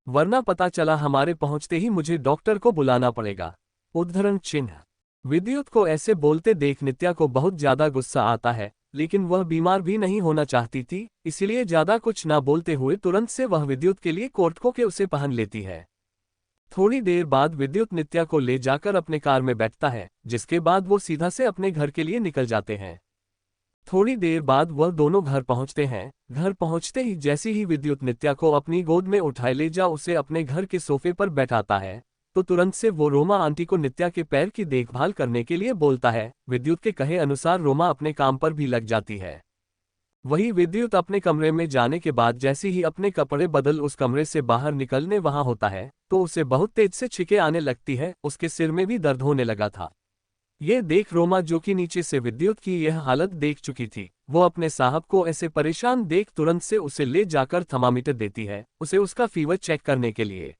वरना पता चला हमारे पहुंचते ही मुझे डॉक्टर को बुलाना पड़ेगा। उद्धरण चिन्ह। विद्युत को ऐसे बोलते देख नित्या को बहुत ज्यादा गुस्सा आता है, लेकिन वह बीमार भी नहीं होना चाहती थी, इसलिए ज्यादा कुछ ना बोलते हुए तुरंत से वह विद्युत के लिए कोट को के उसे पहन लेती है। थोड़ी देर बाद विद्युत नित्या को ले जाकर अपने कार में बैठता है, जिसके बाद वो सीधा से अपने घर के लिए निकल जाते हैं। थोड़ी देर बाद वह दोनों घर पहुंचते हैं। घर पहुंचते ही जैसी ही विद्युत नित्या को अपनी गोद में उठाए ले जा उसे अपने घर के सोफे पर बैठाता है, तो तुरंत से वो रोमा आंटी को नित्या के पैर की देखभाल करने के लिए बोलता है। विद्युत के कहे अनुसार रोमा अपने काम पर भी लग जाती है। वही विद्युत अपने कमरे में जाने के बाद जैसे ही अपने कपड़े बदल उस कमरे से बाहर निकलने वहां होता है, तो उसे बहुत तेज से छींकें आने लगती है। उसके सिर में भी दर्द होने लगा था। ये देख रोमा, जो कि नीचे से विद्युत की यह हालत देख चुकी थी, वो अपने साहब को ऐसे परेशान देख तुरंत से उसे ले जाकर थर्मामीटर देती है, उसे उसका फीवर चेक करने के लिए।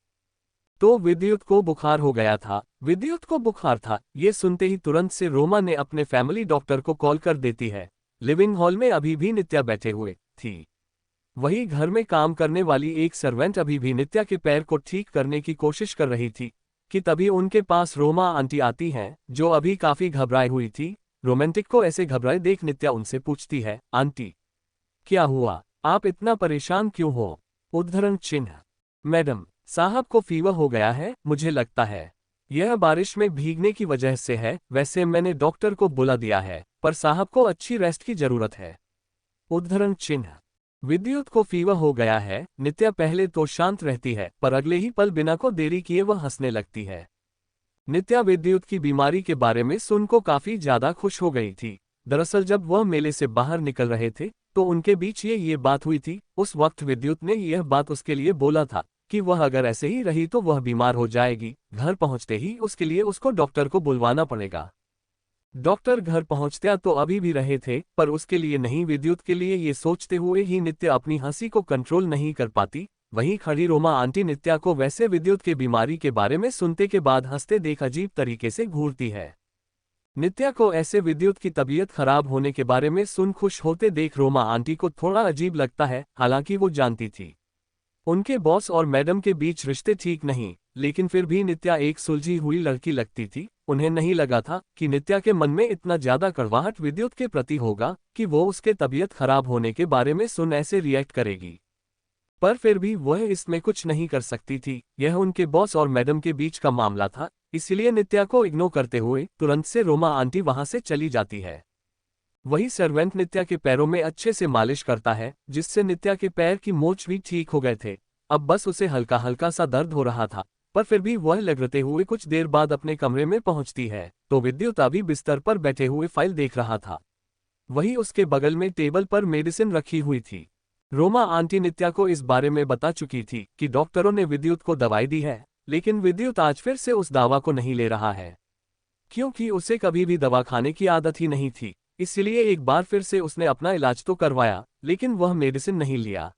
तो विद्युत को बुखार हो गया था। विद्युत को बुखार था, ये सुनते ही तुरंत से रोमा ने अपने फैमिली डॉक्टर को कॉल कर देती है। लिविंग हॉल में अभी भी नित्या बैठे हुए थी। वही घर में काम करने वाली एक सर्वेंट अभी भी नित्या के पैर को ठीक करने की कोशिश कर रही थी कि तभी उनके पास रोमा आंटी आती हैं, जो अभी काफी घबराई हुई थी। रोमांटिक को ऐसे घबराए देख नित्या उनसे पूछती है, आंटी क्या हुआ, आप इतना परेशान क्यों हो? उद्धरण चिन्ह। मैडम साहब को फीवर हो गया है, मुझे लगता है यह बारिश में भीगने की वजह से है। वैसे मैंने डॉक्टर को बुला दिया है, पर साहब को अच्छी रेस्ट की जरूरत है। उद्धरण चिन्ह। विद्युत को फीवर हो गया है। नित्या पहले तो शांत रहती है, पर अगले ही पल बिना को देरी किए वह हंसने लगती है। नित्या विद्युत की बीमारी के बारे में सुनकर काफी ज्यादा खुश हो गई थी। दरअसल जब वह मेले से बाहर निकल रहे थे, तो उनके बीच ये बात हुई थी। उस वक्त विद्युत ने यह बात उसके लिए बोला था कि वह अगर ऐसे ही रही तो वह बीमार हो जाएगी। घर पहुंचते ही उसके लिए उसको डॉक्टर को बुलवाना पड़ेगा। डॉक्टर घर पहुंचते तो अभी भी रहे थे, पर उसके लिए नहीं, विद्युत के लिए। ये सोचते हुए ही नित्या अपनी हंसी को कंट्रोल नहीं कर पाती। वहीं खड़ी रोमा आंटी नित्या को वैसे विद्युत के बीमारी के बारे में सुनते के बाद हंसते देख अजीब तरीके से घूरती है। नित्या को ऐसे विद्युत की तबीयत खराब होने के बारे में सुन खुश होते देख रोमा आंटी को थोड़ा अजीब लगता है। हालांकि वो जानती थी उनके बॉस और मैडम के बीच रिश्ते ठीक नहीं, लेकिन फिर भी नित्या एक सुलझी हुई लड़की लगती थी। उन्हें नहीं लगा था कि नित्या के मन में इतना ज्यादा कड़वाहट विद्युत के प्रति होगा कि वो उसके तबीयत खराब होने के बारे में सुन ऐसे रिएक्ट करेगी। पर फिर भी वह इसमें कुछ नहीं कर सकती थी। यह उनके बॉस और मैडम के बीच का मामला था, इसलिए नित्या को इग्नोर करते हुए तुरंत से रोमा आंटी वहां से चली जाती है। वही सर्वेंट नित्या के पैरों में अच्छे से मालिश करता है, जिससे नित्या के पैर की मोच भी ठीक हो गए थे। अब बस उसे हल्का हल्का सा दर्द हो रहा था, पर फिर भी वह लगते हुए कुछ देर बाद अपने कमरे में पहुंचती है तो विद्युत अभी बिस्तर पर बैठे हुए फाइल देख रहा था। वही उसके बगल में टेबल पर मेडिसिन रखी हुई थी। रोमा आंटी नित्या को इस बारे में बता चुकी थी कि डॉक्टरों ने विद्युत को दवाई दी है, लेकिन विद्युत आज फिर से उस दवा को नहीं ले रहा है, क्योंकि उसे कभी भी दवा खाने की आदत ही नहीं थी। इसलिए एक बार फिर से उसने अपना इलाज तो करवाया, लेकिन वह मेडिसिन नहीं लिया।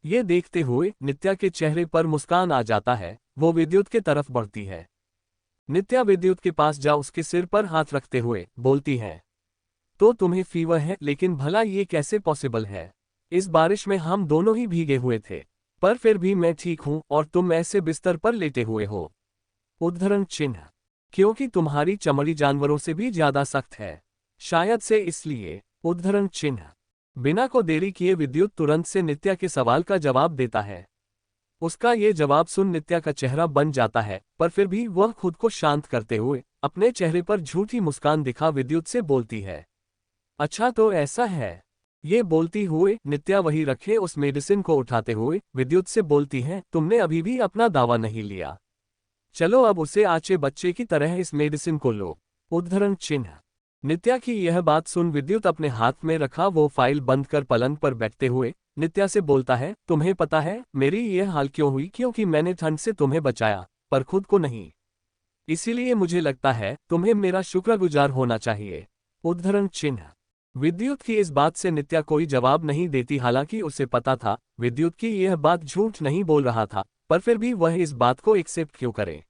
ये देखते हुए नित्या के चेहरे पर मुस्कान आ जाता है। वो विद्युत के तरफ बढ़ती है। नित्या विद्युत के पास जा उसके सिर पर हाथ रखते हुए बोलती है, तो तुम्हें फीवर है, लेकिन भला ये कैसे पॉसिबल है? इस बारिश में हम दोनों ही भीगे हुए थे, पर फिर भी मैं ठीक हूं और तुम ऐसे बिस्तर पर लेटे हुए हो। उद्धरण चिन्ह, क्योंकि तुम्हारी चमड़ी जानवरों से भी ज्यादा सख्त है, शायद से इसलिए। उद्धरण चिन्ह। बिना को देरी किए विद्युत तुरंत से नित्या के सवाल का जवाब देता है। उसका ये जवाब सुन नित्या का चेहरा बन जाता है, पर फिर भी वह खुद को शांत करते हुए अपने चेहरे पर झूठी मुस्कान दिखा विद्युत से बोलती है, अच्छा तो ऐसा है। ये बोलती हुए नित्या वही रखे उस मेडिसिन को उठाते हुए विद्युत से बोलती है, तुमने अभी भी अपना दावा नहीं लिया, चलो अब उसे आचे बच्चे की तरह इस मेडिसिन को लो। उद्धरण चिन्ह। नित्या की यह बात सुन विद्युत अपने हाथ में रखा वो फाइल बंद कर पलंग पर बैठते हुए नित्या से बोलता है, तुम्हें पता है मेरी यह हाल क्यों हुई? क्योंकि मैंने ठंड से तुम्हें बचाया, पर खुद को नहीं। इसीलिए मुझे लगता है तुम्हें मेरा शुक्रगुजार होना चाहिए। उद्धरण चिन्ह। विद्युत की इस बात से नित्या कोई जवाब नहीं देती, हालांकि उसे पता था विद्युत की यह बात झूठ नहीं बोल रहा था, पर फिर भी वह इस बात को एक्सेप्ट क्यों करे।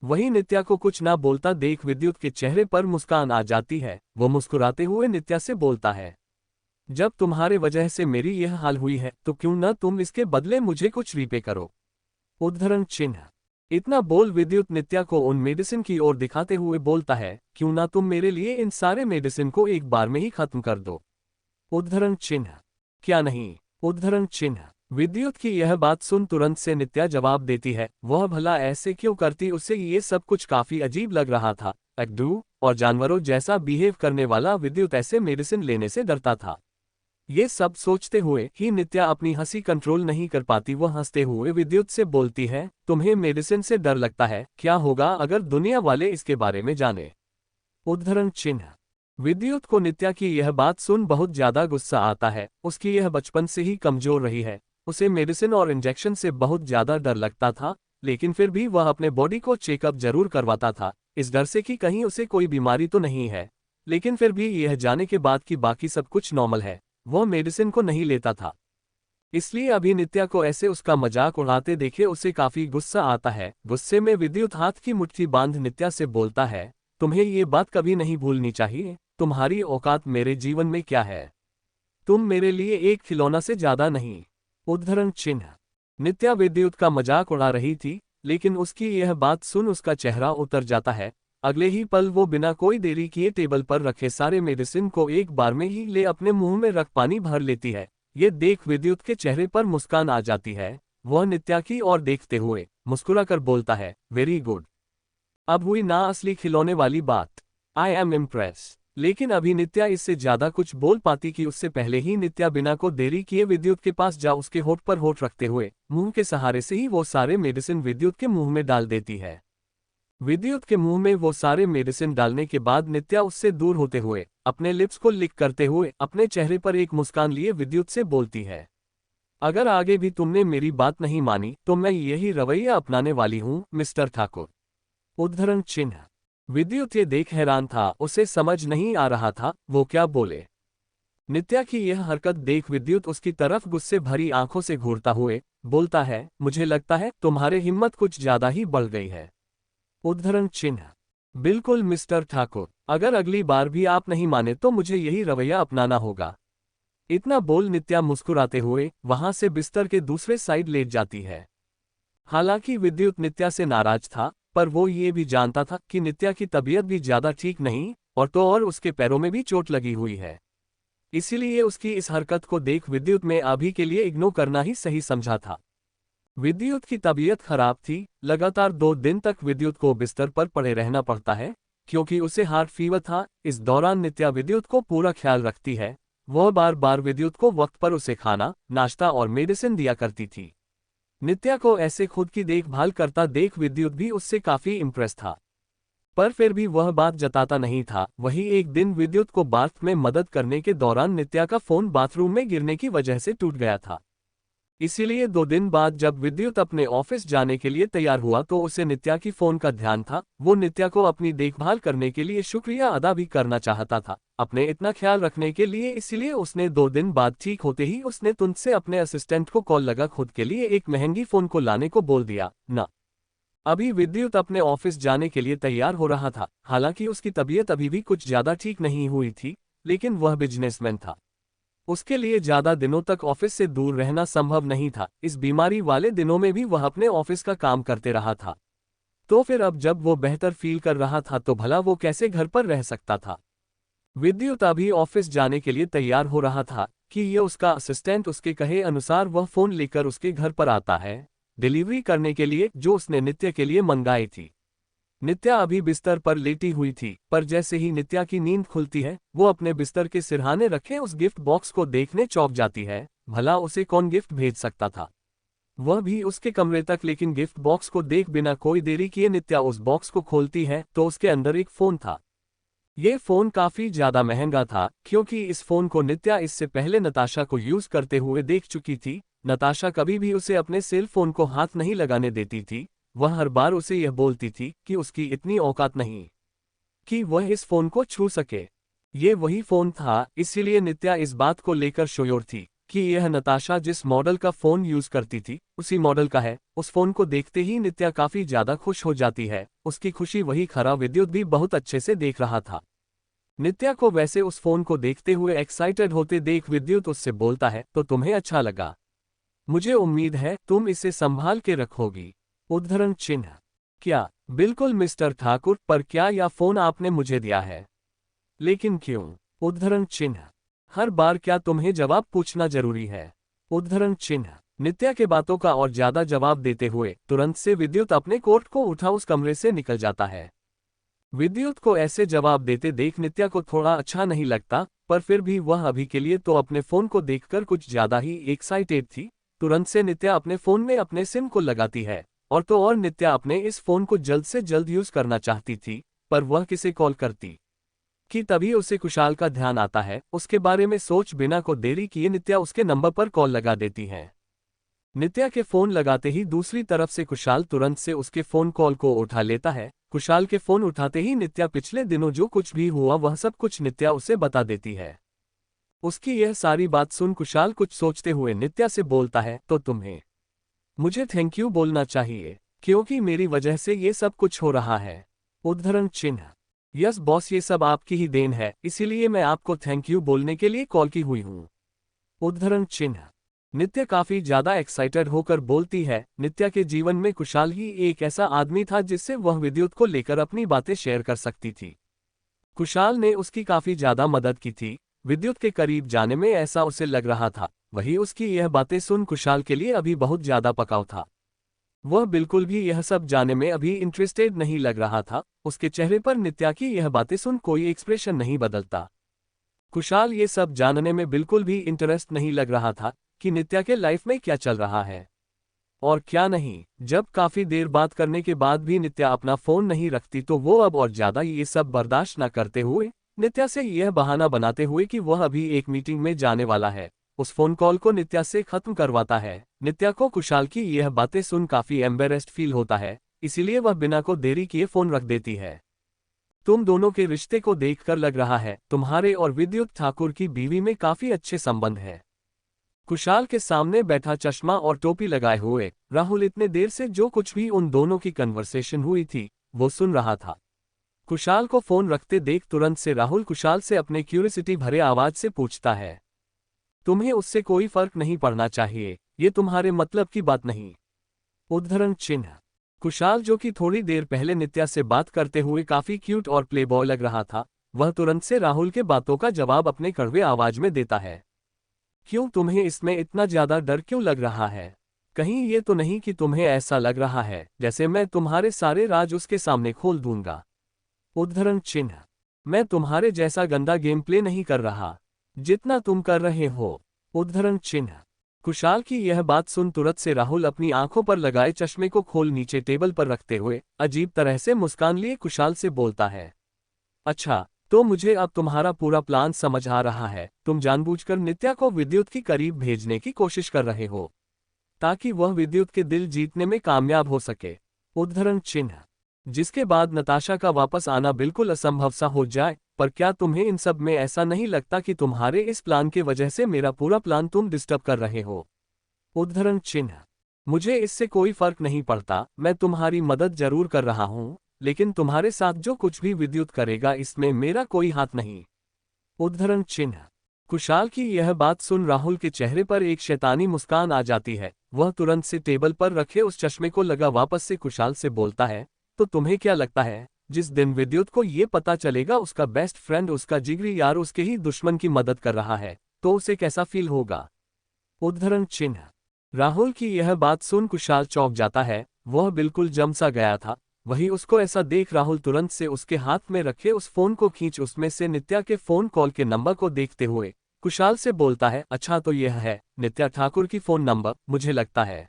वही नित्या को कुछ ना बोलता देख विद्युत के चेहरे पर मुस्कान आ जाती है। वो मुस्कुराते हुए नित्या से बोलता है, जब तुम्हारे वजह से मेरी यह हाल हुई है तो क्यों न तुम इसके बदले मुझे कुछ रीपे करो। उद्धरण चिन्ह। इतना बोल विद्युत नित्या को उन मेडिसिन की ओर दिखाते हुए बोलता है, क्यों ना तुम मेरे लिए इन सारे मेडिसिन को एक बार में ही खत्म कर दो। उद्धरण चिन्ह। क्या नहीं? उद्धरण चिन्ह। विद्युत की यह बात सुन तुरंत से नित्या जवाब देती है, वह भला ऐसे क्यों करती? उसे ये सब कुछ काफी अजीब लग रहा था। अगडू और जानवरों जैसा बिहेव करने वाला विद्युत ऐसे मेडिसिन लेने से डरता था। ये सब सोचते हुए ही नित्या अपनी हंसी कंट्रोल नहीं कर पाती। वह हंसते हुए विद्युत से बोलती है, तुम्हें मेडिसिन से डर लगता है? क्या होगा अगर दुनिया वाले इसके बारे में जाने? उद्धरण चिन्ह। विद्युत को नित्या की यह बात सुन बहुत ज्यादा गुस्सा आता है। उसकी यह बचपन से ही कमजोर रही है। उसे मेडिसिन और इंजेक्शन से बहुत ज्यादा डर लगता था, लेकिन फिर भी वह अपने बॉडी को चेकअप जरूर करवाता था, इस डर से कि कहीं उसे कोई बीमारी तो नहीं है। लेकिन फिर भी यह जाने के बाद कि बाकी सब कुछ नॉर्मल है, वह मेडिसिन को नहीं लेता था। इसलिए अभी नित्या को ऐसे उसका मजाक उड़ाते देखे उसे काफी गुस्सा आता है। गुस्से में विद्युत हाथ की मुट्ठी बांध नित्या से बोलता है, तुम्हें ये बात कभी नहीं भूलनी चाहिए, तुम्हारी औकात मेरे जीवन में क्या है? तुम मेरे लिए एक खिलौना से ज्यादा नहीं। उद्धरण चिन्ह। नित्या विद्युत का मजाक उड़ा रही थी, लेकिन उसकी यह बात सुन उसका चेहरा उतर जाता है। अगले ही पल वो बिना कोई देरी किए टेबल पर रखे सारे मेडिसिन को एक बार में ही ले अपने मुंह में रख पानी भर लेती है। ये देख विद्युत के चेहरे पर मुस्कान आ जाती है। वह नित्या की ओर देखते हुए मुस्कुराकर बोलता है, वेरी गुड, अब हुई ना असली खिलौने वाली बात। I am impress. लेकिन अभी नित्या इससे ज्यादा कुछ बोल पाती कि उससे पहले ही नित्या बिना को देरी किए विद्युत के पास जा उसके होठ पर होठ रखते हुए मुंह के सहारे से ही वो सारे मेडिसिन विद्युत के मुंह में डाल देती है। विद्युत के मुंह में वो सारे मेडिसिन डालने के बाद नित्या उससे दूर होते हुए अपने लिप्स को लिक करते हुए अपने चेहरे पर एक मुस्कान लिए विद्युत से बोलती है, अगर आगे भी तुमने मेरी बात नहीं मानी तो मैं यही रवैया अपनाने वाली हूं, मिस्टर ठाकुर। उद्धरण चिन्ह। विद्युत ये देख हैरान था, उसे समझ नहीं आ रहा था वो क्या बोले। नित्या की यह हरकत देख विद्युत उसकी तरफ गुस्से भरी आंखों से घूरता हुए बोलता है, मुझे लगता है तुम्हारी हिम्मत कुछ ज्यादा ही बढ़ गई है। उद्धरण चिन्ह। बिल्कुल मिस्टर ठाकुर, अगर अगली बार भी आप नहीं माने तो मुझे यही रवैया अपनाना होगा। इतना बोल नित्या मुस्कुराते हुए वहां से बिस्तर के दूसरे साइड लेट जाती है। हालांकि विद्युत नित्या से नाराज था, पर वो ये भी जानता था कि नित्या की तबीयत भी ज्यादा ठीक नहीं और उसके पैरों में भी चोट लगी हुई है। इसीलिए उसकी इस हरकत को देख विद्युत में अभी के लिए इग्नोर करना ही सही समझा था। विद्युत की तबीयत खराब थी। लगातार 2 दिन तक विद्युत को बिस्तर पर पड़े रहना पड़ता है। क्योंकि उसे हार्ट फीवर था। इस दौरान नित्या विद्युत को पूरा ख्याल रखती है। वह बार बार विद्युत को वक्त पर उसे खाना, नाश्ता और मेडिसिन दिया करती थी। नित्या को ऐसे खुद की देखभाल करता देख विद्युत भी उससे काफी इम्प्रेस था, पर फिर भी वह बात जताता नहीं था। वही एक दिन विद्युत को बाथ में मदद करने के दौरान नित्या का फोन बाथरूम में गिरने की वजह से टूट गया था। इसीलिए 2 दिन बाद जब विद्युत अपने ऑफिस जाने के लिए तैयार हुआ तो उसे नित्या की फोन का ध्यान था। वो नित्या को अपनी देखभाल करने के लिए शुक्रिया अदा भी करना चाहता था, अपने इतना ख्याल रखने के लिए। इसीलिए उसने 2 दिन बाद ठीक होते ही उसने तुरंत से अपने असिस्टेंट को कॉल लगा खुद के लिए एक महंगी फोन को लाने को बोल दिया ना। अभी विद्युत अपने ऑफिस जाने के लिए तैयार हो रहा था। हालांकि उसकी तबीयत अभी भी कुछ ज्यादा ठीक नहीं हुई थी, लेकिन वह बिजनेसमैन था। उसके लिए ज्यादा दिनों तक ऑफिस से दूर रहना संभव नहीं था। इस बीमारी वाले दिनों में भी वह अपने ऑफिस का काम करते रहा था। तो फिर अब जब वो बेहतर फील कर रहा था तो भला वो कैसे घर पर रह सकता था। विद्युत अभी ऑफिस जाने के लिए तैयार हो रहा था कि ये उसका असिस्टेंट उसके कहे अनुसार वह फोन लेकर उसके घर पर आता है डिलीवरी करने के लिए, जो उसने नित्या के लिए मंगाई थी। नित्या अभी बिस्तर पर लेटी हुई थी, पर जैसे ही नित्या की नींद खुलती है वो अपने बिस्तर के सिरहाने रखे उस गिफ्ट बॉक्स को देखने चौंक जाती है। भला उसे कौन गिफ्ट भेज सकता था, वह भी उसके कमरे तक। लेकिन गिफ्ट बॉक्स को देख बिना कोई देरी किए नित्या उस बॉक्स को खोलती है तो उसके अंदर एक फोन था। ये फोन काफी ज्यादा महंगा था, क्योंकि इस फोन को नित्या इससे पहले नताशा को यूज करते हुए देख चुकी थी। नताशा कभी भी उसे अपने सेल फोन को हाथ नहीं लगाने देती थी। वह हर बार उसे यह बोलती थी कि उसकी इतनी औकात नहीं कि वह इस फोन को छू सके। ये वही फोन था, इसीलिए नित्या इस बात को लेकर श्योर थी कि यह नताशा जिस मॉडल का फोन यूज करती थी उसी मॉडल का है। उस फोन को देखते ही नित्या काफी ज्यादा खुश हो जाती है। उसकी खुशी वही खरा विद्युत भी बहुत अच्छे से देख रहा था। नित्या को वैसे उस फोन को देखते हुए एक्साइटेड होते देख विद्युत उससे बोलता है, तो तुम्हें अच्छा लगा? मुझे उम्मीद है तुम इसे संभाल के रखोगी। उद्धरण चिन्ह। क्या? बिल्कुल मिस्टर ठाकुर, पर क्या यह फोन आपने मुझे दिया है? लेकिन क्यों? उद्धरण चिन्ह। हर बार क्या तुम्हें जवाब पूछना जरूरी है? उद्धरण चिन्ह। नित्या के बातों का और ज्यादा जवाब देते हुए तुरंत से विद्युत अपने कोट को उठा उस कमरे से निकल जाता है। विद्युत को ऐसे जवाब देते देख नित्या को थोड़ा अच्छा नहीं लगता, पर फिर भी वह अभी के लिए तो अपने फोन को देखकर कुछ ज्यादा ही एक्साइटेड थी। तुरंत से नित्या अपने फोन में अपने सिम को लगाती है, और तो और नित्या अपने इस फोन को जल्द से जल्द यूज करना चाहती थी। पर वह किसे कॉल करती कि तभी उसे कुशाल का ध्यान आता है। उसके बारे में सोच बिना को देरी किए नित्या उसके नंबर पर कॉल लगा देती है। नित्या के फोन लगाते ही दूसरी तरफ से कुशाल तुरंत से उसके फोन कॉल को उठा लेता है। कुशाल के फोन उठाते ही नित्या पिछले दिनों जो कुछ भी हुआ वह सब कुछ नित्या उसे बता देती है। उसकी यह सारी बात सुन कुशाल कुछ सोचते हुए नित्या से बोलता है, तो तुम्हें मुझे थैंक यू बोलना चाहिए, क्योंकि मेरी वजह से ये सब कुछ हो रहा है। उद्धरण चिन्ह। यस बॉस, ये सब आपकी ही देन है, इसीलिए मैं आपको थैंक यू बोलने के लिए कॉल की हुई हूँ। उद्धरण चिन्ह। नित्या काफी ज्यादा एक्साइटेड होकर बोलती है। नित्या के जीवन में कुशाल ही एक ऐसा आदमी था जिससे वह विद्युत को लेकर अपनी बातें शेयर कर सकती थी। कुशाल ने उसकी काफी ज्यादा मदद की थी विद्युत के करीब जाने में, ऐसा उसे लग रहा था। वही उसकी यह बातें सुन कुशाल के लिए अभी बहुत ज्यादा पकाव था। वह बिल्कुल भी यह सब जानने में अभी इंटरेस्टेड नहीं लग रहा था। उसके चेहरे पर नित्या की यह बातें सुन कोई एक्सप्रेशन नहीं बदलता। कुशाल ये सब जानने में बिल्कुल भी इंटरेस्ट नहीं लग रहा था कि नित्या के लाइफ में क्या चल रहा है और क्या नहीं। जब काफी देर बात करने के बाद भी नित्या अपना फोन नहीं रखती तो वो अब और ज्यादा ये सब बर्दाश्त न करते हुए नित्या से यह बहाना बनाते हुए कि वह अभी एक मीटिंग में जाने वाला है, उस फोन कॉल को नित्या से खत्म करवाता है। नित्या को कुशाल की यह बातें सुन काफी एम्बेरेस्ड फील होता है, इसीलिए वह बिना को देरी किए फोन रख देती है। तुम दोनों के रिश्ते को देखकर लग रहा है तुम्हारे और विद्युत ठाकुर की बीवी में काफी अच्छे संबंध है। कुशाल के सामने बैठा चश्मा और टोपी लगाए हुए राहुल इतने देर से जो कुछ भी उन दोनों की कन्वर्सेशन हुई थी वो सुन रहा था। कुशाल को फोन रखते देख तुरंत से राहुल कुशाल से अपने क्यूरियोसिटी भरे आवाज से पूछता है, तुम्हें उससे कोई फर्क नहीं पड़ना चाहिए, ये तुम्हारे मतलब की बात नहीं। उद्धरण चिन्ह। कुशाल, जो कि थोड़ी देर पहले नित्या से बात करते हुए काफी क्यूट और प्लेबॉय लग रहा था, वह तुरंत से राहुल के बातों का जवाब अपने कड़वे आवाज में देता है। क्यों, तुम्हें इसमें इतना ज्यादा डर क्यों लग रहा है? कहीं ये तो नहीं कि तुम्हें ऐसा लग रहा है जैसे मैं तुम्हारे सारे राज उसके सामने खोल दूंगा? उद्धरण चिन्ह। मैं तुम्हारे जैसा गंदा गेम प्ले नहीं कर रहा जितना तुम कर रहे हो। उद्धरण चिन्ह। कुशाल की यह बात सुन तुरंत से राहुल अपनी आंखों पर लगाए चश्मे को खोल नीचे टेबल पर रखते हुए अजीब तरह से मुस्कान लिए कुशाल से बोलता है, अच्छा, तो मुझे अब तुम्हारा पूरा प्लान समझ आ रहा है। तुम जानबूझकर नित्या को विद्युत के करीब भेजने की कोशिश कर रहे हो ताकि वह विद्युत के दिल जीतने में कामयाब हो सके। उद्धरण चिन्ह। जिसके बाद नताशा का वापस आना बिल्कुल असंभव सा हो जाए, पर क्या तुम्हें इन सब में ऐसा नहीं लगता कि तुम्हारे इस प्लान की वजह से मेरा पूरा प्लान तुम डिस्टर्ब कर रहे हो? उद्धरण चिन्ह। मुझे इससे कोई फर्क नहीं पड़ता, मैं तुम्हारी मदद जरूर कर रहा हूं, लेकिन तुम्हारे साथ जो कुछ भी विद्युत करेगा इसमें मेरा कोई हाथ नहीं। उद्धरण चिन्ह। कुशाल की यह बात सुन राहुल के चेहरे पर एक शैतानी मुस्कान आ जाती है। वह तुरंत से टेबल पर रखे उस चश्मे को लगा वापस से कुशाल से बोलता है, तो तुम्हें क्या लगता है, जिस दिन विद्युत को ये पता चलेगा उसका बेस्ट फ्रेंड, उसका जिगरी यार उसके ही दुश्मन की मदद कर रहा है, तो उसे कैसा फील होगा? उद्धरण चिन्ह। राहुल की यह बात सुन कुशाल चौंक जाता है। वह बिल्कुल जम सा गया था। वही उसको ऐसा देख राहुल तुरंत से उसके हाथ में रखे उस फोन को खींच उसमें से नित्या के फोन कॉल के नंबर को देखते हुए कुशाल से बोलता है, अच्छा तो यह है नित्या ठाकुर की फोन नंबर, मुझे लगता है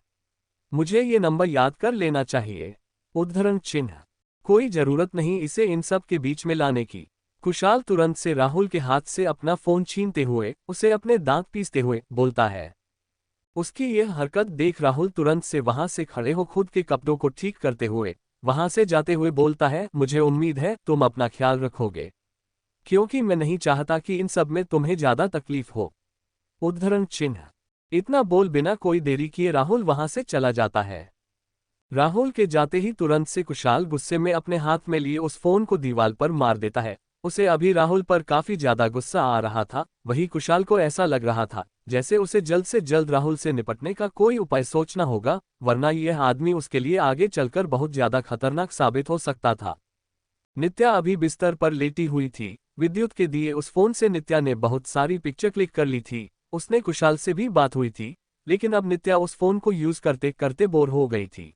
मुझे ये नंबर याद कर लेना चाहिए। उद्धरण चिन्ह। कोई जरूरत नहीं इसे इन सब के बीच में लाने की। कुशाल तुरंत से राहुल के हाथ से अपना फोन छीनते हुए उसे अपने दांत पीसते हुए बोलता है। उसकी यह हरकत देख राहुल तुरंत से वहां से खड़े हो खुद के कपड़ों को ठीक करते हुए वहां से जाते हुए बोलता है, मुझे उम्मीद है तुम अपना ख्याल रखोगे, क्योंकि मैं नहीं चाहता कि इन सब में तुम्हें ज्यादा तकलीफ हो। उद्धरण चिन्ह। इतना बोल बिना कोई देरी किए राहुल वहां से चला जाता है। राहुल के जाते ही तुरंत से कुशाल गुस्से में अपने हाथ में लिए उस फोन को दीवार पर मार देता है। उसे अभी राहुल पर काफी ज्यादा गुस्सा आ रहा था, वही कुशाल को ऐसा लग रहा था जैसे उसे जल्द से जल्द राहुल से निपटने का कोई उपाय सोचना होगा, वरना यह आदमी उसके लिए आगे चलकर बहुत ज्यादा खतरनाक साबित हो सकता था। नित्या अभी बिस्तर पर लेटी हुई थी। विद्युत के दिए उस फोन से नित्या ने बहुत सारी पिक्चर क्लिक कर ली थी। उसने कुशाल से भी बात हुई थी, लेकिन अब नित्या उस फोन को यूज करते करते बोर हो गई थी।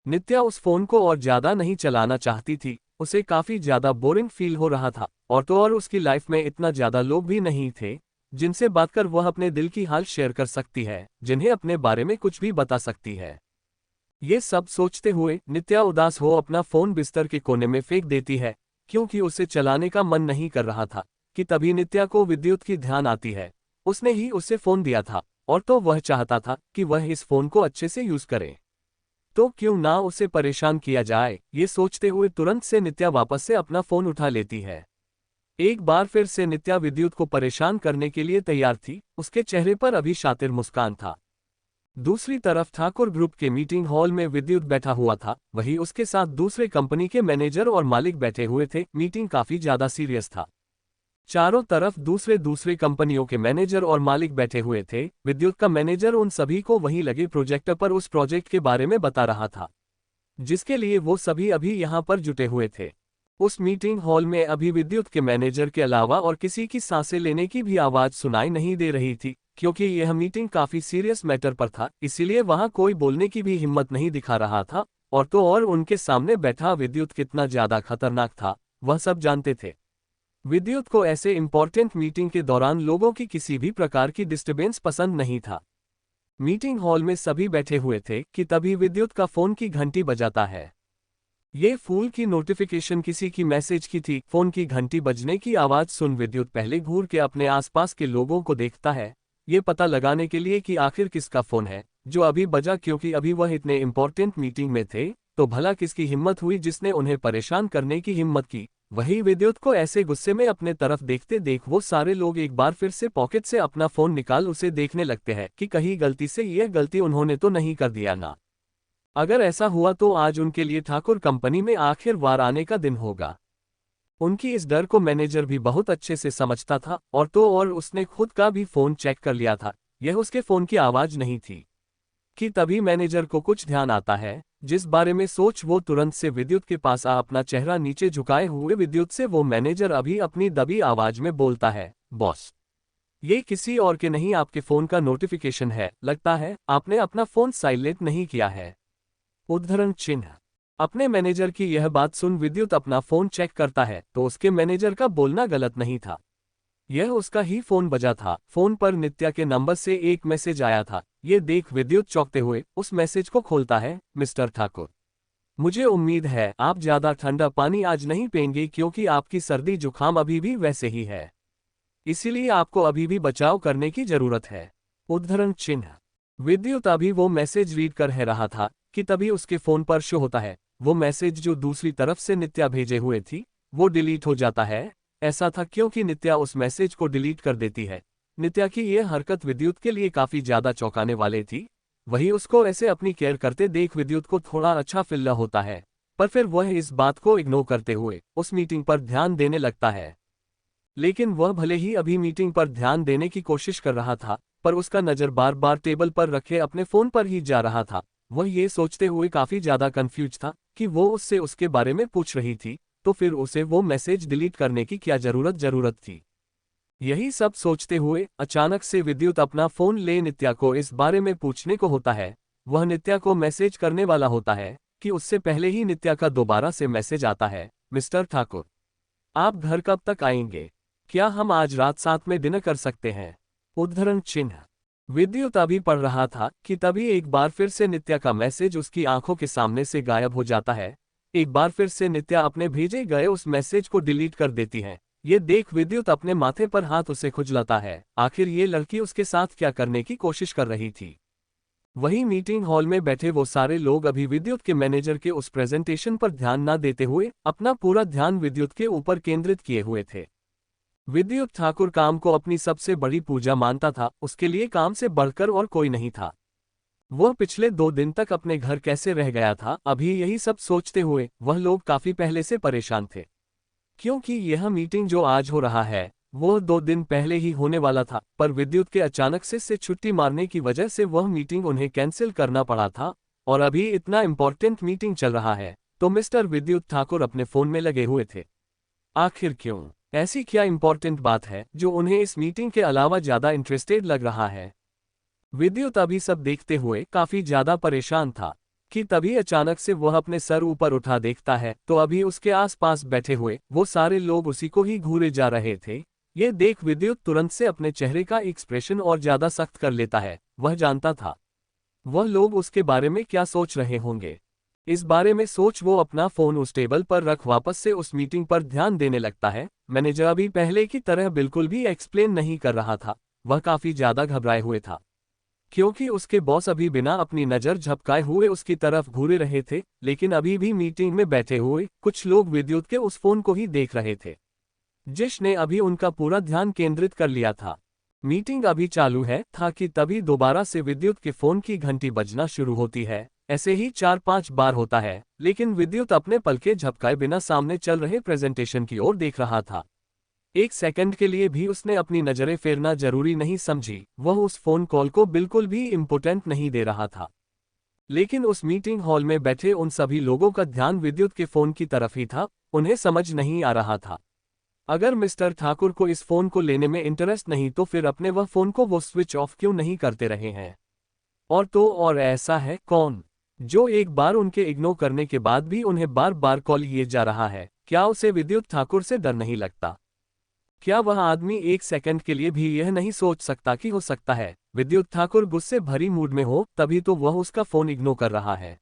नित्या उस फोन को और ज्यादा नहीं चलाना चाहती थी, उसे काफी ज्यादा बोरिंग फील हो रहा था। और तो और उसकी लाइफ में इतना ज्यादा लोग भी नहीं थे जिनसे बात कर वह अपने दिल की हाल शेयर कर सकती है, जिन्हें अपने बारे में कुछ भी बता सकती है। ये सब सोचते हुए नित्या उदास हो अपना फोन बिस्तर के कोने में फेंक देती है, क्योंकि उसे चलाने का मन नहीं कर रहा था कि तभी नित्या को विद्युत की ध्यान आती है। उसने ही उसे फोन दिया था और तो वह चाहता था कि वह इस फोन को अच्छे से यूज करे, तो क्यों ना उसे परेशान किया जाए। ये सोचते हुए तुरंत से नित्या वापस से अपना फोन उठा लेती है। एक बार फिर से नित्या विद्युत को परेशान करने के लिए तैयार थी। उसके चेहरे पर अभी शातिर मुस्कान था। दूसरी तरफ ठाकुर ग्रुप के मीटिंग हॉल में विद्युत बैठा हुआ था, वही उसके साथ दूसरे कंपनी के मैनेजर और मालिक बैठे हुए थे। मीटिंग काफी ज्यादा सीरियस था। चारों तरफ दूसरे दूसरे कंपनियों के मैनेजर और मालिक बैठे हुए थे। विद्युत का मैनेजर उन सभी को वहीं लगे प्रोजेक्टर पर उस प्रोजेक्ट के बारे में बता रहा था, जिसके लिए वो सभी अभी यहाँ पर जुटे हुए थे। उस मीटिंग हॉल में अभी विद्युत के मैनेजर के अलावा और किसी की सांसें लेने की भी आवाज सुनाई नहीं दे रही थी, क्योंकि यह मीटिंग काफी सीरियस मैटर पर था, इसीलिए वहां कोई बोलने की भी हिम्मत नहीं दिखा रहा था। और तो और उनके सामने बैठा विद्युत कितना ज्यादा खतरनाक था, वह सब जानते थे। विद्युत को ऐसे इंपॉर्टेंट मीटिंग के दौरान लोगों की किसी भी प्रकार की डिस्टर्बेंस पसंद नहीं था। मीटिंग हॉल में सभी बैठे हुए थे कि तभी विद्युत का फोन की घंटी बजाता है। ये फूल की नोटिफिकेशन किसी की मैसेज की थी। फोन की घंटी बजने की आवाज सुन विद्युत पहले घूर के अपने आसपास के लोगों को देखता है, ये पता लगाने के लिए कि आखिर किसका फोन है जो अभी बजा, क्योंकि अभी वह इतने इंपॉर्टेंट मीटिंग में थे। तो भला किसकी हिम्मत हुई जिसने उन्हें परेशान करने की हिम्मत की। वही विद्युत को ऐसे गुस्से में अपने तरफ देखते देख वो सारे लोग एक बार फिर से पॉकेट से अपना फोन निकाल उसे देखने लगते हैं कि कहीं गलती से यह गलती उन्होंने तो नहीं कर दिया ना। अगर ऐसा हुआ तो आज उनके लिए ठाकुर कंपनी में आखिर वार आने का दिन होगा। उनकी इस डर को मैनेजर भी बहुत अच्छे से समझता था, और तो और उसने खुद का भी फोन चेक कर लिया था। यह उसके फोन की आवाज नहीं थी। कि तभी मैनेजर को कुछ ध्यान आता है, जिस बारे में सोच वो तुरंत से विद्युत के पास आ अपना चेहरा नीचे झुकाए हुए विद्युत से वो मैनेजर अभी अपनी दबी आवाज में बोलता है, बॉस, ये किसी और के नहीं आपके फोन का नोटिफिकेशन है, लगता है आपने अपना फोन साइलेंट नहीं किया है। उद्धरण चिन्ह। अपने मैनेजर की यह बात सुन विद्युत अपना फोन चेक करता है तो उसके मैनेजर का बोलना गलत नहीं था। यह उसका ही फोन बजा था। फोन पर नित्या के नंबर से एक मैसेज आया था। ये देख विद्युत चौंकते हुए उस मैसेज को खोलता है। मिस्टर ठाकुर, मुझे उम्मीद है आप ज्यादा ठंडा पानी आज नहीं पिएंगे क्योंकि आपकी सर्दी जुकाम अभी भी वैसे ही है, इसीलिए आपको अभी भी बचाव करने की जरूरत है। उद्धरण चिन्ह। विद्युत अभी वो मैसेज रीड कर रहा था कि तभी उसके फोन पर शो होता है वो मैसेज जो दूसरी तरफ से नित्या भेजे हुए थी। वो डिलीट हो जाता है। ऐसा था क्योंकि नित्या उस मैसेज को डिलीट कर देती है। नित्या की यह हरकत विद्युत के लिए काफी ज्यादा चौंकाने वाली थी। वही उसको ऐसे अपनी केयर करते देख विद्युत को थोड़ा अच्छा फील होता है, पर फिर वह इस बात को इग्नोर करते हुए उस मीटिंग पर ध्यान देने लगता है। लेकिन वह भले ही अभी मीटिंग पर ध्यान देने की कोशिश कर रहा था, पर उसका नजर बार बार टेबल पर रखे अपने फोन पर ही जा रहा था। वह ये सोचते हुए काफी ज्यादा कंफ्यूज था कि वो उससे उसके बारे में पूछ रही थी, तो फिर उसे वो मैसेज डिलीट करने की क्या जरूरत थी। यही सब सोचते हुए अचानक से विद्युत अपना फोन ले नित्या को इस बारे में पूछने को होता है। वह नित्या को मैसेज करने वाला होता है कि उससे पहले ही नित्या का दोबारा से मैसेज आता है। मिस्टर ठाकुर, आप घर कब तक आएंगे? क्या हम आज रात साथ में डिनर कर सकते हैं? उद्धरण चिन्ह। विद्युत अभी पढ़ रहा था कि तभी एक बार फिर से नित्या का मैसेज उसकी आंखों के सामने से गायब हो जाता है। एक बार फिर से नित्या अपने भेजे गए उस मैसेज को डिलीट कर देती है। ये देख विद्युत अपने माथे पर हाथ उसे खुजलाता है। आखिर ये लड़की उसके साथ क्या करने की कोशिश कर रही थी। वहीं मीटिंग हॉल में बैठे वो सारे लोग अभी विद्युत के मैनेजर के उस प्रेजेंटेशन पर ध्यान न देते हुए अपना पूरा ध्यान विद्युत के ऊपर केंद्रित किए हुए थे। विद्युत ठाकुर काम को अपनी सबसे बड़ी पूजा मानता था। उसके लिए काम से बढ़कर और कोई नहीं था। वह पिछले 2 दिन तक अपने घर कैसे रह गया था, अभी यही सब सोचते हुए वह लोग काफी पहले से परेशान थे, क्योंकि यह मीटिंग जो आज हो रहा है वह 2 दिन पहले ही होने वाला था, पर विद्युत के अचानक से छुट्टी मारने की वजह से वह मीटिंग उन्हें कैंसिल करना पड़ा था। और अभी इतना इम्पोर्टेंट मीटिंग चल रहा है तो मिस्टर विद्युत ठाकुर अपने फोन में लगे हुए थे। आखिर क्यों? ऐसी क्या इम्पोर्टेंट बात है जो उन्हें इस मीटिंग के अलावा ज्यादा इंटरेस्टेड लग रहा है? विद्युत अभी सब देखते हुए काफी ज्यादा परेशान था कि तभी अचानक से वह अपने सर ऊपर उठा देखता है तो अभी उसके आसपास बैठे हुए वो सारे लोग उसी को ही घूरे जा रहे थे। ये देख विद्युत तुरंत से अपने चेहरे का एक्सप्रेशन और ज्यादा सख्त कर लेता है। वह जानता था वह लोग उसके बारे में क्या सोच रहे होंगे। इस बारे में सोच वो अपना फोन उस टेबल पर रख वापस से उस मीटिंग पर ध्यान देने लगता है। मैनेजर अभी पहले की तरह बिल्कुल भी एक्सप्लेन नहीं कर रहा था। वह काफी ज्यादा घबराए हुए था क्योंकि उसके बॉस अभी बिना अपनी नजर झपकाए हुए उसकी तरफ घूरे रहे थे। लेकिन अभी भी मीटिंग में बैठे हुए कुछ लोग विद्युत के उस फोन को ही देख रहे थे जिसने अभी उनका पूरा ध्यान केंद्रित कर लिया था। मीटिंग अभी चालू है था कि तभी दोबारा से विद्युत के फोन की घंटी बजना शुरू होती है। ऐसे ही 4-5 बार होता है, लेकिन विद्युत अपने पलके झपकाए बिना सामने चल रहे प्रेजेंटेशन की ओर देख रहा था। 1 सेकंड के लिए भी उसने अपनी नजरें फेरना जरूरी नहीं समझी। वह उस फोन कॉल को बिल्कुल भी इम्पोर्टेंट नहीं दे रहा था। लेकिन उस मीटिंग हॉल में बैठे उन सभी लोगों का ध्यान विद्युत के फोन की तरफ ही था। उन्हें समझ नहीं आ रहा था अगर मिस्टर ठाकुर को इस फोन को लेने में इंटरेस्ट नहीं तो फिर अपने वह फोन को वो स्विच ऑफ क्यों नहीं करते रहे हैं। और तो और ऐसा है कौन जो एक बार उनके इग्नोर करने के बाद भी उन्हें बार बार कॉल किए जा रहा है? क्या उसे विद्युत ठाकुर से डर नहीं लगता? क्या वह आदमी 1 सेकंड के लिए भी यह नहीं सोच सकता कि हो सकता है विद्युत ठाकुर गुस्से भरी मूड में हो, तभी तो वह उसका फोन इग्नोर कर रहा है।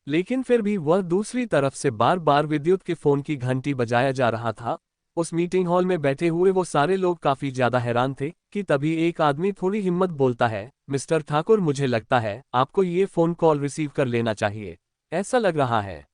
लेकिन फिर भी वह दूसरी तरफ से बार बार विद्युत के फोन की घंटी बजाया जा रहा था। उस मीटिंग हॉल में बैठे हुए वो सारे लोग काफी ज्यादा हैरान थे कि तभी एक आदमी थोड़ी हिम्मत बोलता है, मिस्टर ठाकुर, मुझे लगता है आपको ये फोन कॉल रिसीव कर लेना चाहिए। ऐसा लग रहा है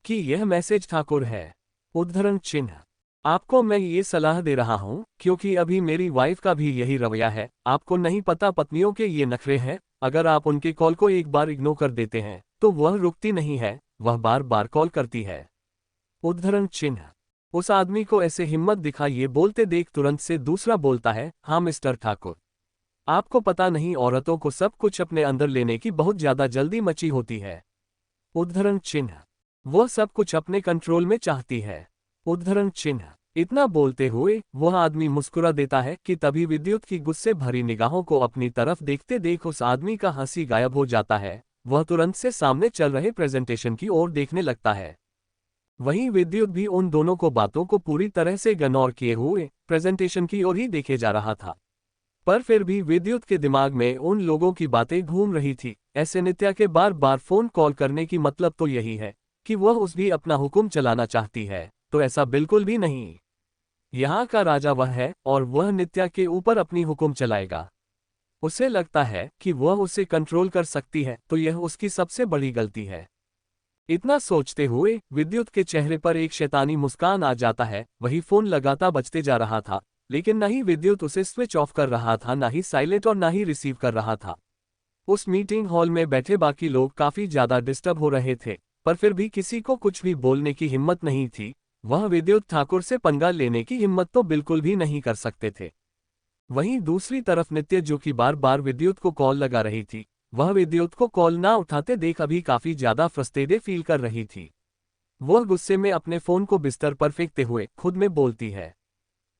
कि यह मैसेज ठाकुर है। उद्धरण चिन्ह। आपको मैं ये सलाह दे रहा हूं क्योंकि अभी मेरी वाइफ का भी यही रवैया है। आपको नहीं पता पत्नियों के ये नखरे हैं। अगर आप उनके कॉल को एक बार इग्नोर कर देते हैं तो वह रुकती नहीं है, वह बार बार कॉल करती है। उद्धरण चिन्ह। उस आदमी को ऐसे हिम्मत दिखा ये बोलते देख तुरंत से दूसरा बोलता है, हाँ मिस्टर ठाकुर, आपको पता नहीं औरतों को सब कुछ अपने अंदर लेने की बहुत ज्यादा जल्दी मची होती है। उद्धरण चिन्ह। वह सब कुछ अपने कंट्रोल में चाहती है। उद्धरण चिन्ह। इतना बोलते हुए वह आदमी मुस्कुरा देता है कि तभी विद्युत की गुस्से भरी निगाहों को अपनी तरफ देखते देख उस आदमी का हंसी गायब हो जाता है। वह तुरंत से सामने चल रहे प्रेजेंटेशन की ओर देखने लगता है। वहीं विद्युत भी उन दोनों को बातों को पूरी तरह से इग्नोर किए हुए प्रेजेंटेशन की ओर ही देखे जा रहा था। पर फिर भी विद्युत के दिमाग में उन लोगों की बातें घूम रही थी। ऐसे नित्या के बार बार फोन कॉल करने की मतलब तो यही है कि वह उस भी अपना हुक्म चलाना चाहती है, तो ऐसा बिल्कुल भी नहीं। यहाँ का राजा वह है और वह नित्या के ऊपर अपनी हुक्म चलाएगा। उसे लगता है कि वह उसे कंट्रोल कर सकती है, तो यह उसकी सबसे बड़ी गलती है। इतना सोचते हुए विद्युत के चेहरे पर एक शैतानी मुस्कान आ जाता है। वही फोन लगातार बजते जा रहा था, लेकिन न ही विद्युत उसे स्विच ऑफ कर रहा था, न ही साइलेंट और न ही रिसीव कर रहा था। उस मीटिंग हॉल में बैठे बाकी लोग काफी ज्यादा डिस्टर्ब हो रहे थे, पर फिर भी किसी को कुछ भी बोलने की हिम्मत नहीं थी। वह विद्युत ठाकुर से पंगा लेने की हिम्मत तो बिल्कुल भी नहीं कर सकते थे। वहीं दूसरी तरफ नित्य, जो कि बार बार विद्युत को कॉल लगा रही थी, वह विद्युत को कॉल ना उठाते देख अभी काफी ज्यादा फ्रस्ट्रेटेड फील कर रही थी। वह गुस्से में अपने फोन को बिस्तर पर फेंकते हुए खुद में बोलती है,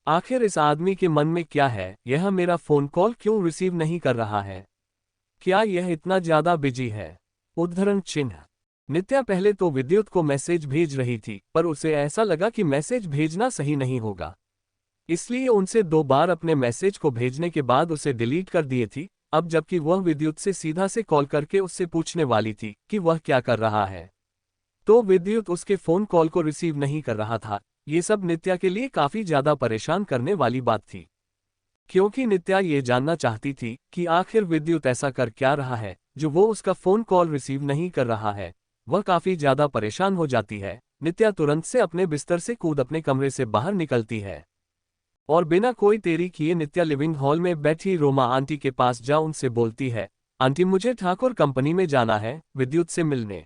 आखिर इस आदमी के मन में क्या है, यह मेरा फोन कॉल क्यों रिसीव नहीं कर रहा है? क्या यह इतना ज्यादा बिजी है? उद्धरण चिन्ह। नित्या पहले तो विद्युत को मैसेज भेज रही थी, पर उसे ऐसा लगा कि मैसेज भेजना सही नहीं होगा, इसलिए उनसे 2 बार अपने मैसेज को भेजने के बाद उसे डिलीट कर दिए थी। अब जबकि वह विद्युत से सीधा से कॉल करके उससे पूछने वाली थी कि वह क्या कर रहा है, तो विद्युत उसके फोन कॉल को रिसीव नहीं कर रहा था। ये सब नित्या के लिए काफी ज्यादा परेशान करने वाली बात थी, क्योंकि नित्या ये जानना चाहती थी कि आखिर विद्युत ऐसा कर क्या रहा है जो वो उसका फोन कॉल रिसीव नहीं कर रहा है। वह काफी ज्यादा परेशान हो जाती है। नित्या तुरंत से अपने बिस्तर से कूद अपने कमरे से बाहर निकलती है और बिना कोई देरी किए नित्या लिविंग हॉल में बैठी रोमा आंटी के पास जा उनसे बोलती है, आंटी मुझे ठाकुर कंपनी में जाना है विद्युत से मिलने।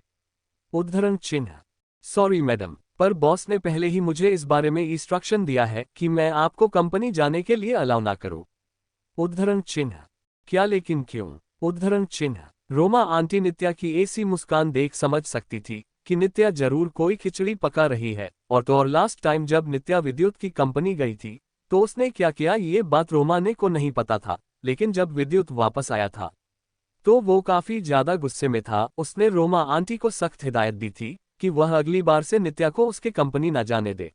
उद्धरण चिन्ह। सॉरी मैडम, पर बॉस ने पहले ही मुझे इस बारे में इंस्ट्रक्शन दिया है कि मैं आपको कंपनी जाने के लिए अलाउ ना करूं। उद्धरण चिन्ह। क्या लेकिन क्यों? उद्धरण चिन्ह। रोमा आंटी नित्या की ऐसी मुस्कान देख समझ सकती थी कि नित्या जरूर कोई खिचड़ी पका रही है। और लास्ट टाइम जब नित्या विद्युत की कंपनी गई थी तो उसने क्या किया ये बात रोमा ने को नहीं पता था, लेकिन जब विद्युत वापस आया था तो वो काफी ज्यादा गुस्से में था। उसने रोमा आंटी को सख्त हिदायत दी थी कि वह अगली बार से नित्या को उसके कंपनी न जाने दे।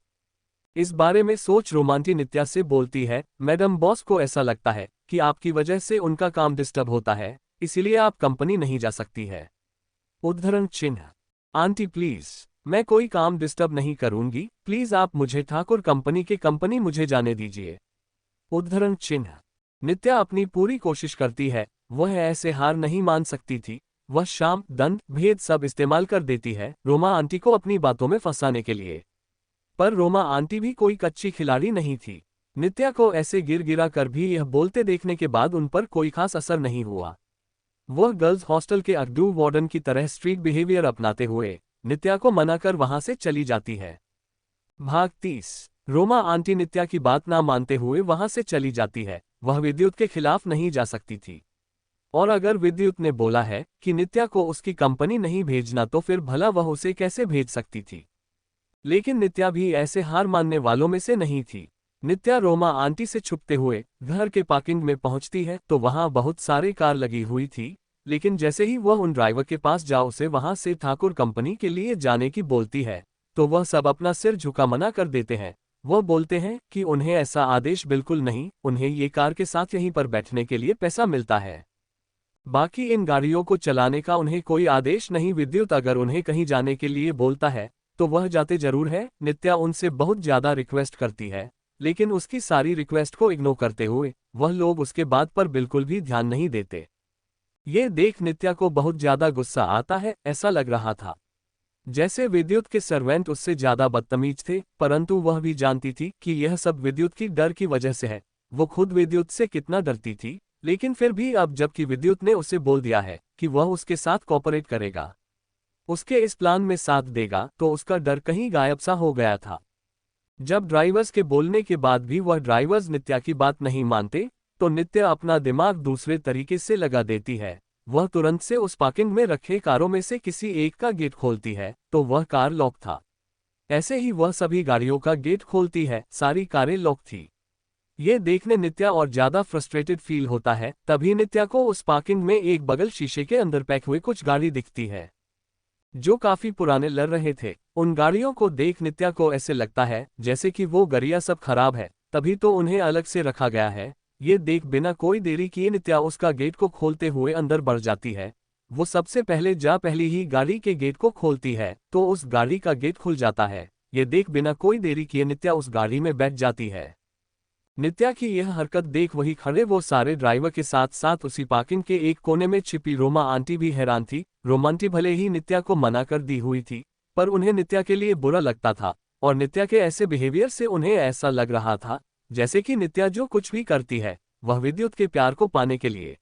इस बारे में सोच रोमा आंटी नित्या से बोलती है, मैडम बॉस को ऐसा लगता है कि आपकी वजह से उनका काम डिस्टर्ब होता है, इसीलिए आप कंपनी नहीं जा सकती है। उद्धरण चिन्ह। आंटी प्लीज, मैं कोई काम डिस्टर्ब नहीं करूंगी, प्लीज आप मुझे ठाकुर कंपनी के कंपनी मुझे जाने दीजिए। उद्धरण चिन्ह। नित्या अपनी पूरी कोशिश करती है, वह ऐसे हार नहीं मान सकती थी। वह शाम दंड भेद सब इस्तेमाल कर देती है रोमा आंटी को अपनी बातों में फंसाने के लिए। पर रोमा आंटी भी कोई कच्ची खिलाड़ी नहीं थी। नित्या को ऐसे गिर गिरा कर भी यह बोलते देखने के बाद उन पर कोई खास असर नहीं हुआ। वह गर्ल्स हॉस्टल के अगडू वार्डन की तरह स्ट्रीट बिहेवियर अपनाते हुए नित्या को मनाकर वहां से चली जाती है। भाग 30। रोमा आंटी नित्या की बात ना मानते हुए वहां से चली जाती है। वह विद्युत के खिलाफ नहीं जा सकती थी, और अगर विद्युत ने बोला है कि नित्या को उसकी कंपनी नहीं भेजना तो फिर भला वह उसे कैसे भेज सकती थी। लेकिन नित्या भी ऐसे हार मानने वालों में से नहीं थी। नित्या रोमा आंटी से छुपते हुए घर के पार्किंग में पहुंचती है तो वहां बहुत सारी कार लगी हुई थी, लेकिन जैसे ही वह उन ड्राइवर के पास जा उसे वहां से ठाकुर कंपनी के लिए जाने की बोलती है तो वह सब अपना सिर झुका मना कर देते हैं। वह बोलते हैं कि उन्हें ऐसा आदेश बिल्कुल नहीं, उन्हें ये कार के साथ यहीं पर बैठने के लिए पैसा मिलता है, बाकी इन गाड़ियों को चलाने का उन्हें कोई आदेश नहीं। विद्युत अगर उन्हें कहीं जाने के लिए बोलता है तो वह जाते जरूर है। नित्या उनसे बहुत ज्यादा रिक्वेस्ट करती है, लेकिन उसकी सारी रिक्वेस्ट को इग्नोर करते हुए वह लोग उसके बात पर बिल्कुल भी ध्यान नहीं देते। ये देख नित्या को बहुत ज्यादा गुस्सा आता है। ऐसा लग रहा था जैसे विद्युत के सर्वेंट उससे ज्यादा बदतमीज थे, परंतु वह भी जानती थी कि यह सब विद्युत की डर की वजह से है। वो खुद विद्युत से कितना डरती थी, लेकिन फिर भी अब जबकि विद्युत ने उसे बोल दिया है कि वह उसके साथ कोऑपरेट करेगा, उसके इस प्लान में साथ देगा, तो उसका डर कहीं गायब सा हो गया था। जब ड्राइवर्स के बोलने के बाद भी वह ड्राइवर्स नित्या की बात नहीं मानते तो नित्या अपना दिमाग दूसरे तरीके से लगा देती है। वह तुरंत से उस पार्किंग में रखे कारों में से किसी एक का गेट खोलती है तो वह कार लॉक था। ऐसे ही वह सभी गाड़ियों का गेट खोलती है, सारी कारें लॉक थी। ये देखने नित्या और ज्यादा फ्रस्ट्रेटेड फील होता है। तभी नित्या को उस पार्किंग में एक बगल शीशे के अंदर पैक हुए कुछ गाड़ी दिखती है जो काफी पुराने लग रहे थे। उन गाड़ियों को देख नित्या को ऐसे लगता है जैसे कि वो गाड़ियां सब खराब है, तभी तो उन्हें अलग से रखा गया है। ये देख बिना कोई देरी किए नित्या उसका गेट को खोलते हुए अंदर बढ़ जाती है। वो सबसे पहले पहली ही गाड़ी के गेट को खोलती है तो उस गाड़ी का गेट खुल जाता है। ये देख बिना कोई देरी किए नित्या उस गाड़ी में बैठ जाती है। नित्या की यह हरकत देख वही खड़े वो सारे ड्राइवर के साथ साथ उसी पार्किंग के एक कोने में छिपी रोमा आंटी भी हैरान थी। रोमा आंटी भले ही नित्या को मना कर दी हुई थी, पर उन्हें नित्या के लिए बुरा लगता था और नित्या के ऐसे बिहेवियर से उन्हें ऐसा लग रहा था जैसे कि नित्या जो कुछ भी करती है वह विद्युत के प्यार को पाने के लिए,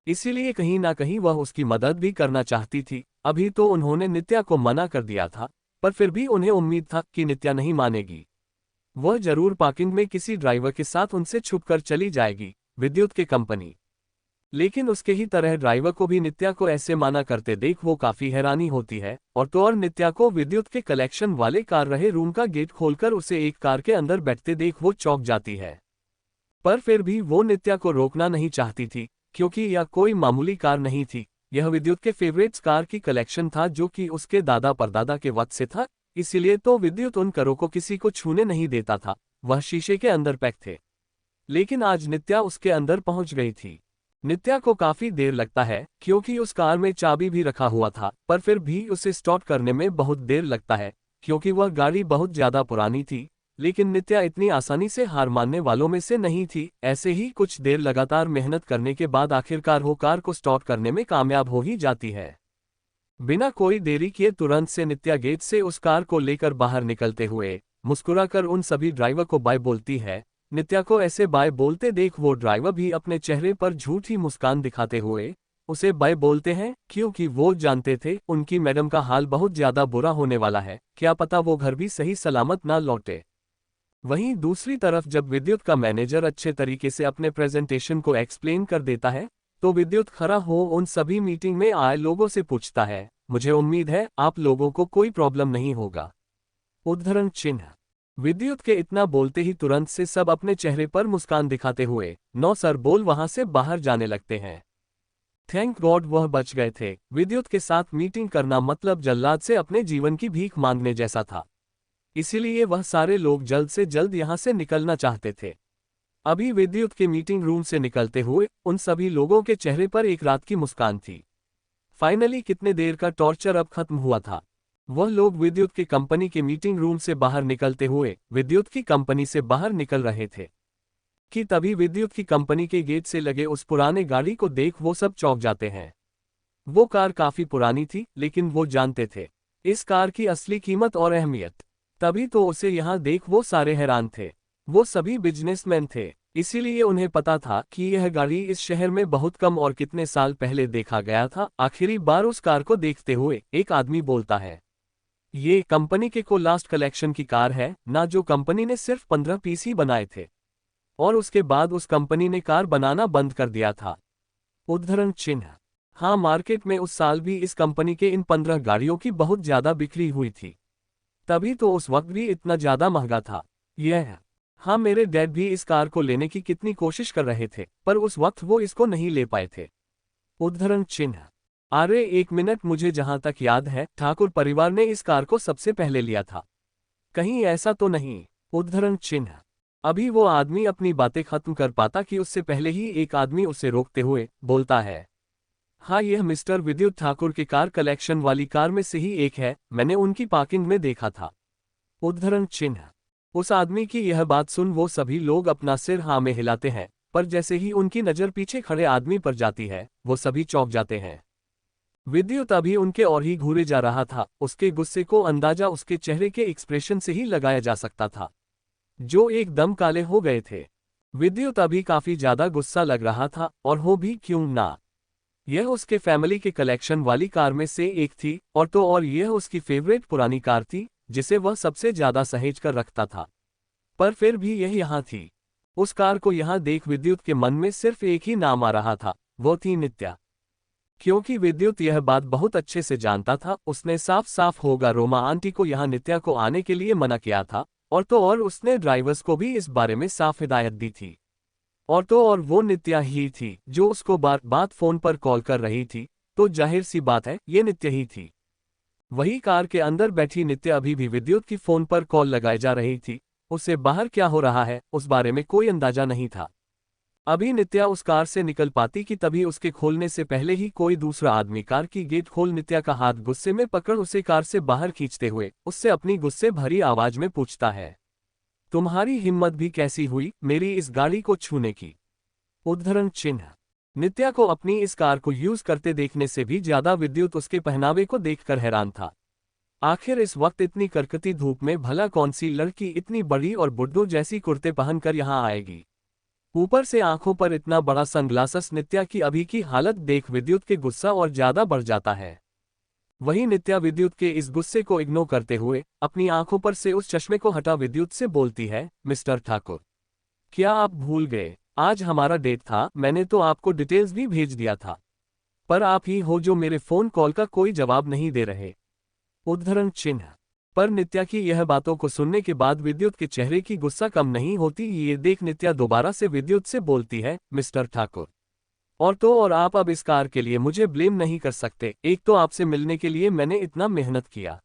इसीलिए कहीं ना कहीं वह उसकी मदद भी करना चाहती थी। अभी तो उन्होंने नित्या को मना कर दिया था, पर फिर भी उन्हें उम्मीद था कि नित्या नहीं मानेगी। वह जरूर पार्किंग में किसी ड्राइवर के साथ उनसे छुपकर चली जाएगी विद्युत के कंपनी। लेकिन उसके ही तरह ड्राइवर को भी नित्या को ऐसे माना करते देख वो काफी हैरानी होती है और नित्या को विद्युत के कलेक्शन वाले कार रहे रूम का गेट खोलकर उसे एक कार के अंदर बैठते देख वो चौंक जाती है। पर फिर भी वो नित्या को रोकना नहीं चाहती थी, क्योंकि यह कोई मामूली कार नहीं थी। यह विद्युत के फेवरेट्स कार की कलेक्शन था जो कि उसके दादा परदादा के वक्त से था। इसीलिए तो विद्युत उन करों को किसी को छूने नहीं देता था, वह शीशे के अंदर पैक थे। लेकिन आज नित्या उसके अंदर पहुंच गई थी। नित्या को काफी देर लगता है क्योंकि उस कार में चाबी भी रखा हुआ था, पर फिर भी उसे स्टार्ट करने में बहुत देर लगता है क्योंकि वह गाड़ी बहुत ज्यादा पुरानी थी। लेकिन नित्या इतनी आसानी से हार मानने वालों में से नहीं थी। ऐसे ही कुछ देर लगातार मेहनत करने के बाद आखिरकार वो कार को स्टार्ट करने में कामयाब हो ही जाती है। बिना कोई देरी किए तुरंत से नित्या गेट से उस कार को लेकर बाहर निकलते हुए मुस्कुराकर उन सभी ड्राइवर को बाय बोलती है। नित्या को ऐसे बाय बोलते देख वो ड्राइवर भी अपने चेहरे पर झूठी मुस्कान दिखाते हुए उसे बाय बोलते हैं, क्योंकि वो जानते थे उनकी मैडम का हाल बहुत ज्यादा बुरा होने वाला है, क्या पता वो घर भी सही सलामत ना लौटे। वहीं दूसरी तरफ जब विद्युत का मैनेजर अच्छे तरीके से अपने प्रेजेंटेशन को एक्सप्लेन कर देता है तो विद्युत खड़ा हो उन सभी मीटिंग में आए लोगों से पूछता है, मुझे उम्मीद है आप लोगों को कोई प्रॉब्लम नहीं होगा। उद्धरण चिन्ह। विद्युत के इतना बोलते ही तुरंत से सब अपने चेहरे पर मुस्कान दिखाते हुए नो सर बोल वहां से बाहर जाने लगते हैं। थैंक गॉड वह बच गए थे। विद्युत के साथ मीटिंग करना मतलब जल्लाद से अपने जीवन की भीख मांगने जैसा था। इसीलिए वह सारे लोग जल्द से जल्द यहां से निकलना चाहते थे। अभी विद्युत के मीटिंग रूम से निकलते हुए उन सभी लोगों के चेहरे पर एक रात की मुस्कान थी। फाइनली कितने देर का टॉर्चर अब खत्म हुआ था। वह लोग विद्युत की कंपनी के मीटिंग रूम से बाहर निकलते हुए विद्युत की कंपनी से बाहर निकल रहे थे कि तभी विद्युत की कंपनी के गेट से लगे उस पुराने गाड़ी को देख वो सब चौंक जाते हैं। वो कार काफी पुरानी थी, लेकिन वो जानते थे इस कार की असली कीमत और अहमियत। तभी तो उसे यहाँ देख वो सारे हैरान थे। वो सभी बिजनेसमैन थे, इसीलिए उन्हें पता था कि यह गाड़ी इस शहर में बहुत कम और कितने साल पहले देखा गया था। आखिरी बार उस कार को देखते हुए एक आदमी बोलता है, ये कंपनी के को लास्ट कलेक्शन की कार है ना, जो कंपनी ने सिर्फ 15 पीस ही बनाए थे और उसके बाद उस कंपनी ने कार बनाना बंद कर दिया था। उद्धरण चिन्ह। हाँ, मार्केट में उस साल भी इस कंपनी के इन 15 गाड़ियों की बहुत ज्यादा बिक्री हुई थी, तभी तो उस वक्त भी इतना ज्यादा महंगा था यह। हाँ, मेरे डैड भी इस कार को लेने की कितनी कोशिश कर रहे थे, पर उस वक्त वो इसको नहीं ले पाए थे। उद्धरण चिन्ह। अरे एक मिनट, मुझे जहां तक याद है ठाकुर परिवार ने इस कार को सबसे पहले लिया था, कहीं ऐसा तो नहीं। उद्धरण चिन्ह। अभी वो आदमी अपनी बातें खत्म कर पाता कि उससे पहले ही एक आदमी उसे रोकते हुए बोलता है, हाँ यह मिस्टर विद्युत ठाकुर की कार कलेक्शन वाली कार में से ही एक है, मैंने उनकी पार्किंग में देखा था। उद्धरण चिन्ह। उस आदमी की यह बात सुन वो सभी लोग अपना सिर हाँ में हिलाते हैं, पर जैसे ही उनकी नजर पीछे खड़े आदमी पर जाती है वो सभी चौंक जाते हैं। विद्युत अभी उनके और ही घूरे जा रहा था। उसके गुस्से को अंदाजा उसके चेहरे के एक्सप्रेशन से ही लगाया जा सकता था, जो एकदम काले हो गए थे। विद्युत अभी काफी ज्यादा गुस्सा लग रहा था, और हो भी क्यों ना, यह उसके फैमिली के कलेक्शन वाली कार में से एक थी, और यह उसकी फेवरेट पुरानी कार थी जिसे वह सबसे ज्यादा सहेज कर रखता था। पर फिर भी यह यहाँ थी। उस कार को यहाँ देख विद्युत के मन में सिर्फ एक ही नाम आ रहा था, वो थी नित्या। क्योंकि विद्युत यह बात बहुत अच्छे से जानता था, उसने साफ साफ होगा रोमा आंटी को यहाँ नित्या को आने के लिए मना किया था, और तो और उसने ड्राइवर्स को भी इस बारे में साफ हिदायत दी थी। और तो और वो नित्या ही थी जो उसको बार बार फोन पर कॉल कर रही थी, तो जाहिर सी बात है ये नित्या ही थी। वही कार के अंदर बैठी नित्या अभी भी विद्युत की फोन पर कॉल लगाए जा रही थी। उसे बाहर क्या हो रहा है उस बारे में कोई अंदाजा नहीं था। अभी नित्या उस कार से निकल पाती कि तभी उसके खोलने से पहले ही कोई दूसरा आदमी कार की गेट खोल नित्या का हाथ गुस्से में पकड़ उसे कार से बाहर खींचते हुए उससे अपनी गुस्से भरी आवाज में पूछता है, तुम्हारी हिम्मत भी कैसी हुई मेरी इस गाड़ी को छूने की। उद्धरण चिन्ह। नित्या को अपनी इस कार को यूज करते देखने से भी ज्यादा विद्युत उसके पहनावे को देखकर हैरान था। आखिर इस वक्त इतनी कड़कती धूप में भला कौन सी लड़की इतनी बड़ी और बुड्ढों जैसी कुर्ते पहनकर यहां आएगी। ऊपर से आंखों पर इतना बड़ा सनग्लासेस। नित्या की अभी की हालत देख विद्युत के गुस्सा और ज्यादा बढ़ जाता है। वहीं नित्या विद्युत के इस गुस्से को इग्नोर करते हुए अपनी आंखों पर से उस चश्मे को हटा विद्युत से बोलती है, मिस्टर ठाकुर, क्या आप भूल गए आज हमारा डेट था। मैंने तो आपको डिटेल्स भी भेज दिया था, पर आप ही हो जो मेरे फोन कॉल का कोई जवाब नहीं दे रहे। उद्धरण चिन्ह। पर नित्या की यह बातों को सुनने के बाद विद्युत के चेहरे की गुस्सा कम नहीं होती। ये देख नित्या दोबारा से विद्युत से बोलती है, मिस्टर ठाकुर, और तो और आप अब इस कार के लिए मुझे ब्लेम नहीं कर सकते। एक तो आपसे मिलने के लिए मैंने इतना मेहनत किया।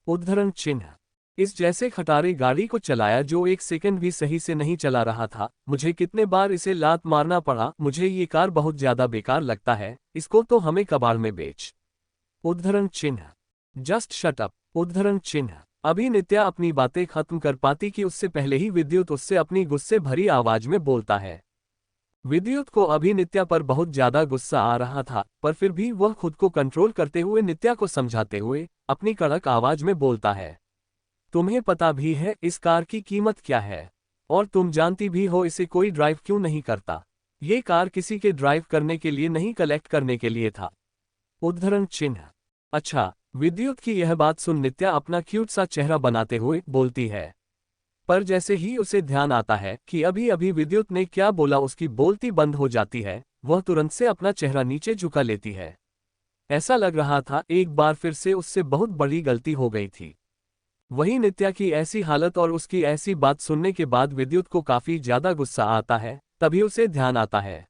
उद्धरण चिन्ह। इस जैसे खटारे गाड़ी को चलाया जो एक सेकंड भी सही से नहीं चला रहा था। मुझे कितने बार इसे लात मारना पड़ा। मुझे ये कार बहुत ज्यादा बेकार लगता है, इसको तो हमें कबाड़ में बेच। उद्धरण चिन्ह। Just shut up. उद्धरण चिन्ह। अभी नित्या अपनी बातें खत्म कर पाती कि उससे पहले ही विद्युत उससे अपनी गुस्से भरी आवाज में बोलता है। विद्युत को अभी नित्या पर बहुत ज्यादा गुस्सा आ रहा था, पर फिर भी वह खुद को कंट्रोल करते हुए नित्या को समझाते हुए अपनी कड़क आवाज में बोलता है, तुम्हें पता भी है इस कार की कीमत क्या है, और तुम जानती भी हो इसे कोई ड्राइव क्यों नहीं करता। ये कार किसी के ड्राइव करने के लिए नहीं, कलेक्ट करने के लिए था। उद्धरण चिन्ह। अच्छा। विद्युत की यह बात सुन नित्या अपना क्यूट सा चेहरा बनाते हुए बोलती है, पर जैसे ही उसे ध्यान आता है कि अभी अभी विद्युत ने क्या बोला उसकी बोलती बंद हो जाती है। वह तुरंत से अपना चेहरा नीचे झुका लेती है। ऐसा लग रहा था एक बार फिर से उससे बहुत बड़ी गलती हो गई थी। वहीं नित्या की ऐसी हालत और उसकी ऐसी बात सुनने के बाद विद्युत को काफी ज्यादा गुस्सा आता है। तभी उसे ध्यान आता है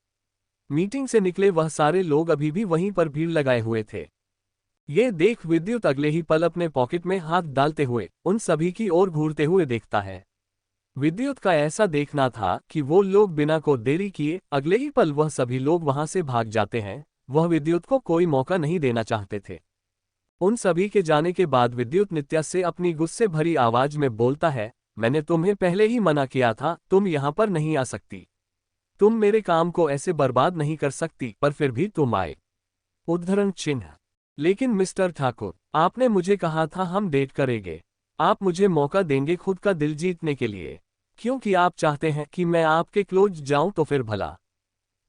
मीटिंग से निकले वह सारे लोग अभी भी वहीं पर भीड़ लगाए हुए थे। ये देख विद्युत अगले ही पल अपने पॉकेट में हाथ डालते हुए उन सभी की ओर घूरते हुए देखता है। विद्युत का ऐसा देखना था कि वो लोग बिना को देरी किए अगले ही पल वह सभी लोग वहां से भाग जाते हैं। वह विद्युत को कोई मौका नहीं देना चाहते थे। उन सभी के जाने के बाद विद्युत नित्या से अपनी गुस्से भरी आवाज में बोलता है, मैंने तुम्हें पहले ही मना किया था, तुम यहां पर नहीं आ सकती। तुम मेरे काम को ऐसे बर्बाद नहीं कर सकती, पर फिर भी तुम आए। उद्धरण चिन्ह। लेकिन मिस्टर ठाकुर, आपने मुझे कहा था हम डेट करेंगे। आप मुझे मौका देंगे खुद का दिल जीतने के लिए, क्योंकि आप चाहते हैं कि मैं आपके क्लोज जाऊं तो फिर भला।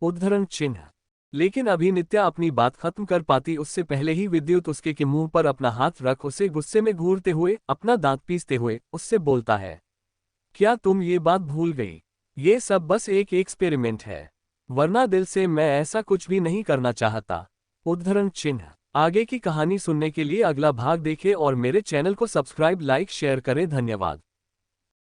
उद्धरण चिन्ह। लेकिन अभी नित्या अपनी बात खत्म कर पाती उससे पहले ही विद्युत उसके के मुंह पर अपना हाथ रख उसे गुस्से में घूरते हुए अपना दांत पीसते हुए उससे बोलता है, क्या तुम ये बात भूल गई? ये सब बस एक एक्सपेरिमेंट है, वरना दिल से मैं ऐसा कुछ भी नहीं करना चाहता। उद्धरण चिन्ह। आगे की कहानी सुनने के लिए अगला भाग देखें और मेरे चैनल को सब्सक्राइब, लाइक, शेयर करें। धन्यवाद।